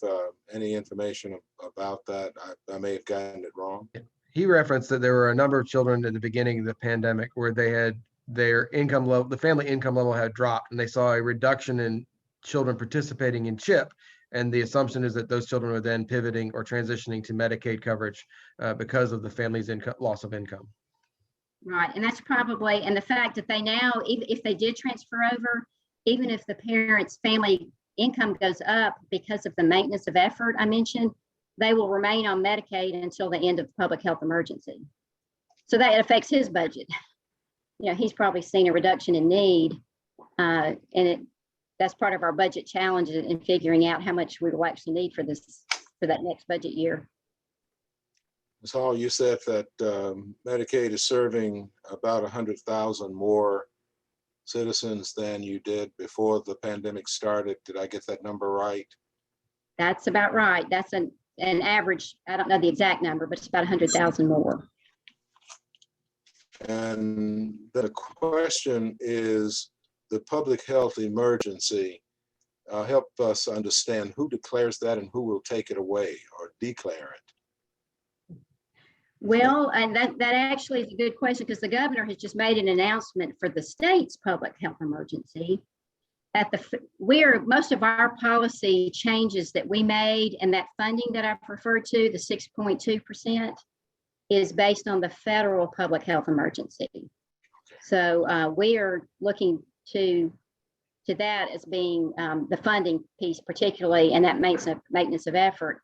Speaker 2: any information about that? I may have gotten it wrong.
Speaker 1: He referenced that there were a number of children at the beginning of the pandemic where they had their income level, the family income level had dropped, and they saw a reduction in children participating in CHIP. And the assumption is that those children are then pivoting or transitioning to Medicaid coverage because of the family's loss of income.
Speaker 8: Right, and that's probably, and the fact that they now, even if they did transfer over, even if the parent's family income goes up because of the maintenance of effort I mentioned, they will remain on Medicaid until the end of the public health emergency. So that affects his budget. You know, he's probably seen a reduction in need, and that's part of our budget challenge in figuring out how much we will actually need for that next budget year.
Speaker 2: Ms. Hall, you said that Medicaid is serving about 100,000 more citizens than you did before the pandemic started. Did I get that number right?
Speaker 8: That's about right. That's an average. I don't know the exact number, but it's about 100,000 more.
Speaker 2: And the question is the public health emergency. Help us understand who declares that and who will take it away or declare it.
Speaker 8: Well, and that actually is a good question, because the governor has just made an announcement for the state's public health emergency. Most of our policy changes that we made and that funding that I've referred to, the 6.2%, is based on the federal public health emergency. So we are looking to that as being the funding piece particularly, and that maintenance of effort.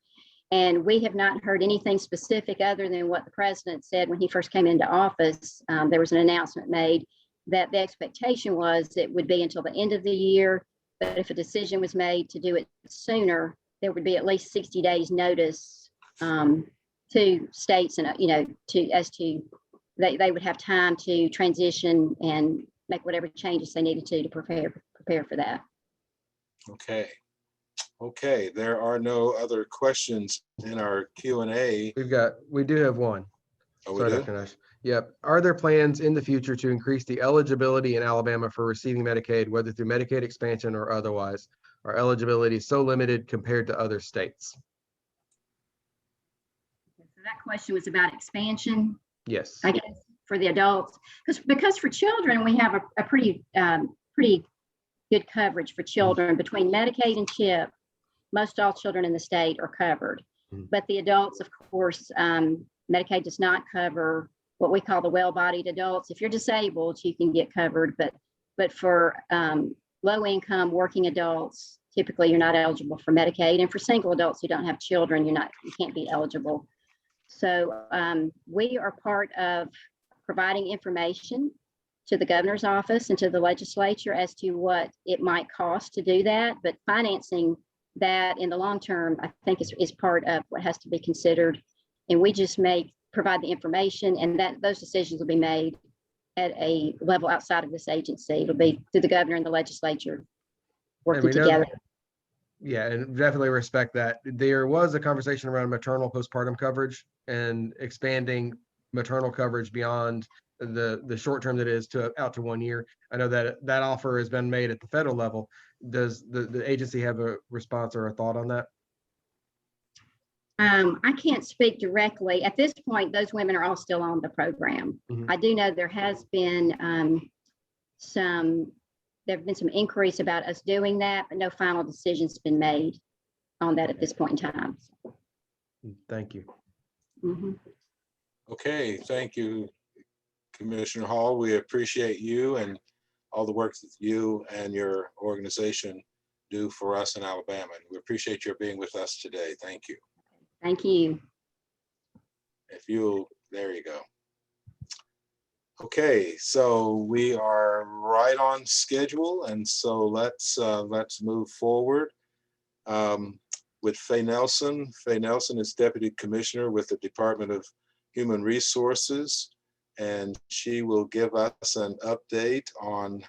Speaker 8: And we have not heard anything specific other than what the president said when he first came into office. There was an announcement made that the expectation was it would be until the end of the year, but if a decision was made to do it sooner, there would be at least 60 days notice to states, and they would have time to transition and make whatever changes they needed to prepare for that.
Speaker 2: Okay, there are no other questions in our Q&A.
Speaker 1: We do have one.
Speaker 2: Oh,
Speaker 1: Sorry, Dr. Nash. Yep. Are there plans in the future to increase the eligibility in Alabama for receiving Medicaid, whether through Medicaid expansion or otherwise? Our eligibility is so limited compared to other states.
Speaker 8: So that question was about expansion.
Speaker 1: Yes.
Speaker 8: I guess for the adults, because for children we have a pretty good coverage for children between Medicaid and CHIP. Most all children in the state are covered, but the adults, of course, Medicaid does not cover what we call the well-bodied adults. If you're disabled, you can get covered, but for low-income working adults, typically you're not eligible for Medicaid, and for single adults who don't have children, you can't be eligible. So we are part of providing information to the governor's office and to the legislature as to what it might cost to do that, but financing that in the long term, I think is part of what has to be considered. And we just provide the information, and that those decisions will be made at a level outside of this agency. It'll be through the governor and the legislature working together.
Speaker 1: Yeah, and definitely respect that. There was a conversation around maternal postpartum coverage and expanding maternal coverage beyond the short term that is out to 1 year. I know that offer has been made at the federal level. Does the agency have a response or a thought on that?
Speaker 8: I can't speak directly. At this point, those women are all still on the program.
Speaker 1: Mm-hmm.
Speaker 8: I do know there has been some increase about us doing that, but no final decision's been made on that at this point in time.
Speaker 1: Thank you.
Speaker 8: Mm-hmm.
Speaker 2: Okay, thank you, Commissioner Hall. We appreciate you and all the work that you and your organization do for us in Alabama. And we appreciate your being with us today. Thank you.
Speaker 8: Thank you.
Speaker 2: There you go. Okay, so we are right on schedule, and so let's move forward with Faye Nelson. Faye Nelson is Deputy Commissioner with the Department of Human Resources, and she will give us an update on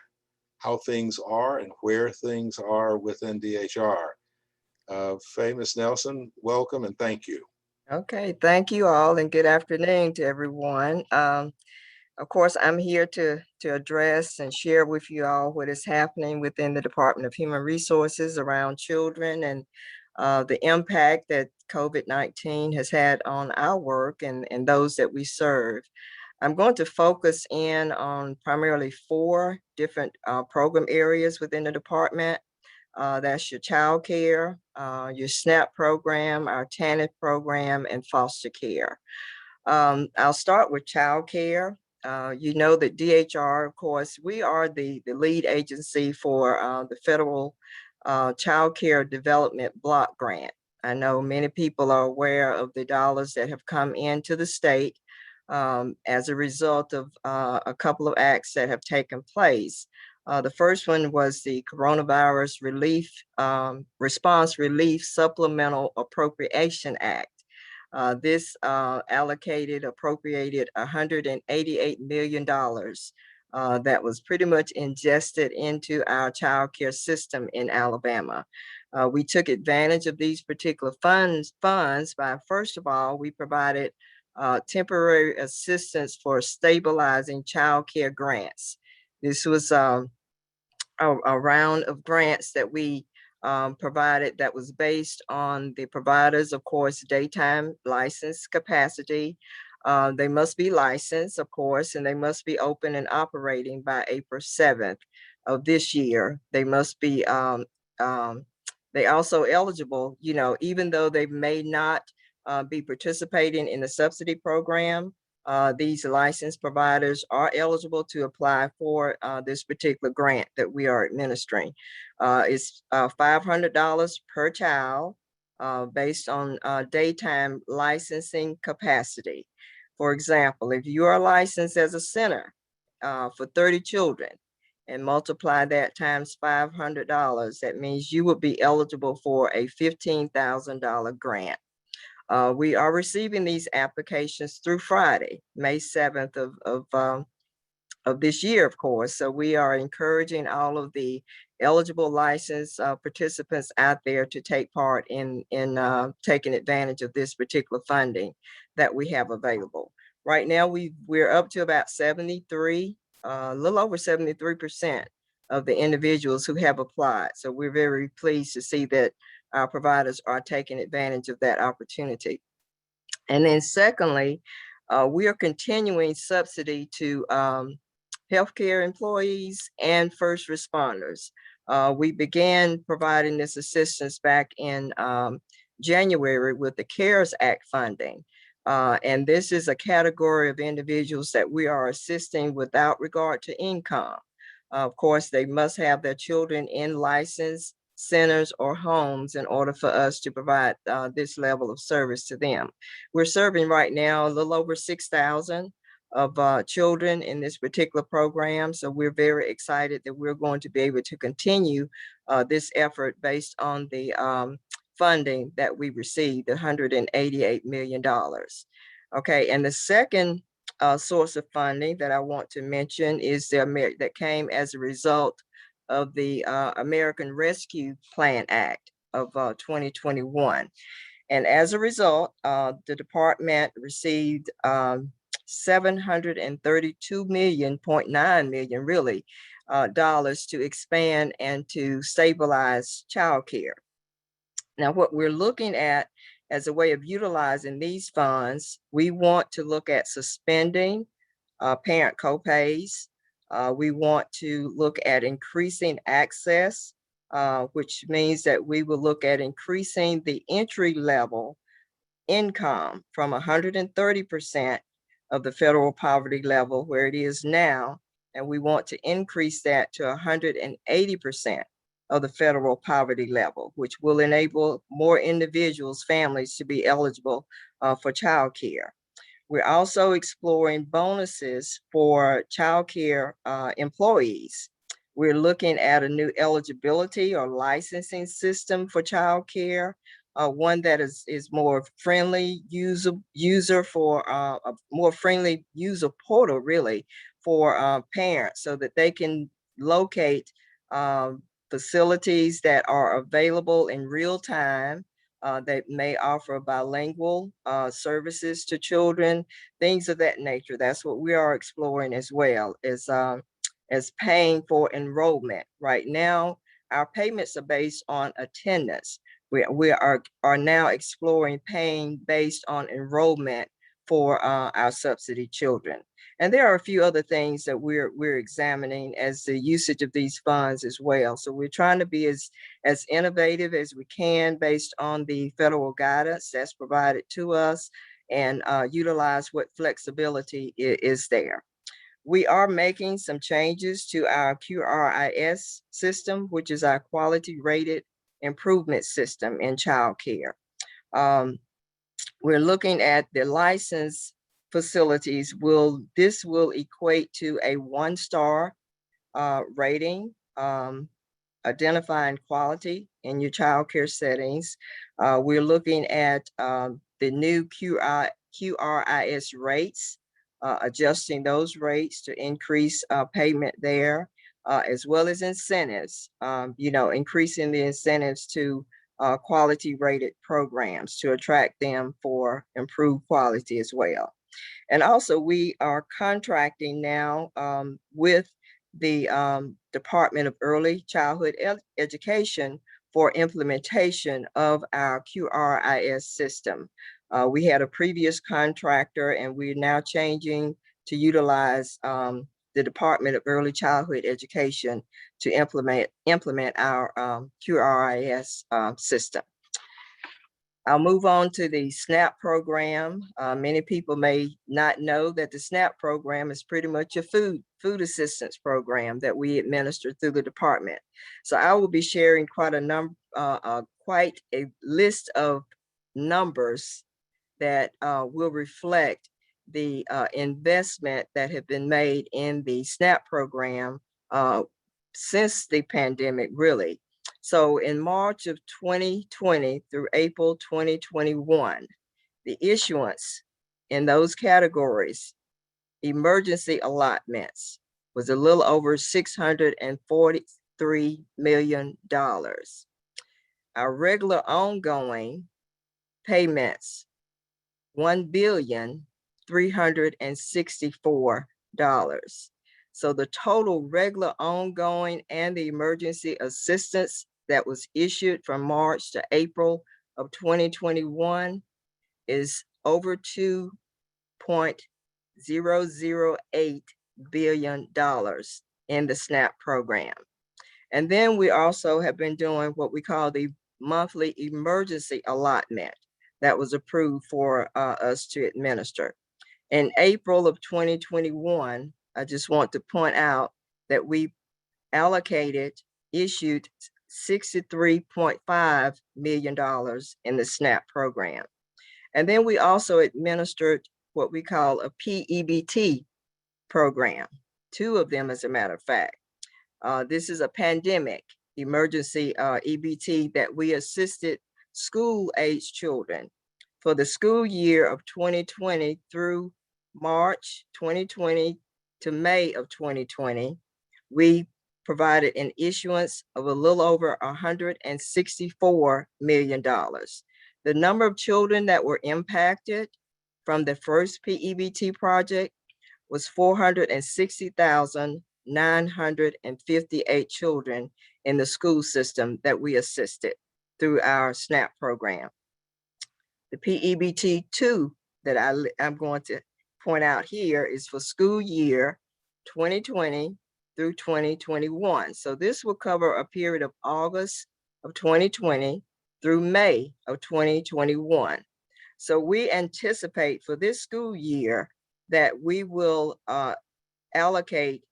Speaker 2: how things are and where things are within DHR. Faye, Ms. Nelson, welcome and thank you.
Speaker 9: Okay, thank you all, and good afternoon to everyone. Of course, I'm here to address and share with you all what is happening within the Department of Human Resources around children and the impact that COVID-19 has had on our work and those that we serve. I'm going to focus in on primarily 4 different program areas within the department. That's your child care, your SNAP program, our TANF program, and foster care. I'll start with child care. You know that DHR, of course, we are the lead agency for the federal child care development block grant. I know many people are aware of the dollars that have come into the state as a result of a couple of acts that have taken place. The first one was the Coronavirus Response Relief Supplemental Appropriation Act. This appropriated $188 million that was pretty much ingested into our child care system in Alabama. We took advantage of these particular funds by, first of all, we provided temporary assistance for stabilizing child care grants. This was a round of grants that we provided that was based on the providers, of course, daytime license capacity. They must be licensed, of course, and they must be open and operating by April 7th of this year. They must be, they also eligible, even though they may not be participating in the subsidy program, these licensed providers are eligible to apply for this particular grant that we are administering. It's $500 per child based on daytime licensing capacity. For example, if you are licensed as a center for 30 children and multiply that times $500, that means you would be eligible for a $15,000 grant. We are receiving these applications through Friday, May 7th of this year, of course. So we are encouraging all of the eligible licensed participants out there to take part in taking advantage of this particular funding that we have available. Right now, we're up to about 73, a little over 73% of the individuals who have applied. So we're very pleased to see that our providers are taking advantage of that opportunity. And then secondly, we are continuing subsidy to healthcare employees and first responders. We began providing this assistance back in January with the CARES Act funding. And this is a category of individuals that we are assisting without regard to income. Of course, they must have their children in licensed centers or homes in order for us to provide this level of service to them. We're serving right now a little over 6,000 of children in this particular program. So we're very excited that we're going to be able to continue this effort based on the funding that we received, $188 million. Okay, and the second source of funding that I want to mention is that came as a result of the American Rescue Plan Act of 2021. And as a result, the department received $732.9 million really dollars to expand and to stabilize childcare. Now, what we're looking at as a way of utilizing these funds, we want to look at suspending parent copays. We want to look at increasing access, which means that we will look at increasing the entry level income from 130% of the federal poverty level where it is now, and we want to increase that to 180% of the federal poverty level, which will enable more individuals, families to be eligible for childcare. We're also exploring bonuses for childcare employees. We're looking at a new eligibility or licensing system for childcare, one that is more friendly user for a more friendly user portal really for parents, so that they can locate facilities that are available in real time. They may offer bilingual services to children, things of that nature. That's what we are exploring as well as paying for enrollment. Right now, our payments are based on attendance. We are now exploring paying based on enrollment for our subsidy children. And there are a few other things that we're examining as the usage of these funds as well. So we're trying to be as innovative as we can based on the federal guidance that's provided to us, and utilize what flexibility is there. We are making some changes to our QRIS system, which is our quality rated improvement system in childcare. We're looking at the license facilities. This will equate to a 1-star rating, identifying quality in your childcare settings. We're looking at the new QRIS rates, adjusting those rates to increase payment there, as well as incentives, increasing the incentives to quality rated programs to attract them for improved quality as well. And also we are contracting now with the Department of Early Childhood Education for implementation of our QRIS system. We had a previous contractor, and we're now changing to utilize the Department of Early Childhood Education to implement our QRIS system. I'll move on to the SNAP program. Many people may not know that the SNAP program is pretty much a food assistance program that we administer through the department. So I will be sharing quite a list of numbers that will reflect the investment that have been made in the SNAP program since the pandemic, really. So in March of 2020 through April 2021, the issuance in those categories, emergency allotments, was a little over $643 million. Our regular ongoing payments, $1,364,000,000. So the total regular ongoing and the emergency assistance that was issued from March to April of 2021 is over $2.008 billion in the SNAP program. And then we also have been doing what we call the monthly emergency allotment, that was approved for us to administer. In April of 2021, I just want to point out that we issued $63.5 million in the SNAP program. And then we also administered what we call a PEBT program, 2 of them, as a matter of fact. This is a pandemic emergency EBT that we assisted school-age children for the school year of 2020 through March 2020 to May of 2020. We provided an issuance of a little over $164 million. The number of children that were impacted from the first PEBT project was 460,958 children in the school system that we assisted through our SNAP program. The PEBT 2 that I'm going to point out here is for school year 2020 through 2021. So this will cover a period of August of 2020 through May of 2021. So we anticipate for this school year that we will allocate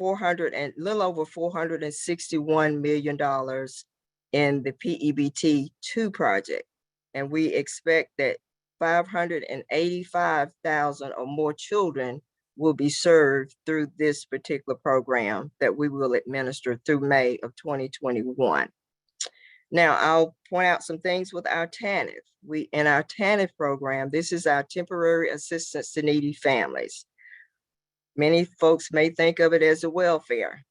Speaker 9: a little over $461 million in the PEBT 2 project. And we expect that 585,000 or more children will be served through this particular program that we will administer through May of 2021. Now, I'll point out some things with our TANF. In our TANF program, this is our temporary assistance to needy families. Many folks may think of it as a welfare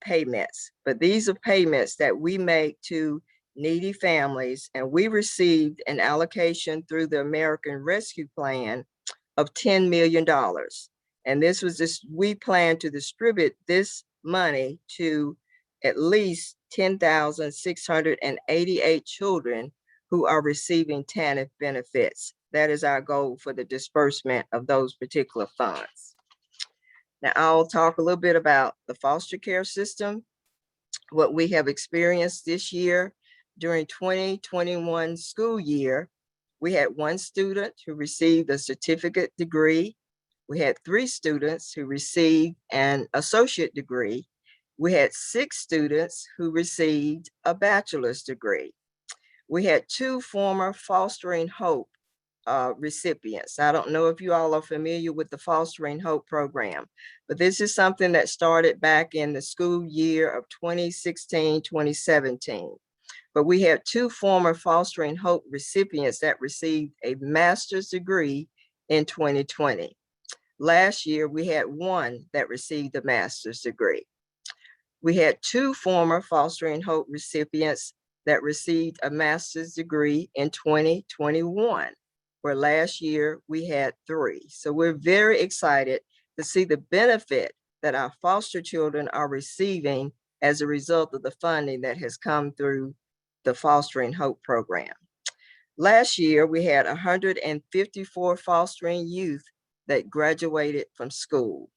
Speaker 9: payments, but these are payments that we make to needy families, and we received an allocation through the American Rescue Plan of $10 million. And this was we plan to distribute this money to at least 10,688 children who are receiving TANF benefits. That is our goal for the disbursement of those particular funds. Now, I'll talk a little bit about the foster care system, what we have experienced this year. During 2021 school year, we had 1 student who received a certificate degree. We had 3 students who received an associate degree. We had 6 students who received a bachelor's degree. We had 2 former Fostering Hope recipients. I don't know if you all are familiar with the Fostering Hope program, but this is something that started back in the school year of 2016-2017. But we had 2 former Fostering Hope recipients that received a master's degree in 2020. Last year, we had 1 that received a master's degree. We had 2 former Fostering Hope recipients that received a master's degree in 2021, where last year we had 3. So we're very excited to see the benefit that our foster children are receiving as a result of the funding that has come through the Fostering Hope program. Last year, we had 154 fostering youth that graduated from school.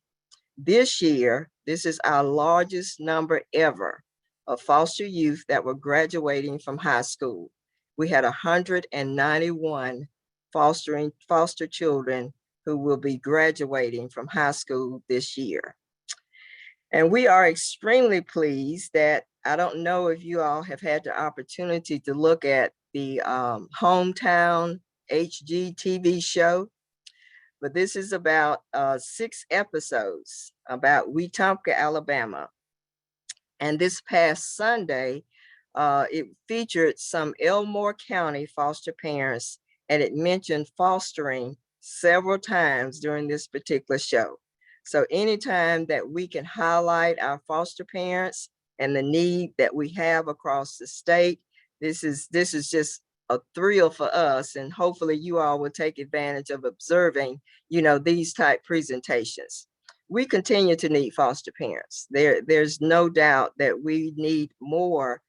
Speaker 9: This year, this is our largest number ever of foster youth that were graduating from high school. We had 191 foster children who will be graduating from high school this year. And we are extremely pleased that, I don't know if you all have had the opportunity to look at the Hometown HGTV show, but this is about 6 episodes about Wetumpka, Alabama. And this past Sunday, it featured some Elmore County foster parents, and it mentioned fostering several times during this particular show. So anytime that we can highlight our foster parents and the need that we have across the state, this is just a thrill for us, and hopefully you all will take advantage of observing, these type presentations. We continue to need foster parents. There's no doubt that we need more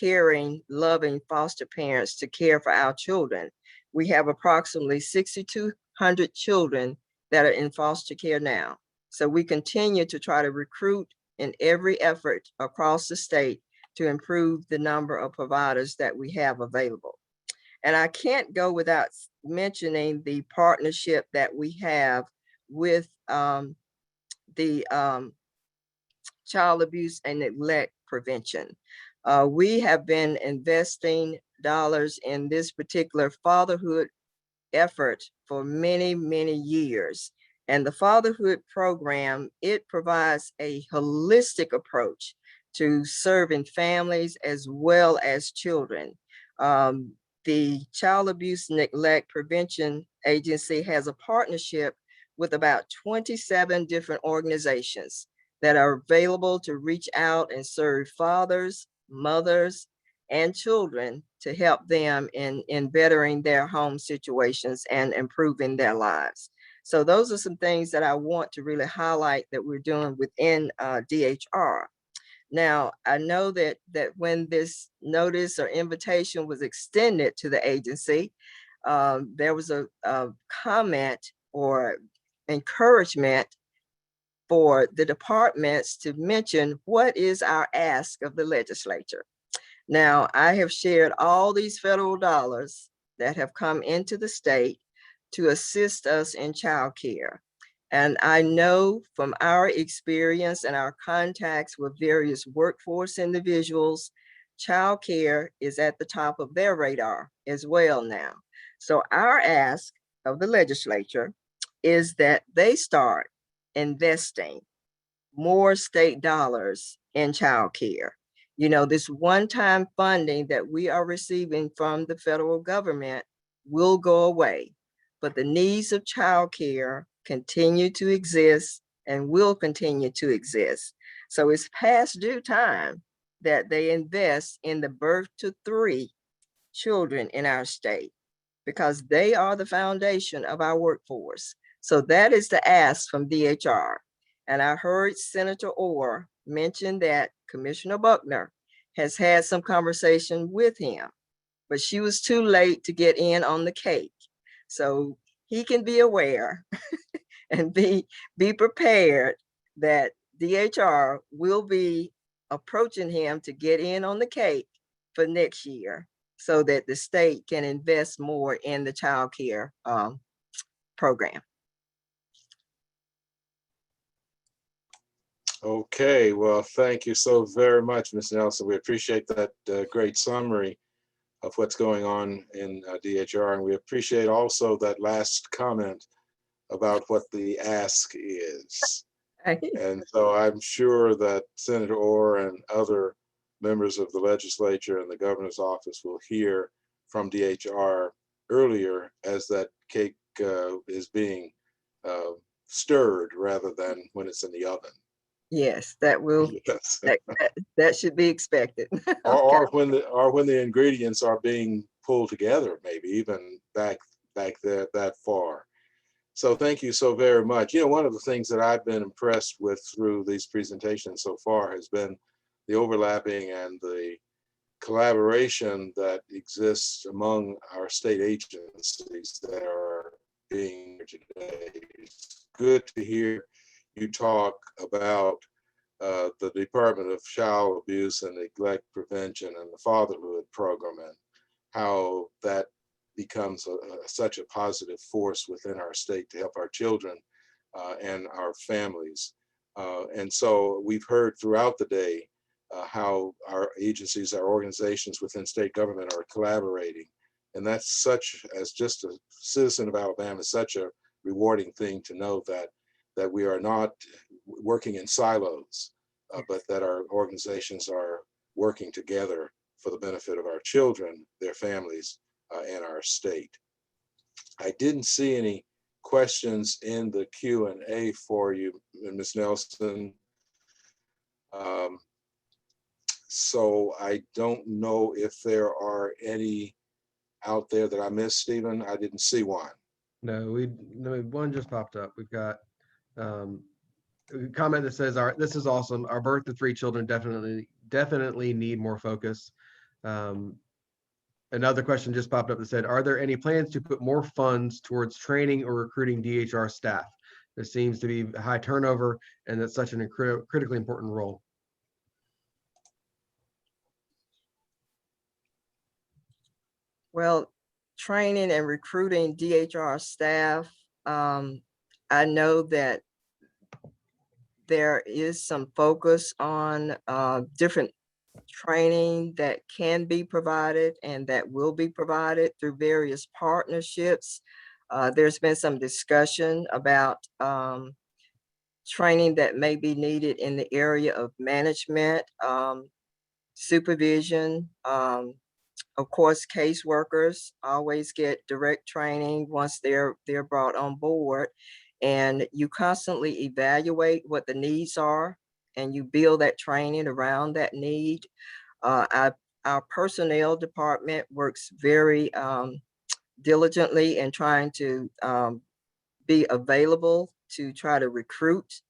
Speaker 9: caring, loving foster parents to care for our children. We have approximately 6,200 children that are in foster care now. So we continue to try to recruit in every effort across the state to improve the number of providers that we have available. And I can't go without mentioning the partnership that we have with the child abuse and neglect prevention. We have been investing dollars in this particular fatherhood effort for many, many years. And the fatherhood program, it provides a holistic approach to serving families as well as children. The Child Abuse Neglect Prevention Agency has a partnership with about 27 different organizations that are available to reach out and serve fathers, mothers, and children to help them in bettering their home situations and improving their lives. So those are some things that I want to really highlight that we're doing within DHR. Now, I know that when this notice or invitation was extended to the agency, there was a comment or encouragement for the departments to mention what is our ask of the legislature. Now, I have shared all these federal dollars that have come into the state to assist us in childcare. And I know from our experience and our contacts with various workforce individuals, childcare is at the top of their radar as well now. So our ask of the legislature is that they start investing more state dollars in childcare. You know, this one-time funding that we are receiving from the federal government will go away, but the needs of childcare continue to exist and will continue to exist. So it's past due time that they invest in the birth to 3 children in our state, because they are the foundation of our workforce. So that is the ask from DHR. And I heard Senator Orr mention that Commissioner Buckner has had some conversation with him, but she was too late to get in on the cake. So he can be aware and be prepared that DHR will be approaching him to get in on the cake for next year so that the state can invest more in the child care program.
Speaker 2: Okay, well, thank you so very much, Ms. Nelson. We appreciate that great summary of what's going on in DHR, and we appreciate also that last comment about what the ask is. And so I'm sure that Senator Orr and other members of the legislature and the governor's office will hear from DHR earlier as that cake is being stirred rather than when it's in the oven.
Speaker 9: Yes, that will,
Speaker 2: Yes.
Speaker 9: that should be expected.
Speaker 2: Or when the ingredients are being pulled together, maybe even back there that far. So thank you so very much. You know, one of the things that I've been impressed with through these presentations so far has been the overlapping and the collaboration that exists among our state agencies that are being here today. It's good to hear you talk about the Department of Child Abuse and Neglect Prevention and the Fatherhood Program and how that becomes such a positive force within our state to help our children and our families. And so we've heard throughout the day how our agencies, our organizations within state government are collaborating. And that's such, as just a citizen of Alabama, such a rewarding thing to know that we are not working in silos, but that our organizations are working together for the benefit of our children, their families, and our state. I didn't see any questions in the Q&A for you, Ms. Nelson. So I don't know if there are any out there that I missed, Stephen. I didn't see one.
Speaker 1: No, one just popped up. We've got a comment that says, this is awesome. Our birth to 3 children definitely need more focus. Another question just popped up that said, are there any plans to put more funds towards training or recruiting DHR staff? There seems to be high turnover, and that's such an critically important role.
Speaker 9: Well, training and recruiting DHR staff, I know that there is some focus on different training that can be provided and that will be provided through various partnerships. There's been some discussion about training that may be needed in the area of management, supervision. Of course, caseworkers always get direct training once they're brought on board, and you constantly evaluate what the needs are and you build that training around that need. Our personnel department works very diligently in trying to be available to try to recruit,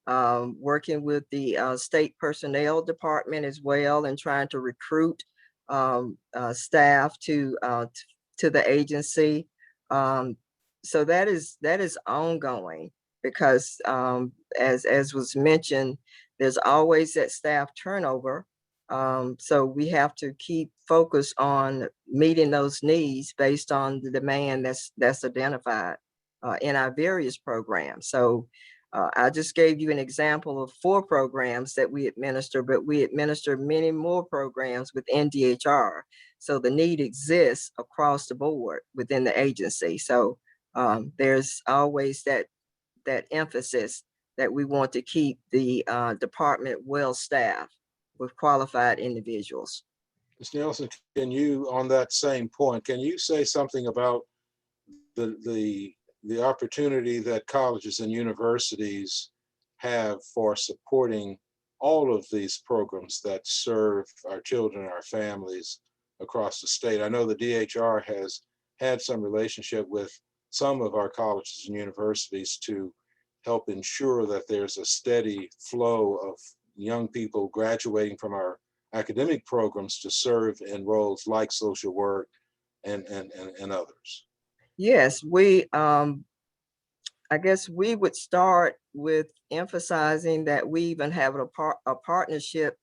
Speaker 9: working with the state personnel department as well, and trying to recruit staff to the agency. So that is ongoing because as was mentioned, there's always that staff turnover. So we have to keep focused on meeting those needs based on the demand that's identified in our various programs. So I just gave you an example of 4 programs that we administer, but we administer many more programs within DHR. So the need exists across the board within the agency. So there's always that emphasis that we want to keep the department well-staffed with qualified individuals.
Speaker 2: Ms. Nelson, can you, on that same point, can you say something about the opportunity that colleges and universities have for supporting all of these programs that serve our children and our families across the state? I know the DHR has had some relationship with some of our colleges and universities to help ensure that there's a steady flow of young people graduating from our academic programs to serve in roles like social work and others.
Speaker 9: Yes, I guess we would start with emphasizing that we even have a partnership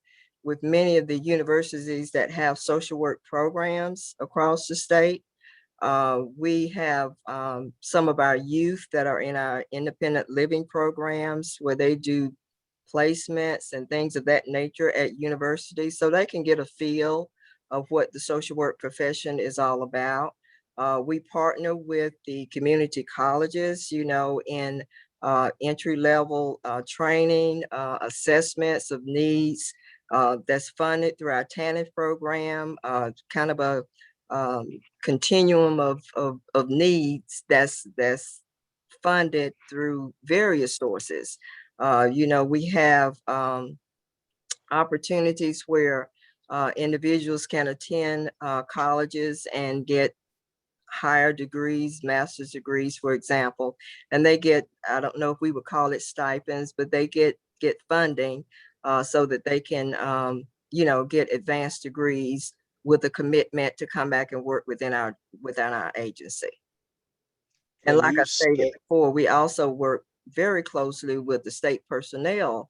Speaker 9: with many of the universities that have social work programs across the state. We have some of our youth that are in our independent living programs where they do placements and things of that nature at universities, so they can get a feel of what the social work profession is all about. We partner with the community colleges, in entry-level training, assessments of needs that's funded through our TANF program, kind of a continuum of needs that's funded through various sources. We have opportunities where individuals can attend colleges and get higher degrees, master's degrees, for example, and they get, I don't know if we would call it stipends, but they get funding so that they can, get advanced degrees with a commitment to come back and work within our agency. And like I stated before, we also work very closely with the state personnel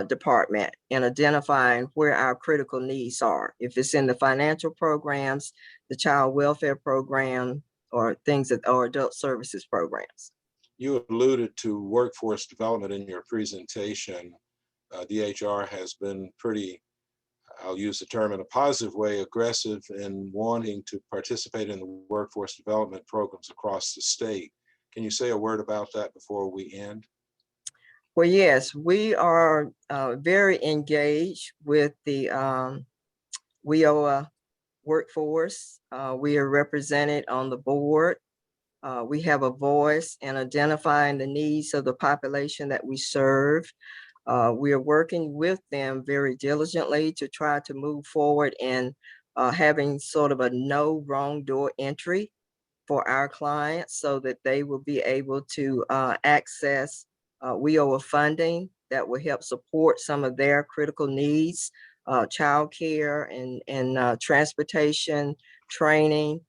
Speaker 9: department in identifying where our critical needs are. If it's in the financial programs, the child welfare program, or things that are adult services programs.
Speaker 2: You alluded to workforce development in your presentation. DHR has been pretty, I'll use the term in a positive way, aggressive in wanting to participate in the workforce development programs across the state. Can you say a word about that before we end?
Speaker 9: Well, yes, we are very engaged with the WIOA workforce. We are represented on the board. We have a voice in identifying the needs of the population that we serve. We are working with them very diligently to try to move forward in having sort of a no wrong door entry for our clients so that they will be able to access WIOA funding that will help support some of their critical needs, childcare and transportation, training.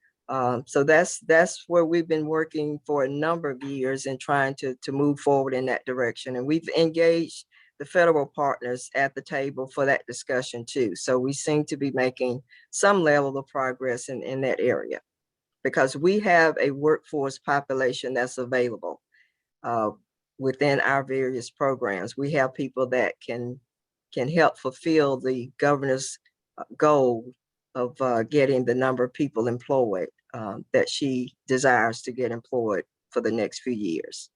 Speaker 9: So that's where we've been working for a number of years and trying to move forward in that direction. And we've engaged the federal partners at the table for that discussion too. So we seem to be making some level of progress in that area. because we have a workforce population that's available within our various programs. We have people that can help fulfill the governor's goal of getting the number of people employed that she desires to get employed for the next few years.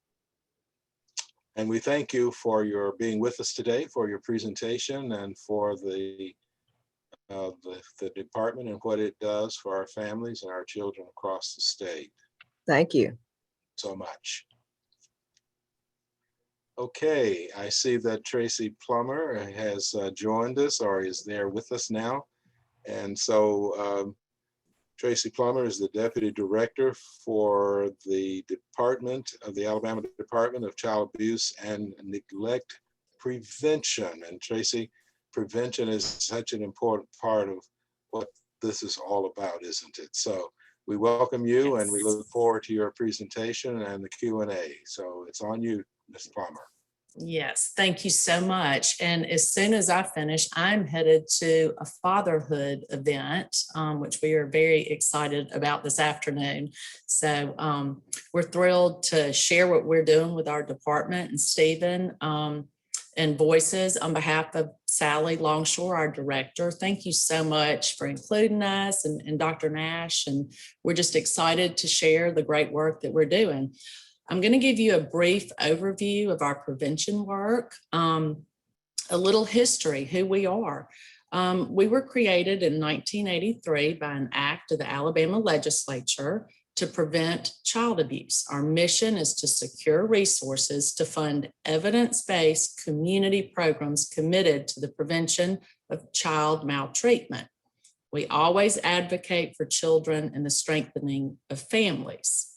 Speaker 2: And we thank you for your being with us today, for your presentation, and for the department and what it does for our families and our children across the state.
Speaker 9: Thank you
Speaker 2: so much. Okay, I see that Tracy Plummer has joined us or is there with us now. And so Tracy Plummer is the Deputy Director for the Department of the Alabama Department of Child Abuse and Neglect Prevention. And Tracy, prevention is such an important part of what this is all about, isn't it? So we welcome you and we look forward to your presentation and the Q&A. So it's on you, Ms. Plummer.
Speaker 10: Yes, thank you so much. And as soon as I finish, I'm headed to a fatherhood event, which we are very excited about this afternoon. So we're thrilled to share what we're doing with our department and Stephen and Voices on behalf of Sally Longshore, our director. Thank you so much for including us and Dr. Nash. And we're just excited to share the great work that we're doing. I'm going to give you a brief overview of our prevention work, a little history, who we are. We were created in 1983 by an act of the Alabama legislature to prevent child abuse. Our mission is to secure resources to fund evidence-based community programs committed to the prevention of child maltreatment. We always advocate for children and the strengthening of families.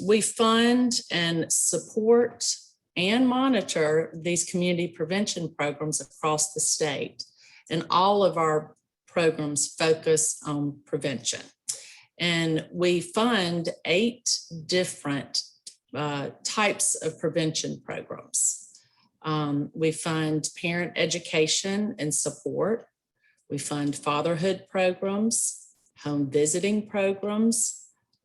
Speaker 10: We fund and support and monitor these community prevention programs across the state, and all of our programs focus on prevention. And we fund 8 different types of prevention programs. We fund parent education and support. We fund fatherhood programs, home visiting programs,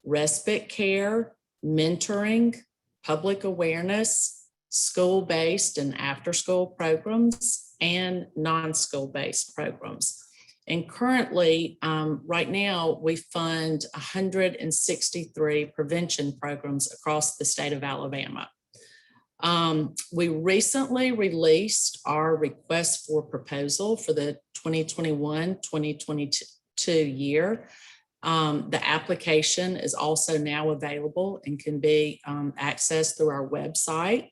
Speaker 10: respite care, mentoring, public awareness, school-based and after-school programs, and non-school-based programs. And currently, right now, we fund 163 prevention programs across the state of Alabama. We recently released our request for proposal for the 2021-2022 year. The application is also now available and can be accessed through our website.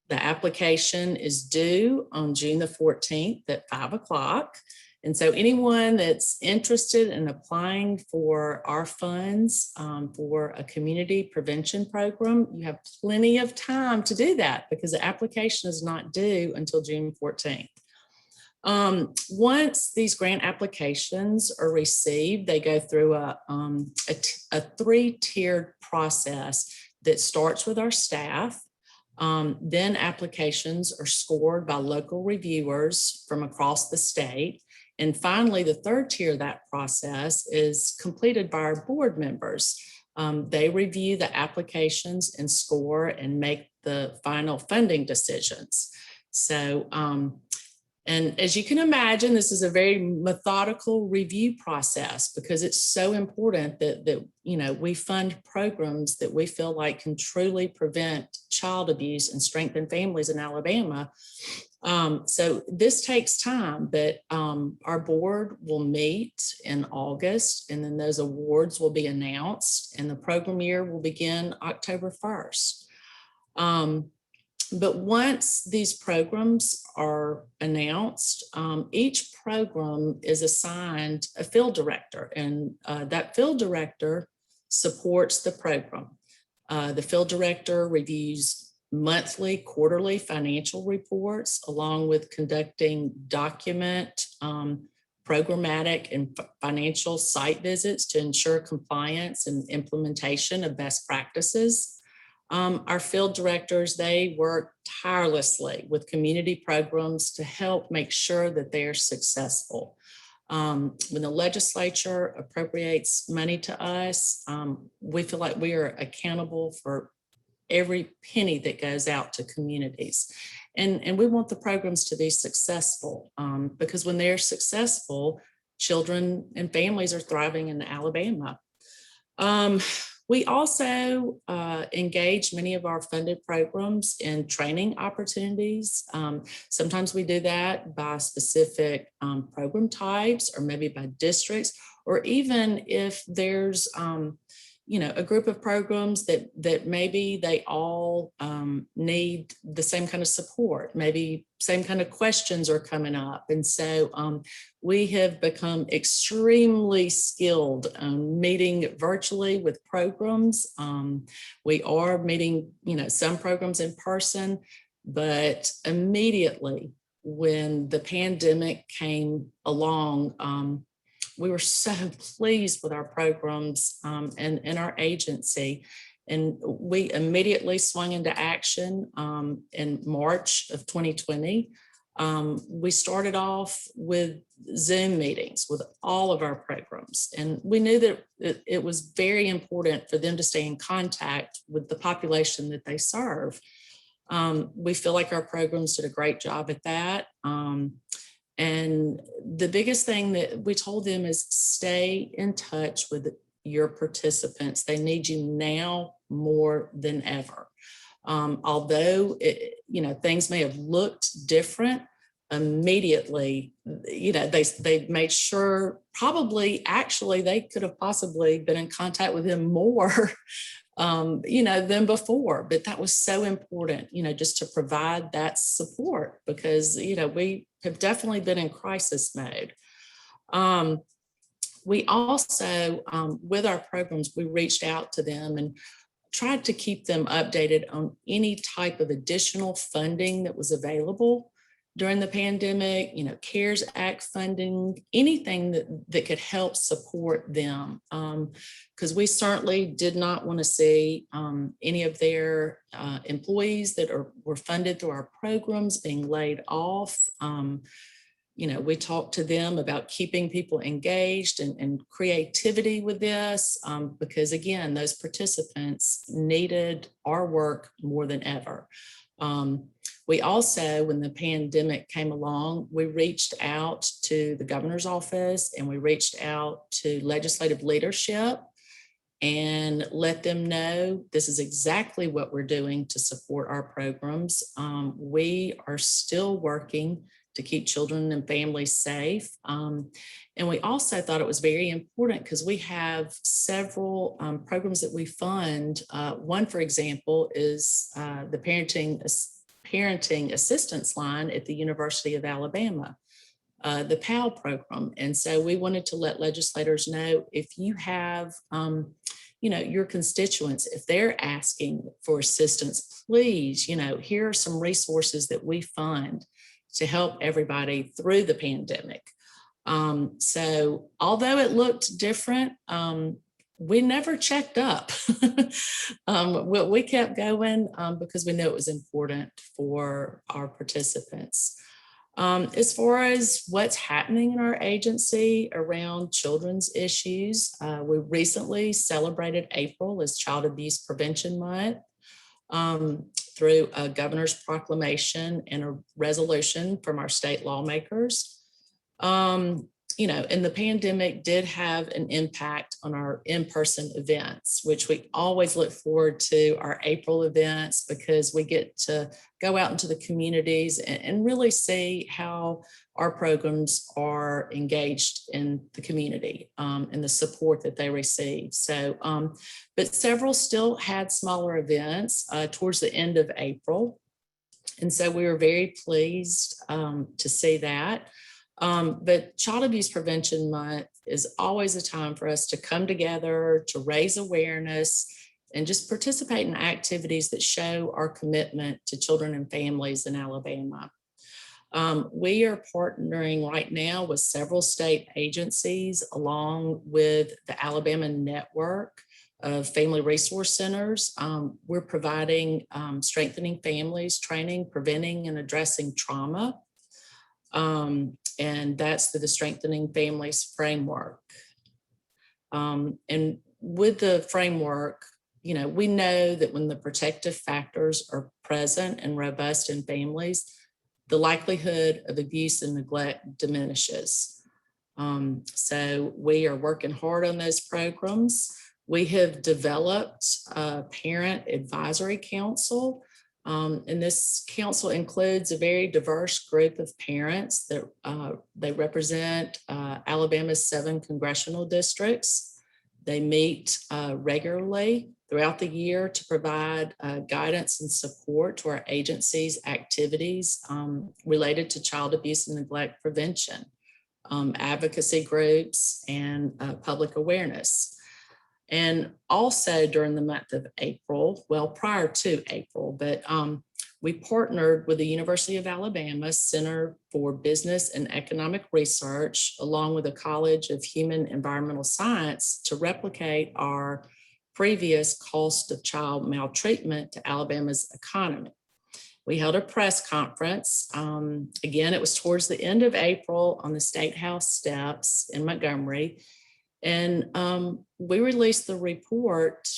Speaker 10: The application is due on June the 14th at 5 o'clock. And so anyone that's interested in applying for our funds for a community prevention program, you have plenty of time to do that because the application is not due until June 14th. Once these grant applications are received, they go through a 3-tiered process that starts with our staff. Then applications are scored by local reviewers from across the state. And finally, the 3rd tier of that process is completed by our board members. They review the applications and score and make the final funding decisions. So, and as you can imagine, this is a very methodical review process because it's so important that you know, we fund programs that we feel like can truly prevent child abuse and strengthen families in Alabama. So this takes time, but our board will meet in August, and then those awards will be announced, and the program year will begin October 1st. But once these programs are announced, each program is assigned a field director, and that field director supports the program. The field director reviews monthly, quarterly financial reports, along with conducting document, programmatic and financial site visits to ensure compliance and implementation of best practices. Our field directors, they work tirelessly with community programs to help make sure that they are successful. When the legislature appropriates money to us, we feel like we are accountable for every penny that goes out to communities. And we want the programs to be successful because when they're successful, children and families are thriving in Alabama. We also engage many of our funded programs in training opportunities. Sometimes we do that by specific program types or maybe by districts, or even if there's a group of programs that maybe they all need the same kind of support, maybe same kind of questions are coming up. And so we have become extremely skilled meeting virtually with programs. We are meeting, some programs in person, but immediately when the pandemic came along, we were so pleased with our programs and our agency. And we immediately swung into action in March of 2020. We started off with Zoom meetings with all of our programs. And we knew that it was very important for them to stay in contact with the population that they serve. We feel like our programs did a great job at that. And the biggest thing that we told them is stay in touch with your participants. They need you now more than ever. Although, things may have looked different immediately, they made sure actually they could have possibly been in contact with him more than before, but that was so important, just to provide that support because, we have definitely been in crisis mode. We also, with our programs, we reached out to them and tried to keep them updated on any type of additional funding that was available during the pandemic, CARES Act funding, anything that could help support them. Because we certainly did not want to see any of their employees that were funded through our programs being laid off. We talked to them about keeping people engaged and creativity with this, because again, those participants needed our work more than ever. We also, when the pandemic came along, we reached out to the governor's office and we reached out to legislative leadership and let them know this is exactly what we're doing to support our programs. We are still working to keep children and families safe. And we also thought it was very important because we have several programs that we fund. One, for example, is the parenting assistance line at the University of Alabama, the PAL program. And so we wanted to let legislators know if you have, your constituents, if they're asking for assistance, please, here are some resources that we fund to help everybody through the pandemic. So although it looked different, we never checked up. We kept going because we knew it was important for our participants. As far as what's happening in our agency around children's issues, we recently celebrated April as Child Abuse Prevention Month through a governor's proclamation and a resolution from our state lawmakers. And the pandemic did have an impact on our in-person events, which we always look forward to our April events because we get to go out into the communities and really see how our programs are engaged in the community and the support that they receive. So, but several still had smaller events towards the end of April. And so we were very pleased to see that. But Child Abuse Prevention Month is always a time for us to come together, to raise awareness, and just participate in activities that show our commitment to children and families in Alabama. We are partnering right now with several state agencies along with the Alabama Network of Family Resource Centers. We're providing strengthening families, training, preventing, and addressing trauma. And that's through the Strengthening Families framework. And with the framework, you know, we know that when the protective factors are present and robust in families, the likelihood of abuse and neglect diminishes. So we are working hard on those programs. We have developed a parent advisory council, and this council includes a very diverse group of parents that they represent Alabama's 7 congressional districts. They meet regularly throughout the year to provide guidance and support to our agency's activities related to child abuse and neglect prevention, advocacy groups, and public awareness. And also during the month of April, well, prior to April, but we partnered with the University of Alabama Center for Business and Economic Research, along with the College of Human Environmental Science, to replicate our previous cost of child maltreatment to Alabama's economy. We held a press conference. Again, it was towards the end of April on the State House steps in Montgomery. And we released the report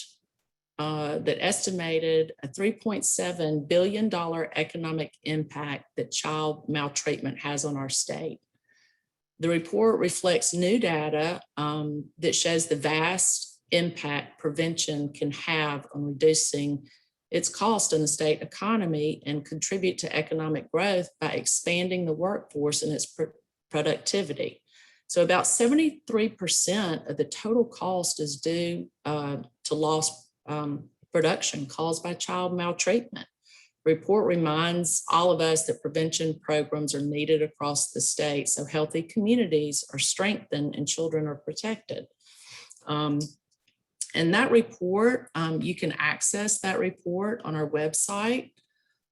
Speaker 10: that estimated a $3.7 billion economic impact that child maltreatment has on our state. The report reflects new data that shows the vast impact prevention can have on reducing its cost in the state economy and contribute to economic growth by expanding the workforce and its productivity. So about 73% of the total cost is due to lost production caused by child maltreatment. The report reminds all of us that prevention programs are needed across the state so healthy communities are strengthened and children are protected. And that report, you can access that report on our website.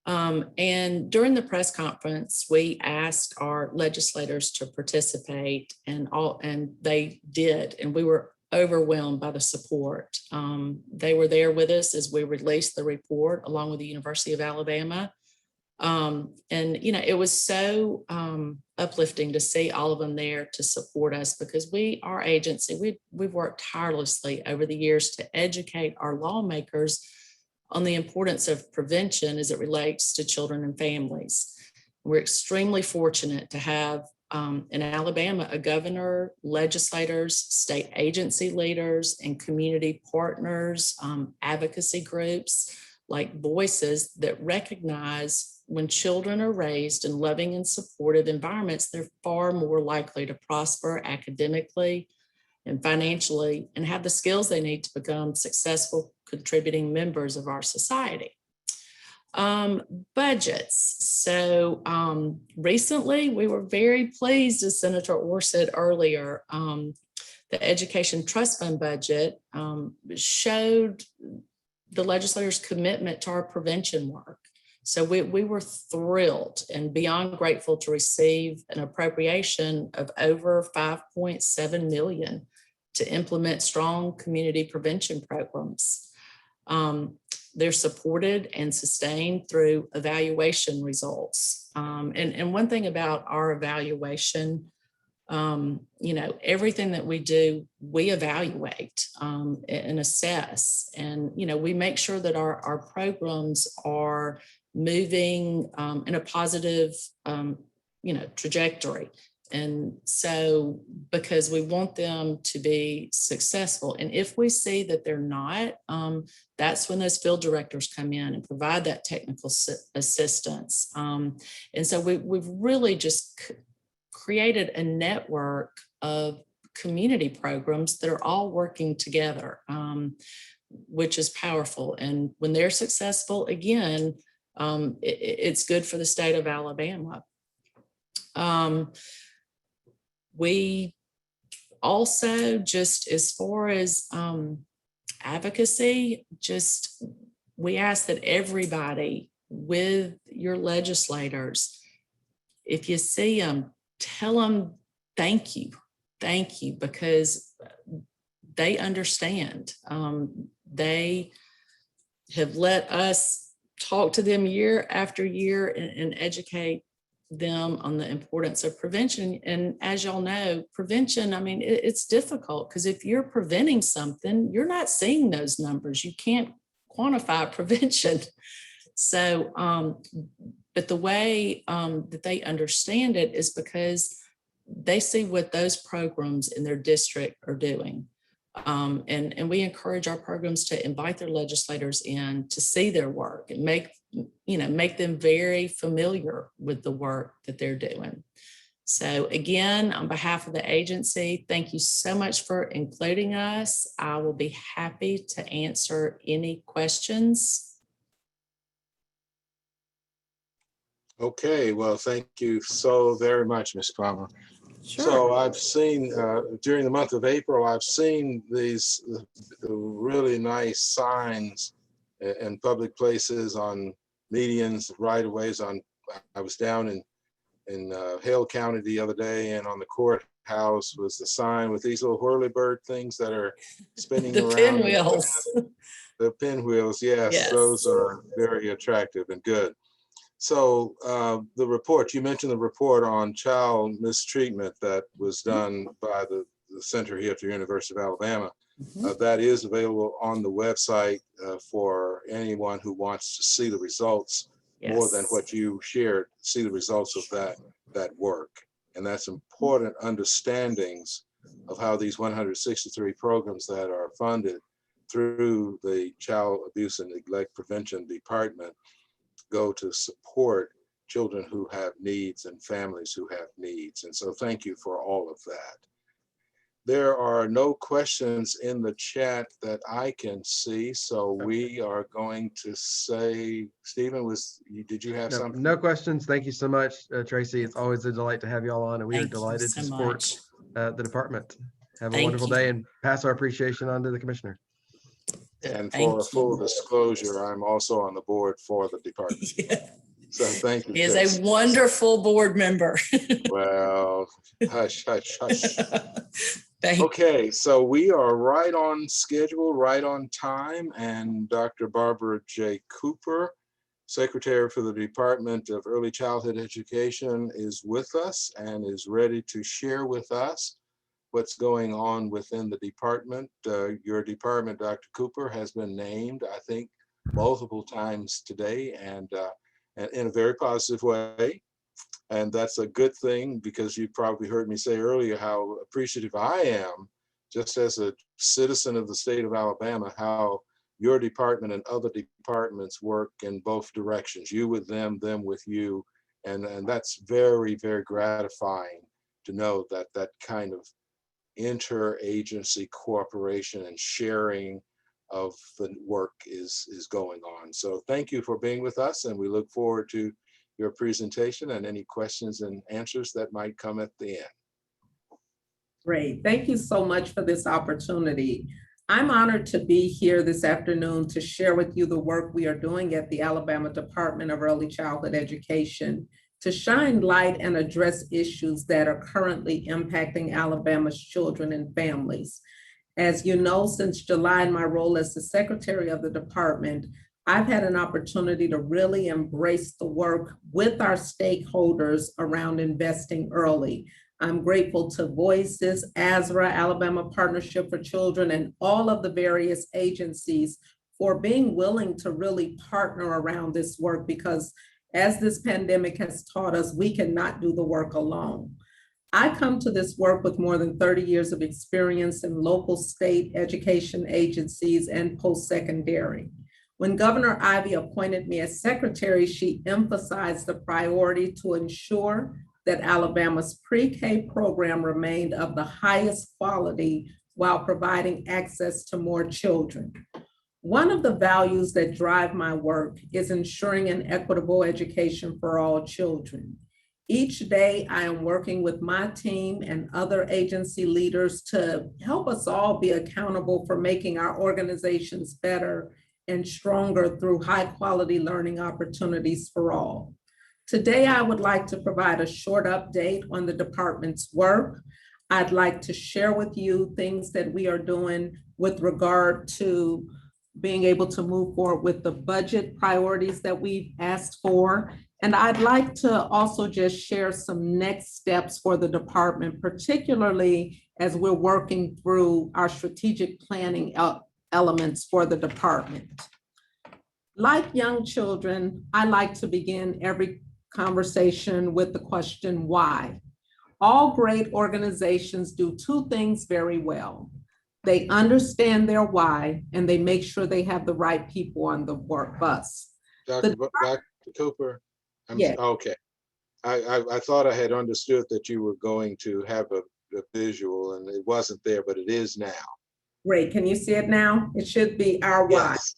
Speaker 10: And during the press conference, we asked our legislators to participate, and they did, and we were overwhelmed by the support. They were there with us as we released the report along with the University of Alabama. And you know, it was so uplifting to see all of them there to support us, because our agency, we've worked tirelessly over the years to educate our lawmakers on the importance of prevention as it relates to children and families. We're extremely fortunate to have in Alabama a governor, legislators, state agency leaders, and community partners, advocacy groups like Voices that recognize when children are raised in loving and supportive environments, they're far more likely to prosper academically and financially and have the skills they need to become successful contributing members of our society. Budgets. So recently we were very pleased, as Senator Orr said earlier, the Education Trust Fund budget showed the legislators' commitment to our prevention work. So we were thrilled and beyond grateful to receive an appropriation of over $5.7 million to implement strong community prevention programs. They're supported and sustained through evaluation results. And one thing about our evaluation, you know, everything that we do, we evaluate and assess. And, you know, we make sure that our programs are moving in a positive, you know, trajectory. And so, because we want them to be successful. And if we see that they're not, that's when those field directors come in and provide that technical assistance. And so we've really just created a network of community programs that are all working together, which is powerful. And when they're successful, again, it's good for the state of Alabama. We also, just as far as advocacy, we ask that everybody with your legislators, if you see them, tell them thank you, because they understand. They have let us talk to them year after year and educate them on the importance of prevention. And as y'all know, prevention, I mean, it's difficult because if you're preventing something, you're not seeing those numbers. You can't quantify prevention. So, but the way that they understand it is because they see what those programs in their district are doing. And we encourage our programs to invite their legislators in to see their work and make them very familiar with the work that they're doing. So again, on behalf of the agency, thank you so much for including us. I will be happy to answer any questions.
Speaker 2: Okay, well, thank you so very much, Ms. Palmer.
Speaker 10: Sure.
Speaker 2: So I've seen during the month of April, I've seen these really nice signs in public places, on medians, right-of-ways. I was down in Hale County the other day, and on the courthouse was the sign with these little whirly-bird things that are spinning
Speaker 10: The
Speaker 2: around.
Speaker 10: pinwheels.
Speaker 2: The pinwheels, yes, those are very attractive and good. So the report, you mentioned the report on child mistreatment that was done by the center here at the University of Alabama. That is available on the website for anyone who wants to see the results more than what you shared, see the results of that work. And that's important understandings of how these 163 programs that are funded through the Child Abuse and Neglect Prevention Department go to support children who have needs and families who have needs. And so thank you for all of that. There are no questions in the chat that I can see. So we are going to say, Stephen, did you have something?
Speaker 1: No questions. Thank you so much, Tracy. It's always a delight to have you all on, and we are delighted to support the department. Have a wonderful day, and pass our appreciation on to the commissioner.
Speaker 2: And for full disclosure, I'm also on the board for the department. So thank you.
Speaker 10: He is a wonderful board member.
Speaker 2: Well, hush, hush, hush. Okay, so we are right on schedule, right on time, and Dr. Barbara J. Cooper, Secretary for the Department of Early Childhood Education, is with us and is ready to share with us what's going on within the department. Your department, Dr. Cooper, has been named, I think, multiple times today, and in a very positive way. And that's a good thing, because you probably heard me say earlier how appreciative I am, just as a citizen of the state of Alabama, how your department and other departments work in both directions, you with them with you. And that's very, very gratifying to know that that kind of interagency cooperation and sharing of the work is going on. So thank you for being with us, and we look forward to your presentation and any questions and answers that might come at the end.
Speaker 11: Great. Thank you so much for this opportunity. I'm honored to be here this afternoon to share with you the work we are doing at the Alabama Department of Early Childhood Education to shine light and address issues that are currently impacting Alabama's children and families. As you know, since July, in my role as the secretary of the department, I've had an opportunity to really embrace the work with our stakeholders around investing early. I'm grateful to Voices, ASRA, Alabama Partnership for Children, and all of the various agencies for being willing to really partner around this work, because as this pandemic has taught us, we cannot do the work alone. I come to this work with more than 30 years of experience in local state education agencies and post-secondary. When Governor Ivey appointed me as secretary, she emphasized the priority to ensure that Alabama's pre-K program remained of the highest quality while providing access to more children. One of the values that drive my work is ensuring an equitable education for all children. Each day, I am working with my team and other agency leaders to help us all be accountable for making our organizations better and stronger through high-quality learning opportunities for all. Today, I would like to provide a short update on the department's work. I'd like to share with you things that we are doing with regard to being able to move forward with the budget priorities that we've asked for, And I'd like to also just share some next steps for the department, particularly as we're working through our strategic planning elements for the department. Like young children, I like to begin every conversation with the question, why? All great organizations do two things very well. They understand their why, and they make sure they have the right people on the work bus.
Speaker 2: Dr. Cooper,
Speaker 11: Yeah.
Speaker 2: Okay. I thought I had understood that you were going to have a visual, and it wasn't there, but it is now.
Speaker 11: Great. Can you see it now? It should be our why.
Speaker 2: Yes.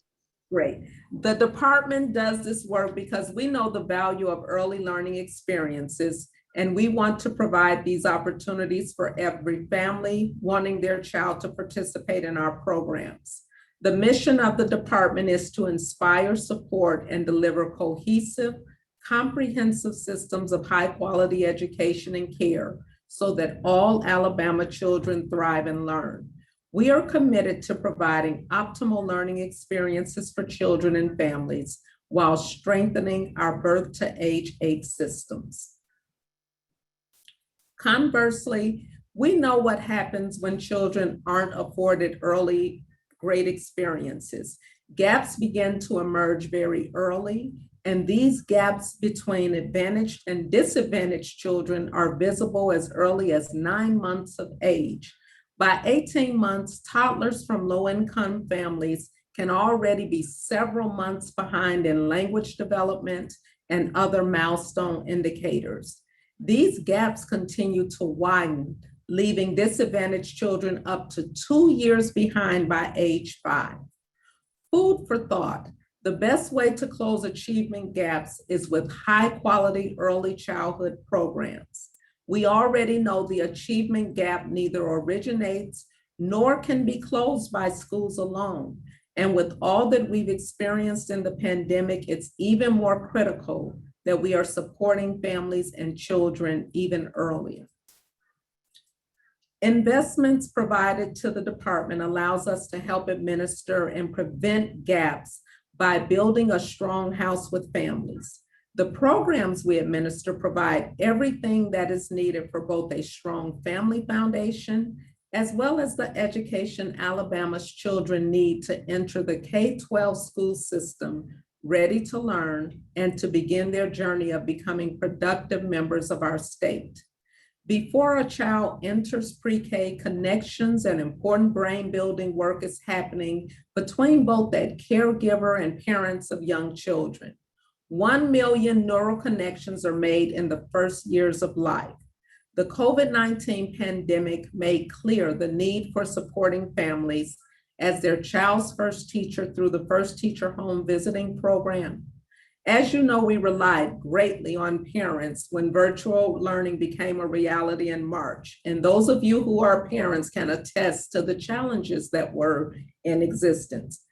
Speaker 11: Great. The department does this work because we know the value of early learning experiences, and we want to provide these opportunities for every family wanting their child to participate in our programs. The mission of the department is to inspire, support, and deliver cohesive, comprehensive systems of high-quality education and care so that all Alabama children thrive and learn. We are committed to providing optimal learning experiences for children and families while strengthening our birth to age 8 systems. Conversely, we know what happens when children aren't afforded early great experiences. Gaps begin to emerge very early, and these gaps between advantaged and disadvantaged children are visible as early as 9 months of age. By 18 months, toddlers from low-income families can already be several months behind in language development and other milestone indicators. These gaps continue to widen, leaving disadvantaged children up to 2 years behind by age 5. Food for thought. The best way to close achievement gaps is with high-quality early childhood programs. We already know the achievement gap neither originates nor can be closed by schools alone. And with all that we've experienced in the pandemic, it's even more critical that we are supporting families and children even earlier. Investments provided to the department allows us to help administer and prevent gaps by building a strong house with families. The programs we administer provide everything that is needed for both a strong family foundation as well as the education Alabama's children need to enter the K-12 school system ready to learn and to begin their journey of becoming productive members of our state. Before a child enters pre-K, connections and important brain building work is happening between both that caregiver and parents of young children. 1 million neural connections are made in the first years of life. The COVID-19 pandemic made clear the need for supporting families as their child's first teacher through the First Teacher Home Visiting Program. As you know, we relied greatly on parents when virtual learning became a reality in March. And those of you who are parents can attest to the challenges that were in existence.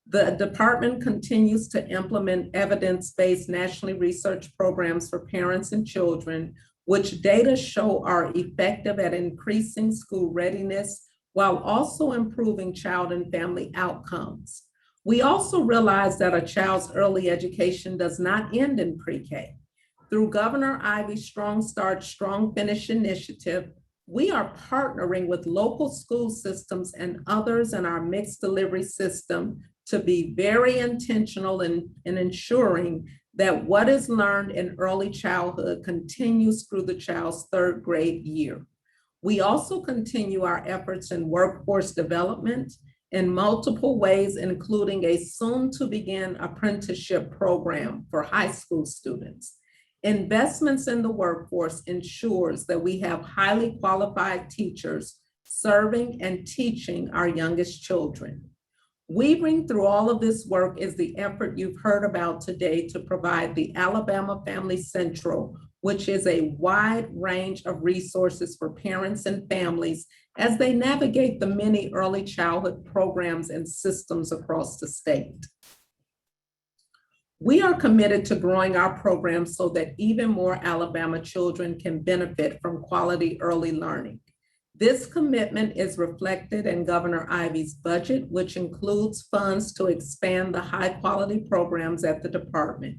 Speaker 11: The department continues to implement evidence-based nationally researched programs for parents and children, which data show are effective at increasing school readiness while also improving child and family outcomes. We also realize that a child's early education does not end in pre-K. Through Governor Ivey's Strong Start, Strong Finish initiative, we are partnering with local school systems and others in our mixed delivery system to be very intentional in ensuring that what is learned in early childhood continues through the child's 3rd grade year. We also continue our efforts in workforce development in multiple ways, including a soon-to-begin apprenticeship program for high school students. Investments in the workforce ensures that we have highly qualified teachers serving and teaching our youngest children. Weaving through all of this work is the effort you've heard about today to provide the Alabama Family Central, which is a wide range of resources for parents and families as they navigate the many early childhood programs and systems across the state. We are committed to growing our programs so that even more Alabama children can benefit from quality early learning. This commitment is reflected in Governor Ivey's budget, which includes funds to expand the high-quality programs at the department.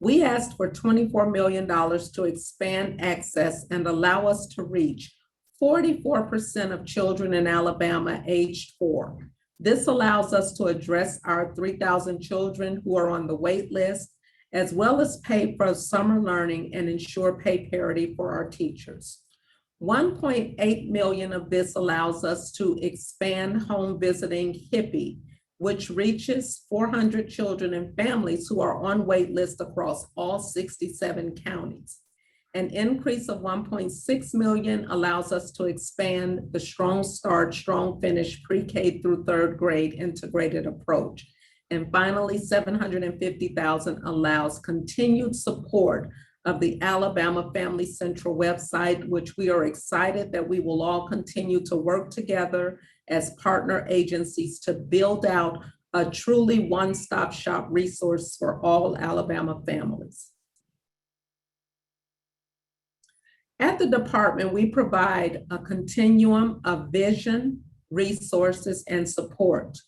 Speaker 11: We asked for $24 million to expand access and allow us to reach 44% of children in Alabama aged 4. This allows us to address our 3,000 children who are on the wait list, as well as pay for summer learning and ensure pay parity for our teachers. 1.8 million of this allows us to expand home visiting HIPPY, which reaches 400 children and families who are on wait lists across all 67 counties. An increase of 1.6 million allows us to expand the Strong Start, Strong Finish pre-K through 3rd grade integrated approach. And finally, 750,000 allows continued support of the Alabama Family Central website, which we are excited that we will all continue to work together as partner agencies to build out a truly one-stop shop resource for all Alabama families. At the department, we provide a continuum of vision, resources, and support.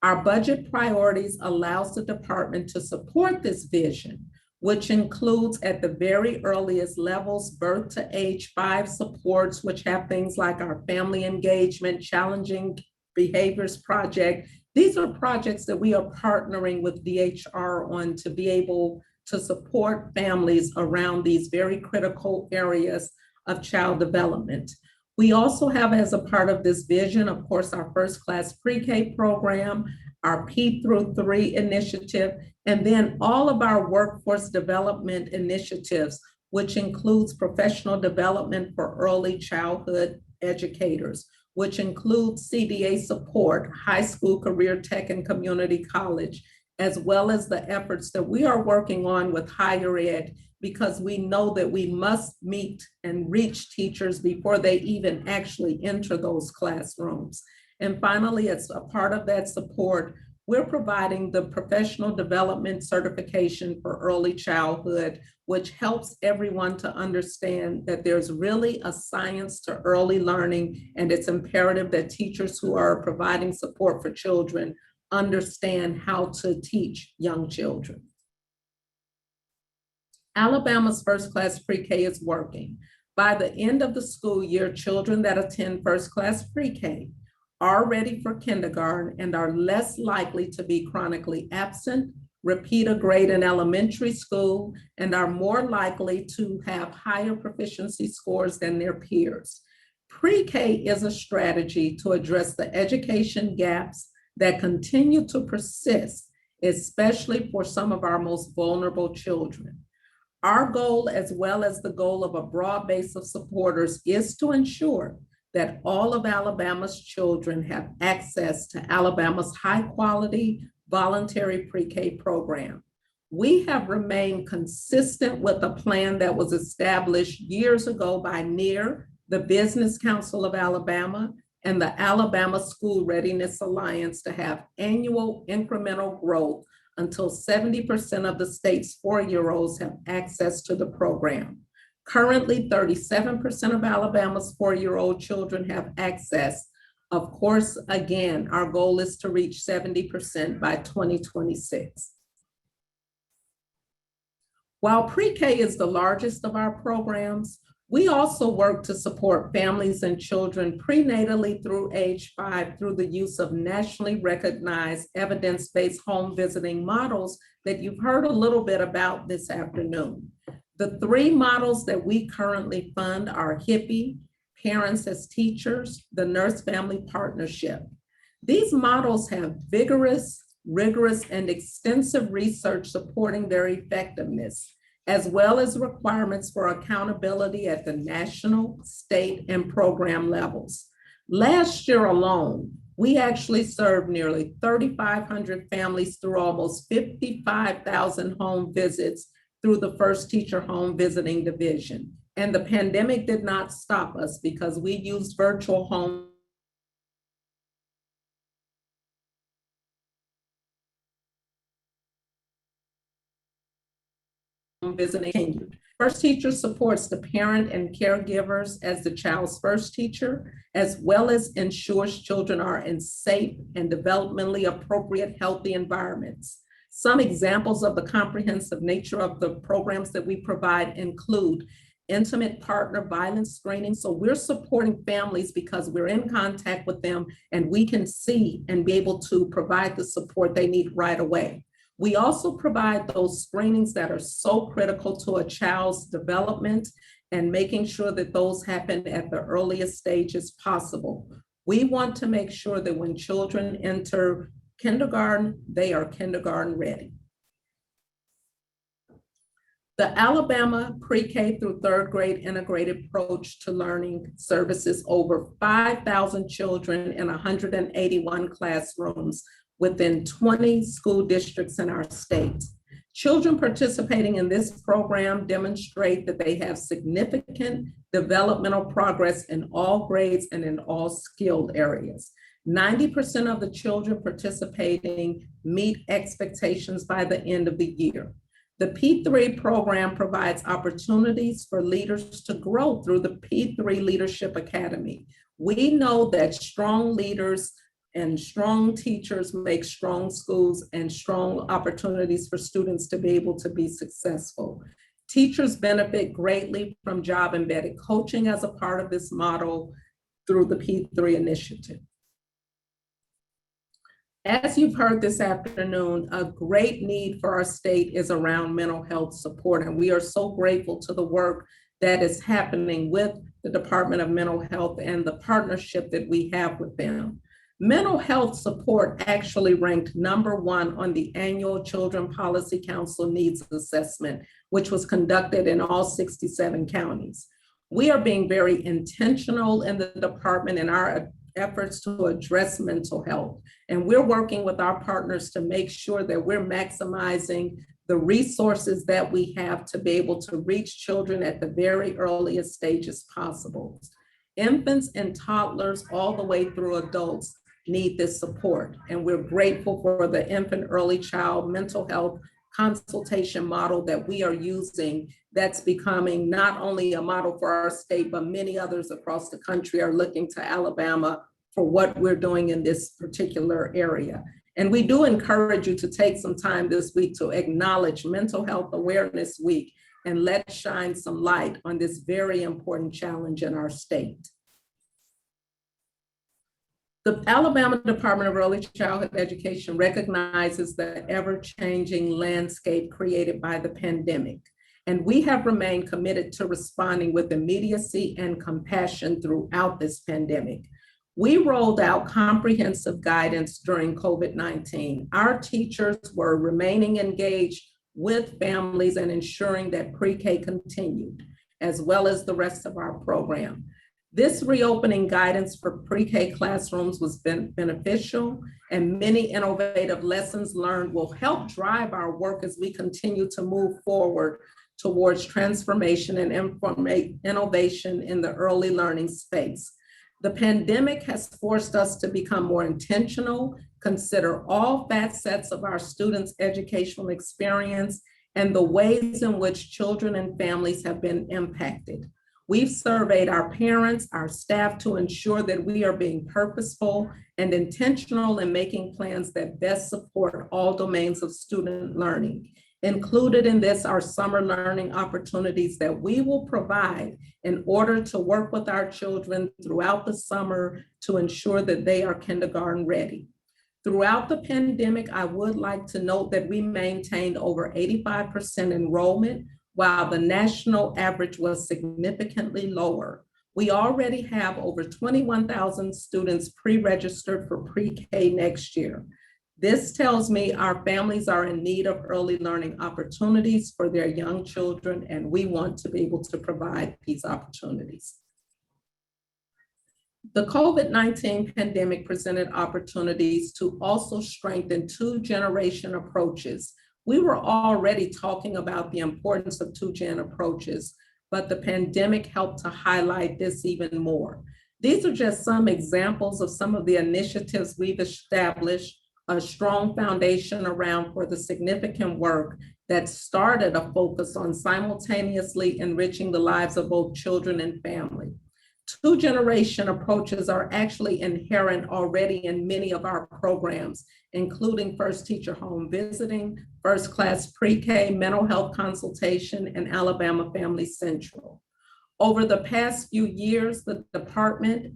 Speaker 11: Our budget priorities allows the department to support this vision, which includes at the very earliest levels, birth to age 5 supports, which have things like our family engagement, challenging behaviors project. These are projects that we are partnering with DHR on to be able to support families around these very critical areas of child development. We also have, as a part of this vision, of course, our first class pre-K program, our P through 3 initiative, and then all of our workforce development initiatives, which includes professional development for early childhood educators, which includes CDA support, high school, career tech, and community college, as well as the efforts that we are working on with higher ed, because we know that we must meet and reach teachers before they even actually enter those classrooms. And finally, as a part of that support, we're providing the professional development certification for early childhood, which helps everyone to understand that there's really a science to early learning, and it's imperative that teachers who are providing support for children understand how to teach young children. Alabama's first class pre-K is working. By the end of the school year, children that attend first class pre-K are ready for kindergarten and are less likely to be chronically absent, repeat a grade in elementary school, and are more likely to have higher proficiency scores than their peers. Pre-K is a strategy to address the education gaps that continue to persist, especially for some of our most vulnerable children. Our goal, as well as the goal of a broad base of supporters, is to ensure that all of Alabama's children have access to Alabama's high-quality voluntary pre-K program. We have remained consistent with a plan that was established years ago by NEAR, the Business Council of Alabama, and the Alabama School Readiness Alliance to have annual incremental growth until 70% of the state's 4-year-olds have access to the program. Currently, 37% of Alabama's 4-year-old children have access. Of course, again, our goal is to reach 70% by 2026. While pre-K is the largest of our programs, we also work to support families and children prenatally through age 5 through the use of nationally recognized evidence-based home visiting models that you've heard a little bit about this afternoon. The 3 models that we currently fund are HIPPY, Parents as Teachers, the Nurse Family Partnership. These models have vigorous, rigorous, and extensive research supporting their effectiveness, as well as requirements for accountability at the national, state, and program levels. Last year alone, we actually served nearly 3,500 families through almost 55,000 home visits through the First Teacher Home Visiting Division. And the pandemic did not stop us because we used virtual home visiting continued. First Teacher supports the parent and caregivers as the child's first teacher, as well as ensures children are in safe and developmentally appropriate, healthy environments. Some examples of the comprehensive nature of the programs that we provide include intimate partner violence screening. So we're supporting families because we're in contact with them and we can see and be able to provide the support they need right away. We also provide those screenings that are so critical to a child's development and making sure that those happen at the earliest stages possible. We want to make sure that when children enter kindergarten, they are kindergarten ready. The Alabama pre-K through third grade integrated approach to learning services over 5,000 children in 181 classrooms within 20 school districts in our state. Children participating in this program demonstrate that they have significant developmental progress in all grades and in all skilled areas. 90% of the children participating meet expectations by the end of the year. The P3 program provides opportunities for leaders to grow through the P3 Leadership Academy. We know that strong leaders and strong teachers make strong schools and strong opportunities for students to be able to be successful. Teachers benefit greatly from job embedded coaching as a part of this model through the P3 initiative. As you've heard this afternoon, a great need for our state is around mental health support, and we are so grateful to the work that is happening with the Department of Mental Health and the partnership that we have with them. Mental health support actually ranked #1 on the annual Children Policy Council Needs Assessment, which was conducted in all 67 counties. We are being very intentional in the department in our efforts to address mental health. And we're working with our partners to make sure that we're maximizing the resources that we have to be able to reach children at the very earliest stages possible. Infants and toddlers all the way through adults need this support. And we're grateful for the infant early child mental health consultation model that we are using that's becoming not only a model for our state, but many others across the country are looking to Alabama for what we're doing in this particular area. And we do encourage you to take some time this week to acknowledge Mental Health Awareness Week and let's shine some light on this very important challenge in our state. The Alabama Department of Early Childhood Education recognizes the ever-changing landscape created by the pandemic, and we have remained committed to responding with immediacy and compassion throughout this pandemic. We rolled out comprehensive guidance during COVID-19. Our teachers were remaining engaged with families and ensuring that pre-K continued, as well as the rest of our program. This reopening guidance for pre-K classrooms was beneficial, and many innovative lessons learned will help drive our work as we continue to move forward towards transformation and innovation in the early learning space. The pandemic has forced us to become more intentional, consider all facets of our students' educational experience, and the ways in which children and families have been impacted. We've surveyed our parents, our staff to ensure that we are being purposeful and intentional in making plans that best support all domains of student learning. Included in this are summer learning opportunities that we will provide in order to work with our children throughout the summer to ensure that they are kindergarten ready. Throughout the pandemic, I would like to note that we maintained over 85% enrollment, while the national average was significantly lower. We already have over 21,000 students pre-registered for pre-K next year. This tells me our families are in need of early learning opportunities for their young children, and we want to be able to provide these opportunities. The COVID-19 pandemic presented opportunities to also strengthen two-generation approaches. We were already talking about the importance of two-gen approaches, but the pandemic helped to highlight this even more. These are just some examples of some of the initiatives we've established a strong foundation around for the significant work that started a focus on simultaneously enriching the lives of both children and family. Two-generation approaches are actually inherent already in many of our programs, including first teacher home visiting, first class pre-K, mental health consultation, and Alabama Family Central. Over the past few years, the Department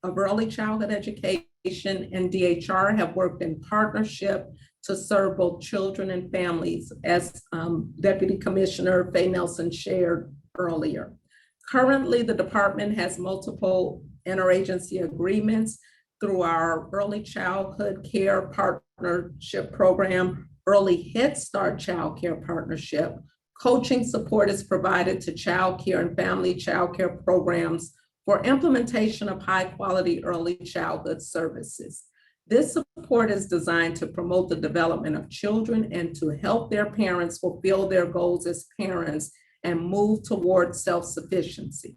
Speaker 11: of Early Childhood Education and DHR have worked in partnership to serve both children and families, as Deputy Commissioner Faye Nelson shared earlier. Currently, the department has multiple interagency agreements through our Early Childhood Care Partnership Program, Early Head Start Child Care Partnership. Coaching support is provided to child care and family child care programs for implementation of high-quality early childhood services. This support is designed to promote the development of children and to help their parents fulfill their goals as parents and move towards self-sufficiency.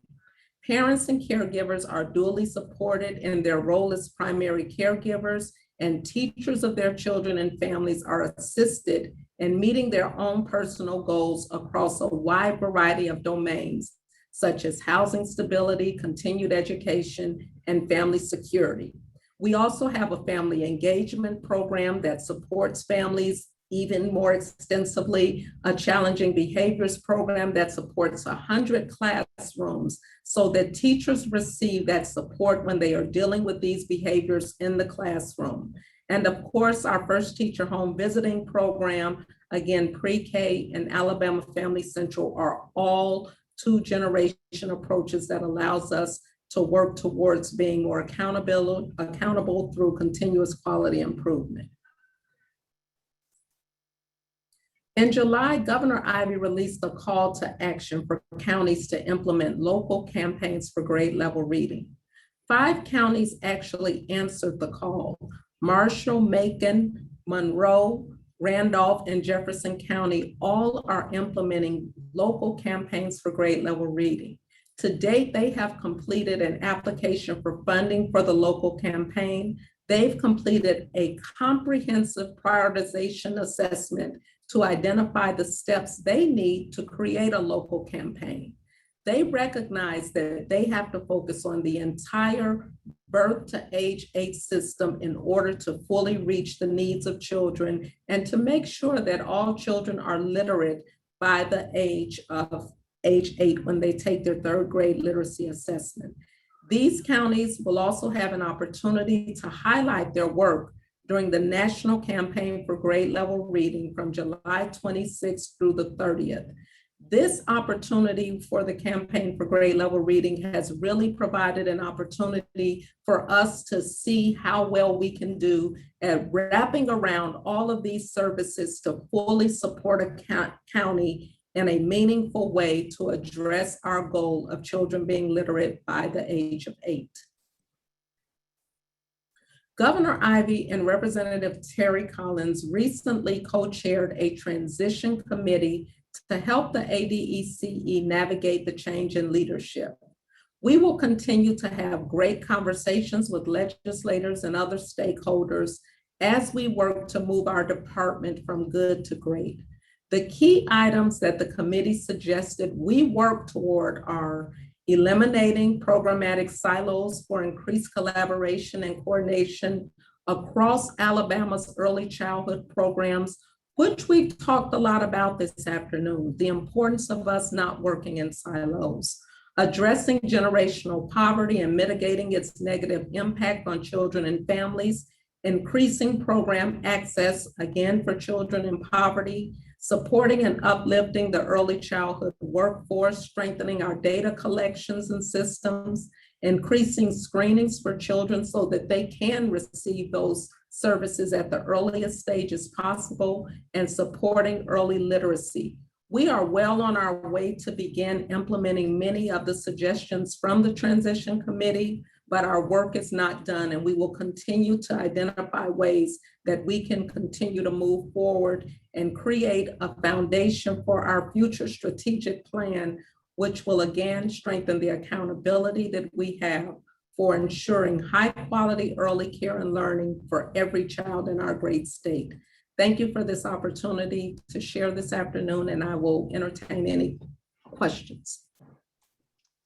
Speaker 11: Parents and caregivers are duly supported in their role as primary caregivers, and teachers of their children and families are assisted in meeting their own personal goals across a wide variety of domains, such as housing stability, continued education, and family security. We also have a family engagement program that supports families even more extensively, a challenging behaviors program that supports 100 classrooms so that teachers receive that support when they are dealing with these behaviors in the classroom. And of course, our first teacher home visiting program, again, pre-K and Alabama Family Central are all two-generation approaches that allows us to work towards being more accountable through continuous quality improvement. In July, Governor Ivey released a call to action for counties to implement local campaigns for grade level reading. 5 counties actually answered the call: Marshall, Macon, Monroe, Randolph, and Jefferson County all are implementing local campaigns for grade level reading. To date, they have completed an application for funding for the local campaign. They've completed a comprehensive prioritization assessment to identify the steps they need to create a local campaign. They recognize that they have to focus on the entire birth to age 8 system in order to fully reach the needs of children and to make sure that all children are literate by the age 8 when they take their 3rd grade literacy assessment. These counties will also have an opportunity to highlight their work during the National Campaign for Grade Level Reading from July 26th through the 30th. This opportunity for the Campaign for Grade Level Reading has really provided an opportunity for us to see how well we can do at wrapping around all of these services to fully support a county in a meaningful way to address our goal of children being literate by the age of 8. Governor Ivey and Representative Terry Collins recently co-chaired a transition committee to help the ADECE navigate the change in leadership. We will continue to have great conversations with legislators and other stakeholders as we work to move our department from good to great. The key items that the committee suggested we work toward are eliminating programmatic silos for increased collaboration and coordination across Alabama's early childhood programs, which we've talked a lot about this afternoon, the importance of us not working in silos, addressing generational poverty and mitigating its negative impact on children and families, increasing program access, again, for children in poverty, supporting and uplifting the early childhood workforce, strengthening our data collections and systems, increasing screenings for children so that they can receive those services at the earliest stages possible, and supporting early literacy. We are well on our way to begin implementing many of the suggestions from the Transition Committee, but our work is not done, and we will continue to identify ways that we can continue to move forward and create a foundation for our future strategic plan, which will again strengthen the accountability that we have for ensuring high quality early care and learning for every child in our great state. Thank you for this opportunity to share this afternoon, and I will entertain any questions.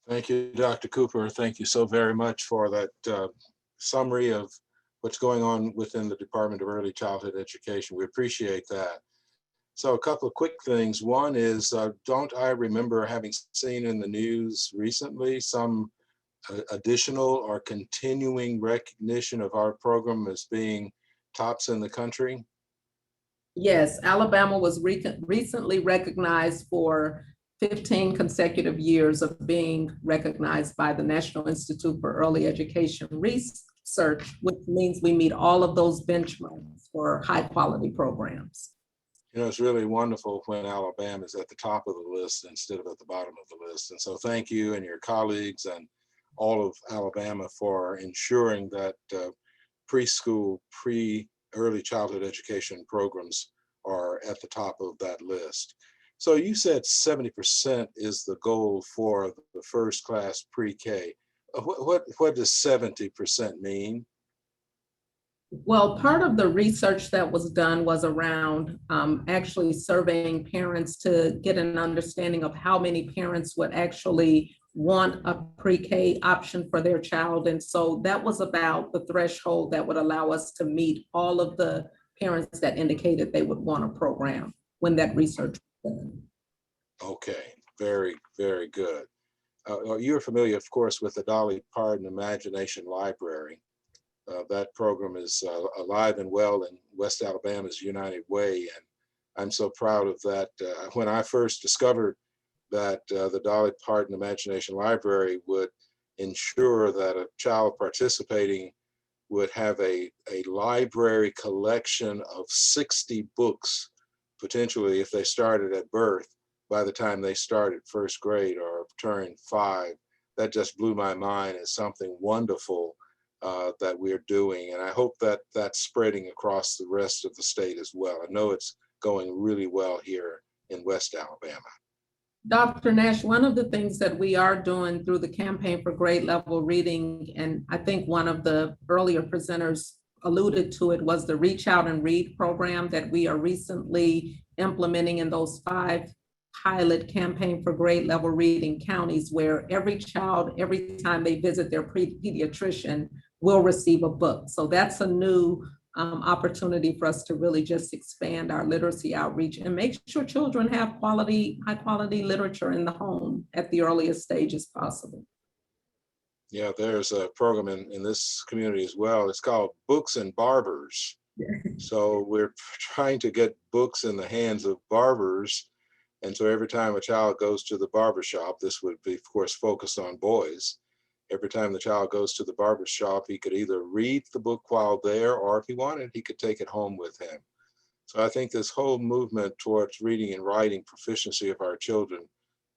Speaker 2: Thank you, Dr. Cooper. Thank you so very much for that summary of what's going on within the Department of Early Childhood Education. We appreciate that. So a couple of quick things. One is, don't I remember having seen in the news recently some additional or continuing recognition of our program as being tops in the country?
Speaker 11: Yes, Alabama was recently recognized for 15 consecutive years of being recognized by the National Institute for Early Education Research, which means we meet all of those benchmarks for high quality programs.
Speaker 2: You know, it's really wonderful when Alabama is at the top of the list instead of at the bottom of the list. And so thank you and your colleagues and all of Alabama for ensuring that preschool, early childhood education programs are at the top of that list. So you said 70% is the goal for the first class pre-K. What does 70% mean?
Speaker 11: Well, part of the research that was done was around actually surveying parents to get an understanding of how many parents would actually want a pre-K option for their child. And so that was about the threshold that would allow us to meet all of the parents that indicated they would want a program when that research was done. Okay,
Speaker 2: very, very good. You're familiar, of course, with the Dolly Parton Imagination Library. That program is alive and well in West Alabama's United Way, and I'm so proud of that. When I first discovered that the Dolly Parton Imagination Library would ensure that a child participating would have a library collection of 60 books, potentially if they started at birth, by the time they started first grade or turned 5, that just blew my mind as something wonderful that we're doing. And I hope that that's spreading across the rest of the state as well. I know it's going really well here in West Alabama.
Speaker 11: Dr. Nash, one of the things that we are doing through the Campaign for Grade Level Reading, and I think one of the earlier presenters alluded to it, was the Reach Out and Read program that we are recently implementing in those 5 pilot Campaign for Grade Level Reading counties, where every child, every time they visit their pediatrician, will receive a book. So that's a new opportunity for us to really just expand our literacy outreach and make sure children have high quality literature in the home at the earliest stages possible.
Speaker 2: Yeah, there's a program in this community as well. It's called Books and Barbers. So we're trying to get books in the hands of barbers. And so every time a child goes to the barber shop, this would be, of course, focused on boys. Every time the child goes to the barber shop, he could either read the book while there, or if he wanted, he could take it home with him. So I think this whole movement towards reading and writing proficiency of our children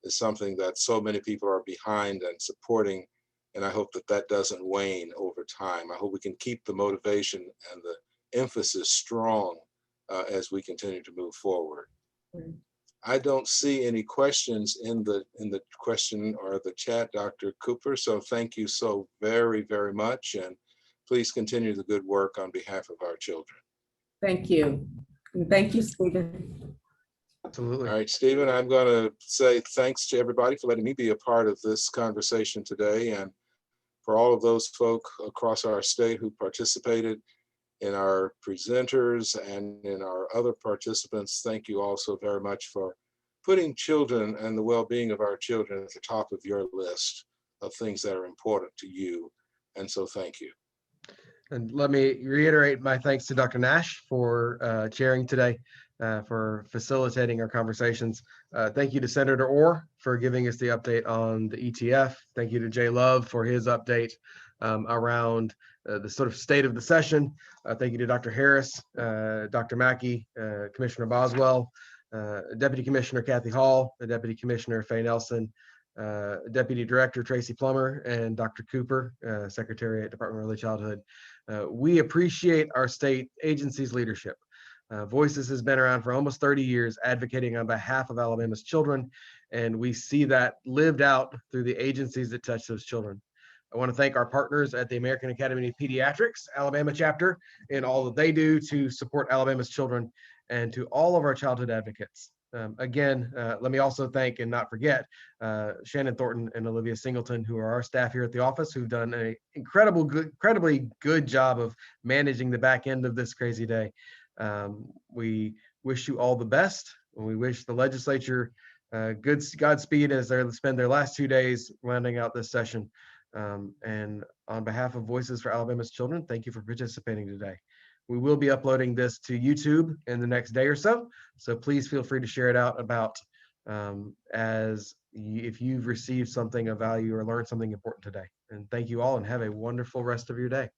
Speaker 2: is something that so many people are behind and supporting. And I hope that that doesn't wane over time. I hope we can keep the motivation and the emphasis strong as we continue to move forward. I don't see any questions in the question or the chat, Dr. Cooper. So thank you so very, very much. And please continue the good work on behalf of our children.
Speaker 11: Thank you. And thank you, Stephen.
Speaker 1: Absolutely.
Speaker 2: All right, Stephen, I'm going to say thanks to everybody for letting me be a part of this conversation today, and for all of those folk across our state who participated, in our presenters and in our other participants. Thank you also very much for putting children and the well-being of our children at the top of your list of things that are important to you. And so thank you.
Speaker 1: And let me reiterate my thanks to Dr. Nash for chairing today, for facilitating our conversations. Thank you to Senator Orr for giving us the update on the ETF. Thank you to Jay Love for his update around the sort of state of the session. Thank you to Dr. Harris, Dr. Mackey, Commissioner Boswell, Deputy Commissioner Kathy Hall, the Deputy Commissioner Faye Nelson, Deputy Director Tracy Plummer, and Dr. Cooper, Secretary at Department of Early Childhood. We appreciate our state agency's leadership. Voices has been around for almost 30 years advocating on behalf of Alabama's children, and we see that lived out through the agencies that touch those children. I want to thank our partners at the American Academy of Pediatrics, Alabama chapter, and all that they do to support Alabama's children, and to all of our childhood advocates. Again, let me also thank and not forget Shannon Thornton and Olivia Singleton, who are our staff here at the office, who've done an incredibly good job of managing the back end of this crazy day. We wish you all the best, and we wish the legislature Godspeed as they spend their last 2 days rounding out this session. And on behalf of Voices for Alabama's Children, thank you for participating today. We will be uploading this to YouTube in the next day or so, so please feel free to share it out about if you've received something of value or learned something important today. And thank you all, and have a wonderful rest of your day.